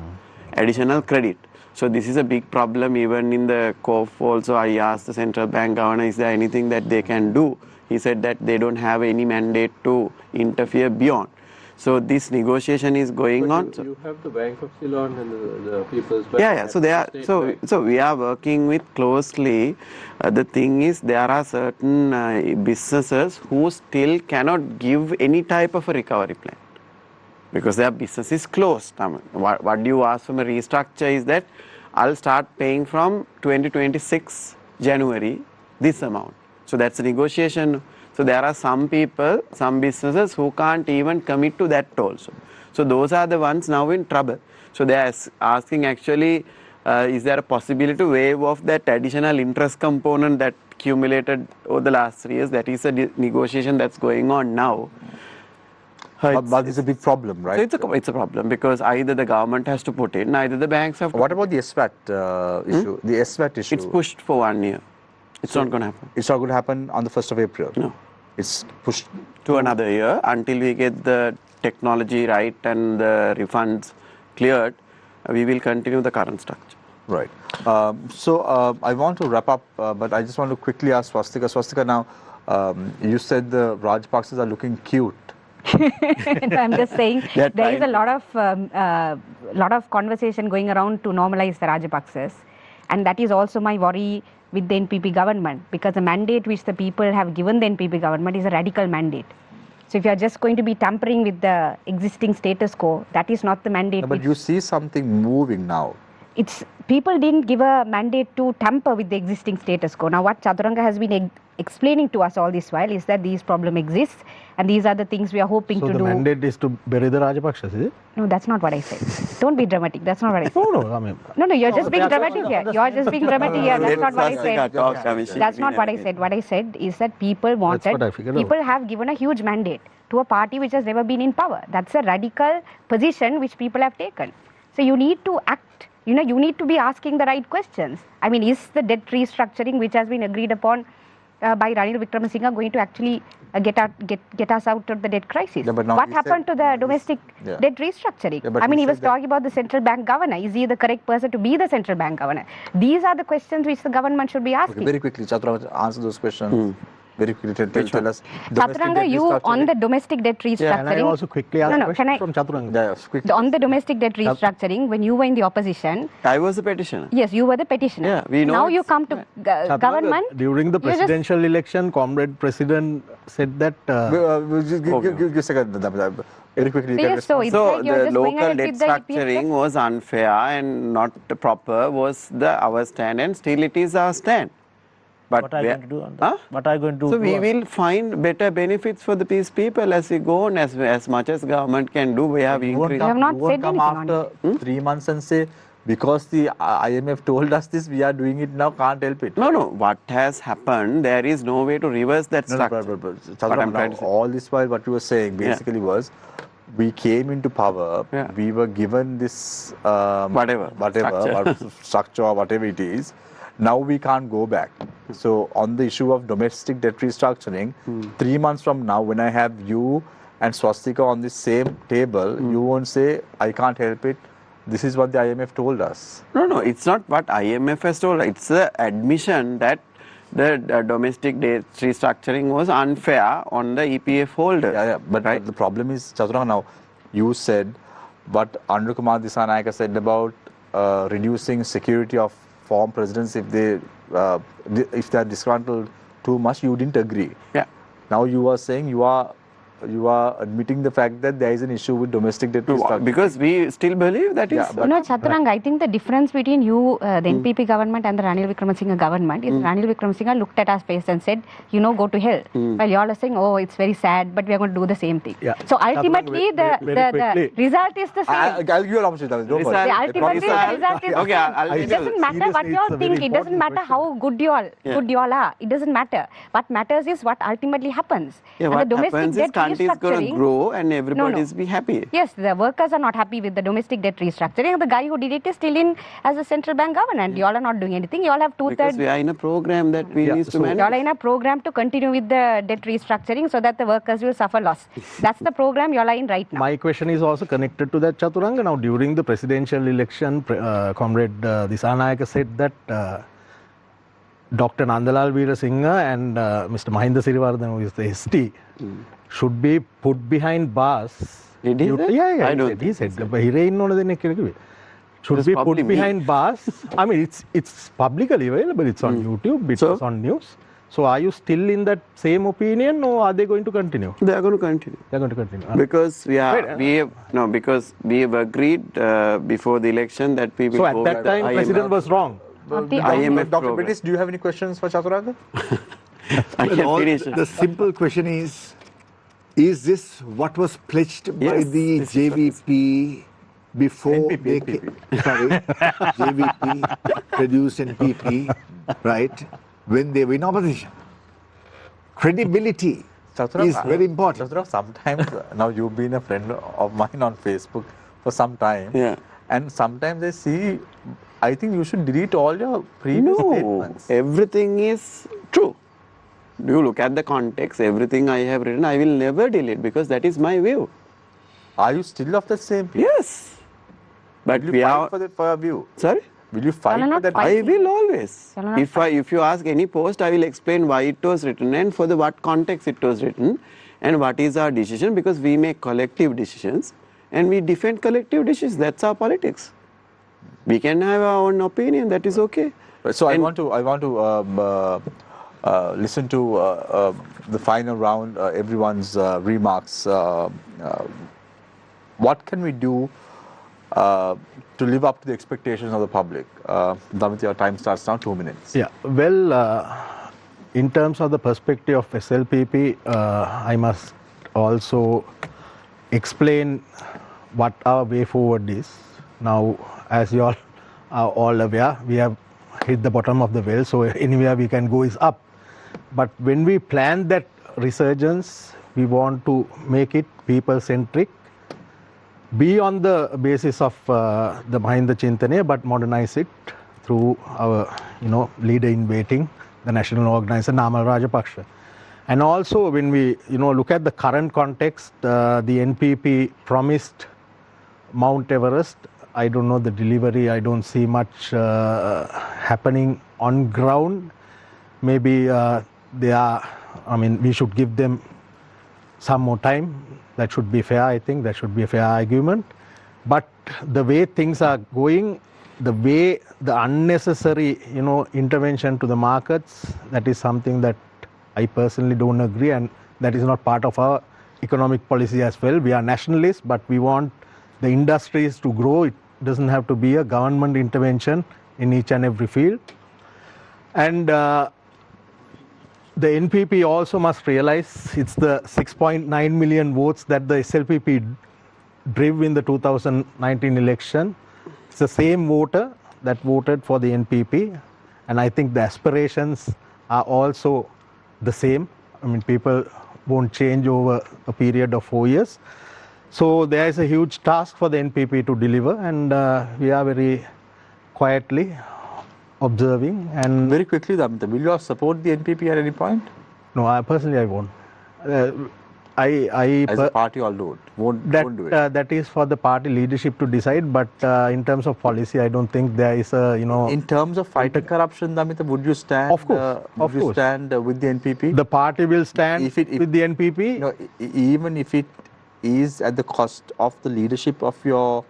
B: additional credit. So this is a big problem. Even in the COF also, I asked the central bank governor, is there anything that they can do? He said that they don't have any mandate to interfere beyond. So this negotiation is going on.
G: You have the Bank of Ceylon and the People's Bank.
B: Yeah. So they are. So we are working with closely. The thing is, there are certain businesses who still cannot give any type of a recovery plan because their business is closed. I mean, what you ask from a restructure is that I'll start paying from 2026 January this amount. So that's a negotiation. So there are some people, some businesses who can't even commit to that also. So those are the ones now in trouble. So they are asking actually, is there a possibility to waive off that additional interest component that accumulated over the last 3 years? That is a negotiation that's going on now.
A: But it's a big problem, right?
B: So it's a problem because either the government has to put in, either the banks have to.
A: What about the SWAT issue? The SWAT issue?
B: It's pushed for 1 year. It's not going to happen.
A: It's not going to happen on the 1st of April?
B: No.
A: It's pushed
B: to another year until we get the technology right and the refunds cleared. We will continue the current structure.
A: Right. So I want to wrap up, but I just want to quickly ask Swasthika. Swasthika, now you said the Rajapaksas are looking cute.
D: I'm just saying there is a lot of conversation going around to normalize the Rajapaksas, and that is also my worry with the NPP government, because the mandate which the people have given the NPP government is a radical mandate. So if you are just going to be tampering with the existing status quo, that is not the mandate.
A: No, but you see something moving now.
D: It's people didn't give a mandate to tamper with the existing status quo. Now what Chathuranga has been explaining to us all this while is that these problems exist and these are the things we are hoping to do.
E: So the mandate is to bury the Rajapakshas, is it?
D: No, that's not what I said. Don't be dramatic. That's not what I said.
E: No, I mean...
D: No, you're just being dramatic here. You're just being dramatic here. That's not what I said. That's not what I said. What I said is that people wanted... People have given a huge mandate to a party which has never been in power. That's a radical position which people have taken. So you need to act... You need to be asking the right questions. I mean, is the debt restructuring which has been agreed upon by Wickramasinghe going to actually get us out of the debt crisis?
A: Yeah,
D: what happened to the domestic debt restructuring?
A: Yeah,
D: I mean, he was talking about the central bank governor. Is he the correct person to be the central bank governor? These are the questions which the government should be asking.
A: Okay, very quickly, Chathuranga, answer those questions. Very quickly, tell us.
D: Chathuranga, you on the domestic debt restructuring.
E: Yeah, can I also quickly ask a question from Chathuranga?
A: Yeah, quickly.
D: On the domestic debt restructuring, when you were in the opposition.
B: I was the petitioner.
D: Yes, you were the petitioner.
B: Yeah, we know.
D: Now you come to government.
E: During the presidential election, Comrade President said that.
A: Give a second, Damitha. Very quickly.
D: So
B: the local debt structuring was unfair and not proper was our stand, and still it is our stand. But
F: what are you going to do on that? What are you going to do?
B: So we will find better benefits for these people as we go on, as much as government can do. We have increased.
D: You have not said anything
A: after 3 months and say, because the IMF told us this, we are doing it now, can't help it.
B: No. What has happened, there is no way to reverse that structure.
A: All this while what you were saying basically was, we came into power, we were given this
B: whatever
A: structure or whatever it is. Now we can't go back. So on the issue of domestic debt restructuring, 3 months from now, when I have you and Swasthika on the same table, you won't say, I can't help it. This is what the IMF told us.
B: No, it's not what IMF has told us. It's the admission that the domestic debt restructuring was unfair on the EPF holder.
A: Yeah, but the problem is, Chathuranga, now you said what Andrew Kumar Dissanayake said about reducing security of former presidents if they are disgruntled too much. You didn't agree.
B: Yeah.
A: Now you are saying you are are admitting the fact that there is an issue with domestic debt restructuring.
B: Because we still believe that is...
D: Chathuranga, I think the difference between you, the NPP government and the Ranil Wickramasinghe government is Ranil Wickramasinghe looked at our face and said, go to hell. While you all are saying, oh, it's very sad, but we are going to do the same thing.
E: Yeah.
D: So ultimately, the result is the same.
A: I'll give you an opportunity. Don't worry.
D: Ultimately, the result is
B: Okay,
D: it doesn't matter what you all think. It doesn't matter how good you all are. It doesn't matter. What matters is what ultimately happens.
B: Yeah,
D: and
B: what
D: the domestic
B: happens is
D: debt
B: country is going to
D: restructuring.
B: grow and everybody is be happy.
D: Yes, the workers are not happy with the domestic debt restructuring. The guy who did it is still in as a central bank governor. You all are not doing anything. You all have two-thirds.
B: Because we are in a program that we need to manage.
D: You all are in a program to continue with the debt restructuring so that the workers will suffer loss. That's the program you all are in right now.
E: My question is also connected to that, Chathuranga. Now, during the presidential election, Comrade Disanayaka said that Dr. Nandalal Veerasinghe and Mr. Mahinda Siriwardena, who is the ST, should be put behind bars.
B: Did he say?
E: Yeah,
B: I don't
E: he said. Should be put behind bars. I mean, it's publicly available. It's on YouTube. It's on news. So, are you still in that same opinion, or are they going to continue?
B: They are going to continue.
E: They are going to continue.
B: Because we have agreed before the election that we will.
E: So, at that time, President was wrong.
B: IMF
A: Dr. Mendis, do you have any questions for Chathuranga?
C: The simple question is this what was pledged by the JVP before JVP produced NPP, right, when they were in opposition? Credibility is very important.
A: Chathuranga, sometimes, now you've been a friend of mine on Facebook for some time.
B: Yeah.
A: And sometimes they see, I think you should delete all your previous statements.
B: Everything is true. You look at the context, everything I have written, I will never delete because that is my view.
A: Are you still of the same view?
B: Yes. But
A: Will
B: we
A: you
B: are...
A: fight for your view?
B: Sorry?
A: Will you fight for that?
B: I will always. If you ask any post, I will explain why it was written and for the what context it was written and what is our decision, because we make collective decisions and we defend collective decisions. That's our politics. We can have our own opinion. That is okay.
A: So I want to listen to the final round. Everyone's remarks. What can we do to live up to the expectations of the public? Damitha, your time starts now. 2 minutes.
E: Yeah. Well, in terms of the perspective of SLPP, I must also explain what our way forward is. Now, as you all are all aware, we have hit the bottom of the well, so anywhere we can go is up. But when we plan that resurgence, we want to make it people-centric, be on the basis of the Mahinda Chintane, but modernize it through our, leader in waiting, the national organizer Namal Rajapaksa. And also, when we, look at the current context, the NPP promised Mount Everest. I don't know the delivery. I don't see much happening on ground. Maybe we should give them some more time. That should be fair, I think. That should be a fair argument. But the way things are going, the unnecessary, intervention to the markets, that is something that I personally don't agree, and that is not part of our economic policy as well. We are nationalists, but we want the industries to grow. It doesn't have to be a government intervention in each and every field. And the NPP also must realize it's the 6.9 million votes that the SLPP drove in the 2019 election. It's the same voter that voted for the NPP, and I think the aspirations are also the same. I mean, people won't change over a period of 4 years. So there is a huge task for the NPP to deliver, and we are very quietly observing. And
A: very quickly, Damitha, will you support the NPP at any point?
E: No, personally I won't.
A: As a party, I'll do it. Won't do it.
E: That is for the party leadership to decide. But in terms of policy, I don't think there is a
A: In terms of fighting corruption, Damitha, would you stand?
E: Of course,
A: would you stand with the NPP?
E: The party will stand with the NPP.
A: Even if it is at the cost of the leadership of your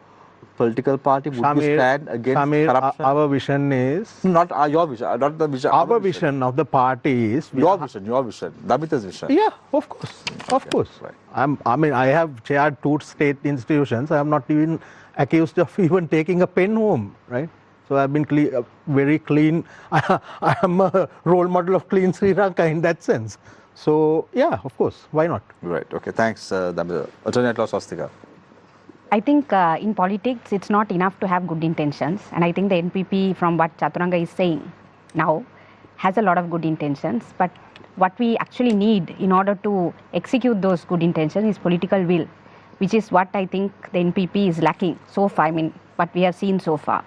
A: political party? Would you stand against corruption?
E: Our vision is...
A: Not your vision, not the vision.
E: Our vision of the party is...
A: Your vision, Damitha's vision.
E: Yeah, of course, of course.
A: Right.
E: I mean, I have chaired 2 state institutions. I am not even accused of even taking a pen home, right? So I've been very clean. I am a role model of clean Sri Lanka in that sense. So, yeah, of course, why not?
A: Right, okay, thanks, Damitha. Attorney at Law Swasthika.
D: I think in politics, it's not enough to have good intentions. And I think the NPP, from what Chathuranga is saying now, has a lot of good intentions. But what we actually need in order to execute those good intentions is political will, which is what I think the NPP is lacking so far, I mean, what we have seen so far.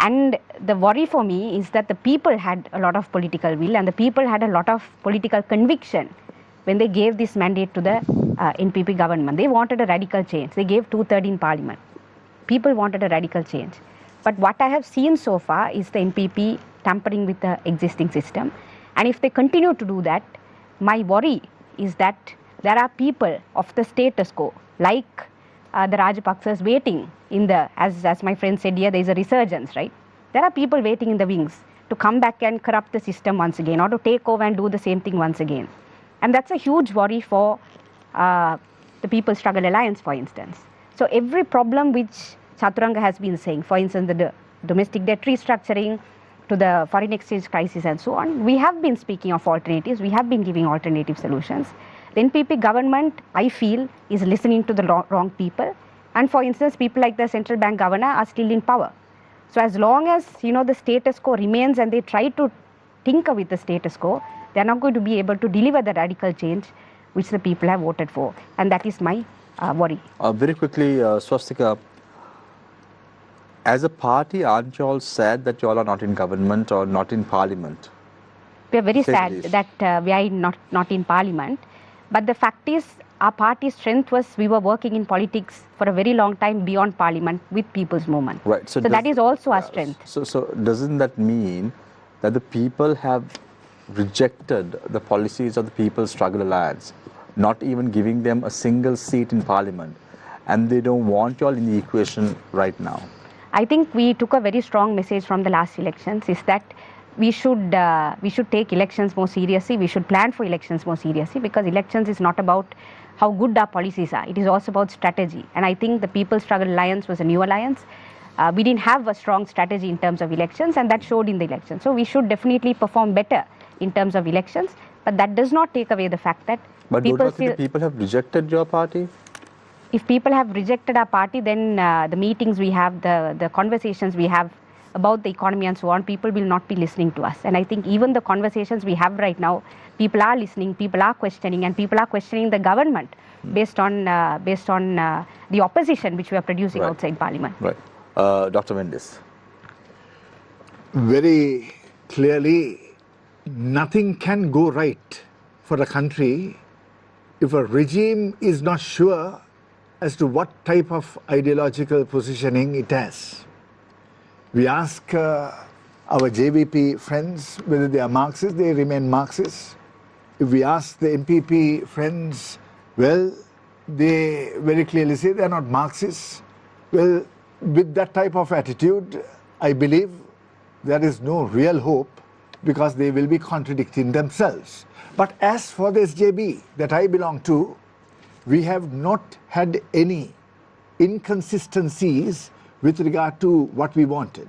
D: And the worry for me is that the people had a lot of political will and the people had a lot of political conviction when they gave this mandate to the NPP government. They wanted a radical change. They gave 2/3 in parliament. People wanted a radical change. But what I have seen so far is the NPP tampering with the existing system. And if they continue to do that, my worry is that there are people of the status quo, like the Rajapaksas waiting in the, as my friend said here, there is a resurgence, right? There are people waiting in the wings to come back and corrupt the system once again or to take over and do the same thing once again. And that's a huge worry for the People's Struggle Alliance, for instance. So every problem which Chathuranga has been saying, for instance, the domestic debt restructuring, to the foreign exchange crisis and so on, we have been speaking of alternatives, we have been giving alternative solutions. The NPP government, I feel, is listening to the wrong people. And for instance, people like the central bank governor are still in power. So as long as, the status quo remains and they try to tinker with the status quo, they are not going to be able to deliver the radical change which the people have voted for. And that is my worry.
A: Very quickly, Swasthika, as a party, aren't you all sad that you all are not in government or not in parliament?
D: We are very sad that we are not in parliament. But the fact is, our party's strength was we were working in politics for a very long time beyond parliament with people's movement.
A: Right.
D: So that is also our strength.
A: So doesn't that mean that the people have rejected the policies of the People's Struggle Alliance, not even giving them a single seat in parliament, and they don't want you all in the equation right now?
D: I think we took a very strong message from the last elections, is that we should take elections more seriously. We should plan for elections more seriously, because elections is not about how good our policies are. It is also about strategy. And I think the People's Struggle Alliance was a new alliance. We didn't have a strong strategy in terms of elections, and that showed in the elections. So we should definitely perform better in terms of elections. But that does not take away the fact that
A: people have rejected your party?
D: If people have rejected our party, then the meetings we have, the conversations we have about the economy and so on, people will not be listening to us. And I think even the conversations we have right now, people are listening, people are questioning, and people are questioning the government based on the opposition which we are producing outside parliament.
A: Right. Dr. Mendis.
C: Very clearly, nothing can go right for a country if a regime is not sure as to what type of ideological positioning it has. We ask our JVP friends whether they are Marxists, they remain Marxists. If we ask the NPP friends, well, they very clearly say they are not Marxists. Well, with that type of attitude, I believe there is no real hope, because they will be contradicting themselves. But as for the SJB that I belong to, we have not had any inconsistencies with regard to what we wanted.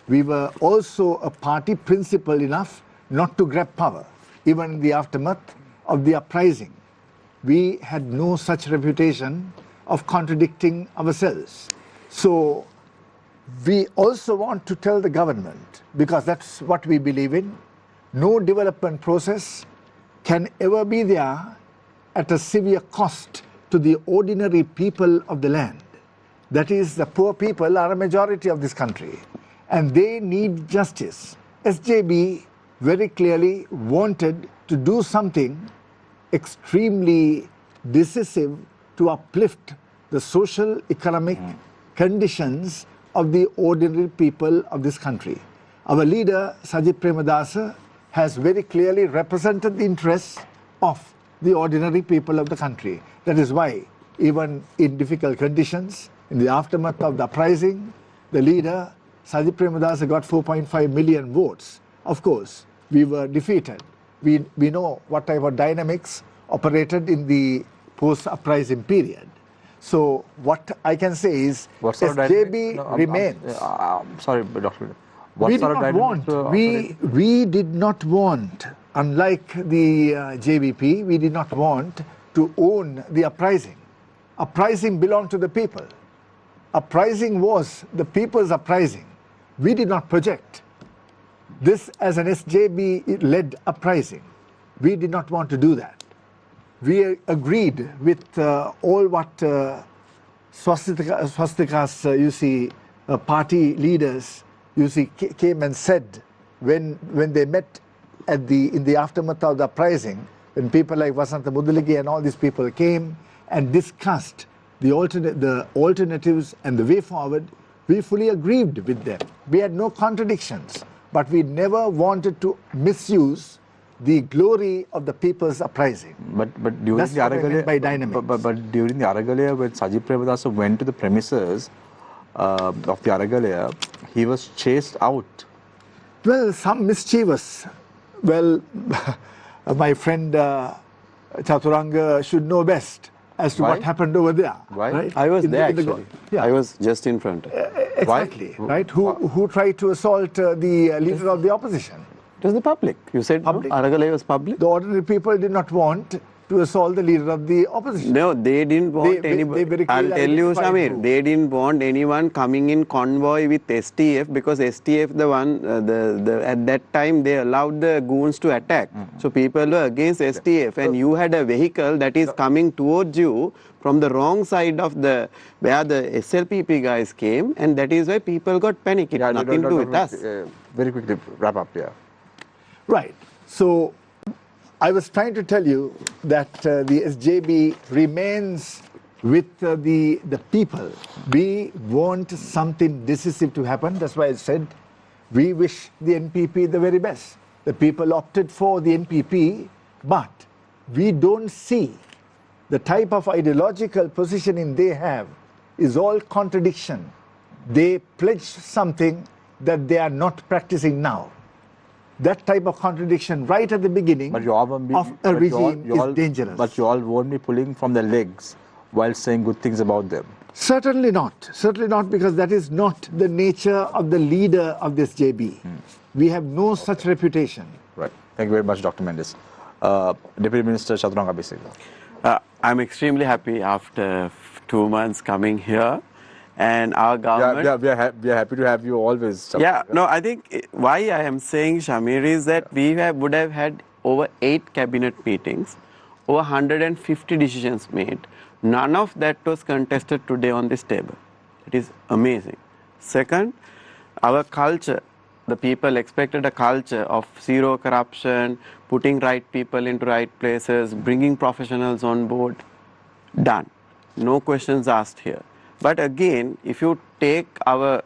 C: We were also a party principled enough not to grab power, even in the aftermath of the uprising. We had no such reputation of contradicting ourselves. So we also want to tell the government, because that's what we believe in, no development process can ever be there at a severe cost to the ordinary people of the land. That is, the poor people are a majority of this country, and they need justice. SJB very clearly wanted to do something extremely decisive to uplift the social economic conditions of the ordinary people of this country. Our leader, Sajid Premadasa, has very clearly represented the interests of the ordinary people of the country. That is why, even in difficult conditions, In the aftermath of the uprising, the leader, Sajid Premadasa, got 4.5 million votes. Of course, we were defeated. We know what type of dynamics operated in the post-uprising period. So what I can say is, SJB remains.
A: Sorry, Dr.
C: We did not want, unlike the JVP, we did not want to own the uprising. Uprising belonged to the people. Uprising was the people's uprising. We did not project this as an SJB-led uprising. We did not want to do that. We agreed with all what Swastika's, party leaders, came and said when they met in the aftermath of the uprising, when people like Vasanta Mudaligi and all these people came and discussed the alternatives and the way forward. We fully agreed with them. We had no contradictions, but we never wanted to misuse the glory of the people's uprising.
A: But during the Aragalaya, but during the Aragalaya, when Sajid Premadasa went to the premises of the Aragalaya, he was chased out.
C: Well, some mischievous. Well, my friend Chathuranga should know best as to what happened over there.
A: Why?
C: Right?
B: I was there actually. I was just in front.
C: Exactly. Right? Who tried to assault the leader of the opposition?
B: It was the public. You said
C: Public.
B: Aragalaya was public?
C: The ordinary people did not want to assault the leader of the opposition.
B: No, they didn't want anybody. I'll tell you, Shamir, they didn't want anyone coming in convoy with STF, because STF, at that time, they allowed the goons to attack. So people were against STF, and you had a vehicle that is coming towards you from the wrong side of where the SLPP guys came, and that is why people got panicked. It had nothing to do with us.
A: Very quickly, wrap up here.
C: Right. So I was trying to tell you that the SJB remains with the people. We want something decisive to happen. That's why I said we wish the NPP the very best. The people opted for the NPP, but we don't see the type of ideological positioning they have is all contradiction. They pledged something that they are not practicing now. That type of contradiction right at the beginning of a regime is dangerous.
A: But you all won't be pulling from their legs while saying good things about them.
C: Certainly not. Certainly not, because that is not the nature of the leader of this JB. We have no such reputation.
A: Right. Thank you very much, Dr. Mendis. Deputy Minister Chathuranga Abeysinghe.
B: I'm extremely happy after 2 months coming here. And our government...
A: we are happy to have you always.
B: Yeah, no, I think why I am saying, Shamir, is that we would have had over 8 cabinet meetings, over 150 decisions made. None of that was contested today on this table. It is amazing. Second, our culture, the people expected a culture of zero corruption, putting right people into right places, bringing professionals on board. Done. No questions asked here. But again, if you take our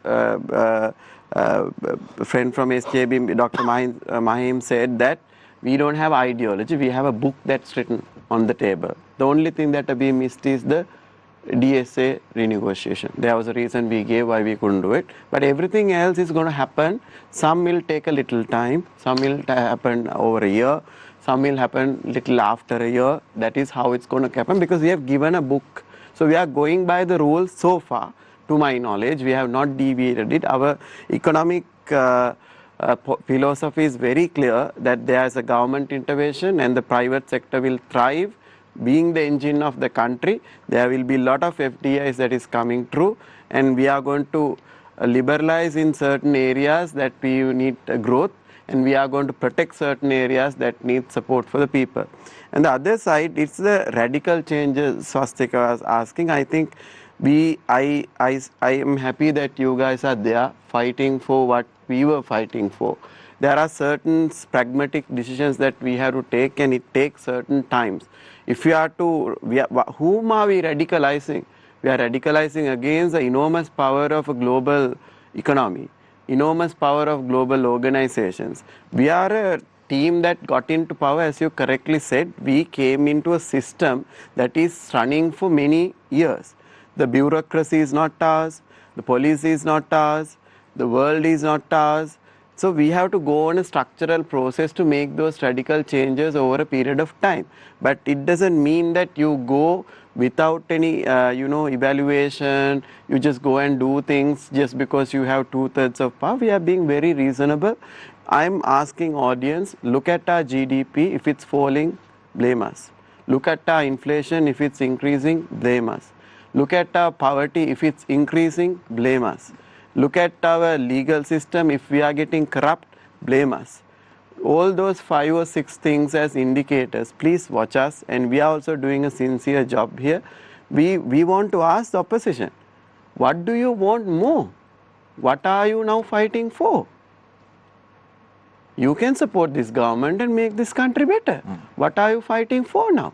B: friend from SJB, Dr. Mahim said that we don't have ideology, we have a book that's written on the table. The only thing that we missed is the DSA renegotiation. There was a reason we gave why we couldn't do it. But everything else is going to happen. Some will take a little time, some will happen over a year, some will happen little after a year. That is how it's going to happen, because we have given a book. So we are going by the rules so far, to my knowledge. We have not deviated it. Our economic philosophy is very clear that there is a government intervention and the private sector will thrive. Being the engine of the country, there will be a lot of FDIs that is coming through, and we are going to liberalize in certain areas that we need growth, and we are going to protect certain areas that need support for the people. And the other side, it's the radical changes Swastika was asking. I think I am happy that you guys are there fighting for what we were fighting for. There are certain pragmatic decisions that we have to take, and it takes certain times. If we are to, whom are we radicalizing? We are radicalizing against the enormous power of a global economy, enormous power of global organizations. We are a team that got into power, as you correctly said. We came into a system that is running for many years. The bureaucracy is not ours, the police is not ours, the world is not ours. So we have to go on a structural process to make those radical changes over a period of time. But it doesn't mean that you go without any, evaluation, you just go and do things just because you have 2/3 of power. We are being very reasonable. I'm asking audience, look at our GDP, if it's falling, blame us. Look at our inflation, if it's increasing, blame us. Look at our poverty, if it's increasing, blame us. Look at our legal system, if we are getting corrupt, blame us. All those 5 or 6 things as indicators, please watch us, and we are also doing a sincere job here. We want to ask the opposition, what do you want more? What are you now fighting for? You can support this government and make this country better. What are you fighting for now?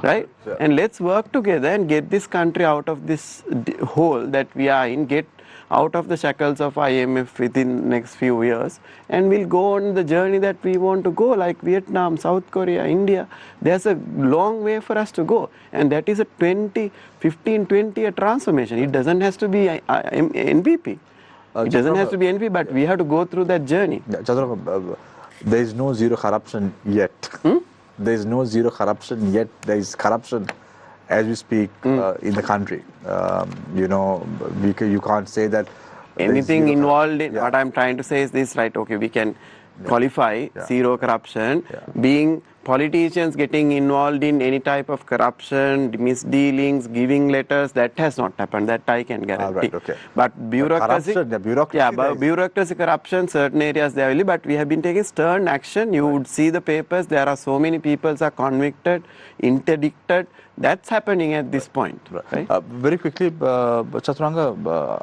B: Right?
A: Yeah.
B: And let's work together and get this country out of this hole that we are in, get out of the shackles of IMF within next few years, and we'll go on the journey that we want to go, like Vietnam, South Korea, India. There's a long way for us to go, and that is a 15-20-year transformation. It doesn't have to be NPP. It doesn't have to be NPP, but we have to go through that journey.
A: Yeah, Chathuranga, there is no zero corruption yet. There is no zero corruption yet. There is corruption as we speak in the country. You can't say that
B: anything involved in what I'm trying to say is this, right? Okay, we can qualify zero corruption. Being politicians getting involved in any type of corruption, misdealings, giving letters, that has not happened. That I can guarantee.
A: Right, okay.
B: But bureaucracy, bureaucracy, corruption, certain areas there will be. But we have been taking stern action. You would see the papers. There are so many people are convicted, interdicted. That's happening at this point. Right?
A: Very quickly, Chathuranga,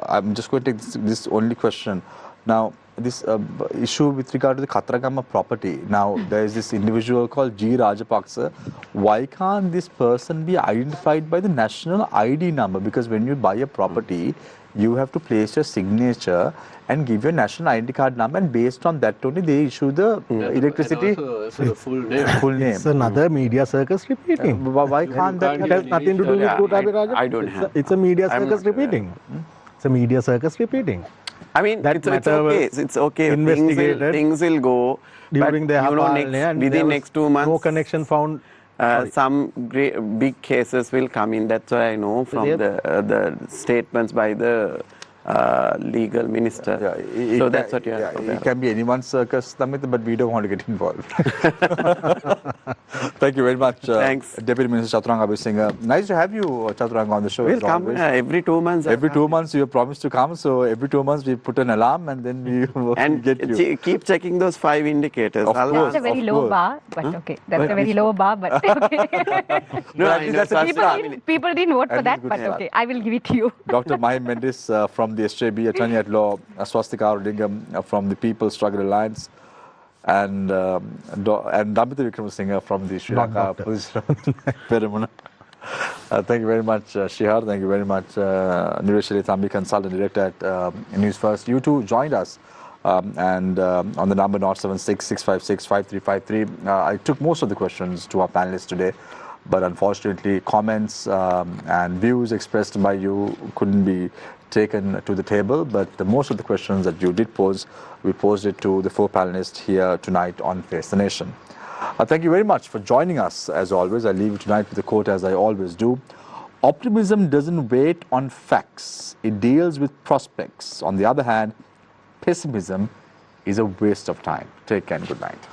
A: I'm just going to take this only question. Now, this issue with regard to the Chathuranga property. Now, there is this individual called G. Rajapaksa. Why can't this person be identified by the national ID number? Because when you buy a property, you have to place your signature and give your national ID card number, and based on that only they issue the electricity.
G: Also the full name.
A: Full name.
E: It's another media circus repeating.
A: Why can't that?
E: It has nothing to do with Gotabaya Rajapaksa.
B: I don't have.
E: It's a media circus repeating. It's a media circus repeating.
B: I mean, it's okay. It's okay.
E: Investigated
B: Things will go.
E: during
B: but,
E: the
B: within next 2 months,
E: no connection found.
B: Some big cases will come in. That's what I know from the statements by the legal minister. So that's what you have to
A: It can be anyone's circus, Damitha, but we don't want to get involved. Thank you very much.
B: Thanks.
A: Deputy Minister Chathuranga Abeysinghe. Nice to have you, Chathuranga, on the show.
B: We'll come every 2 months.
A: Every 2 months you have promised to come, so every 2 months we put an alarm and then we get you.
B: Keep checking those 5 indicators.
D: That's a very low bar, but okay. That's a very low bar, but okay. People didn't vote for that, but okay. I will give it to you.
A: Dr. Mahim Mendis from the SJB, Attorney at Law, Swasthika Arulingam from the People's Struggle Alliance, and Damitha Wickramasinghe from the Sri Lanka Police. Thank you very much, Shihar. Thank you very much, Nireshali Thambi, Consultant Director at Newsfirst. You two joined us and on the number 076-656-5353. I took most of the questions to our panelists today, but unfortunately comments and views expressed by you couldn't be taken to the table, but most of the questions that you did pose, we posed it to the 4 panelists here tonight on Face the Nation. Thank you very much for joining us. As always, I leave you tonight with a quote, as I always do. Optimism doesn't wait on facts, it deals with prospects. On the other hand, pessimism is a waste of time. Take care and good night.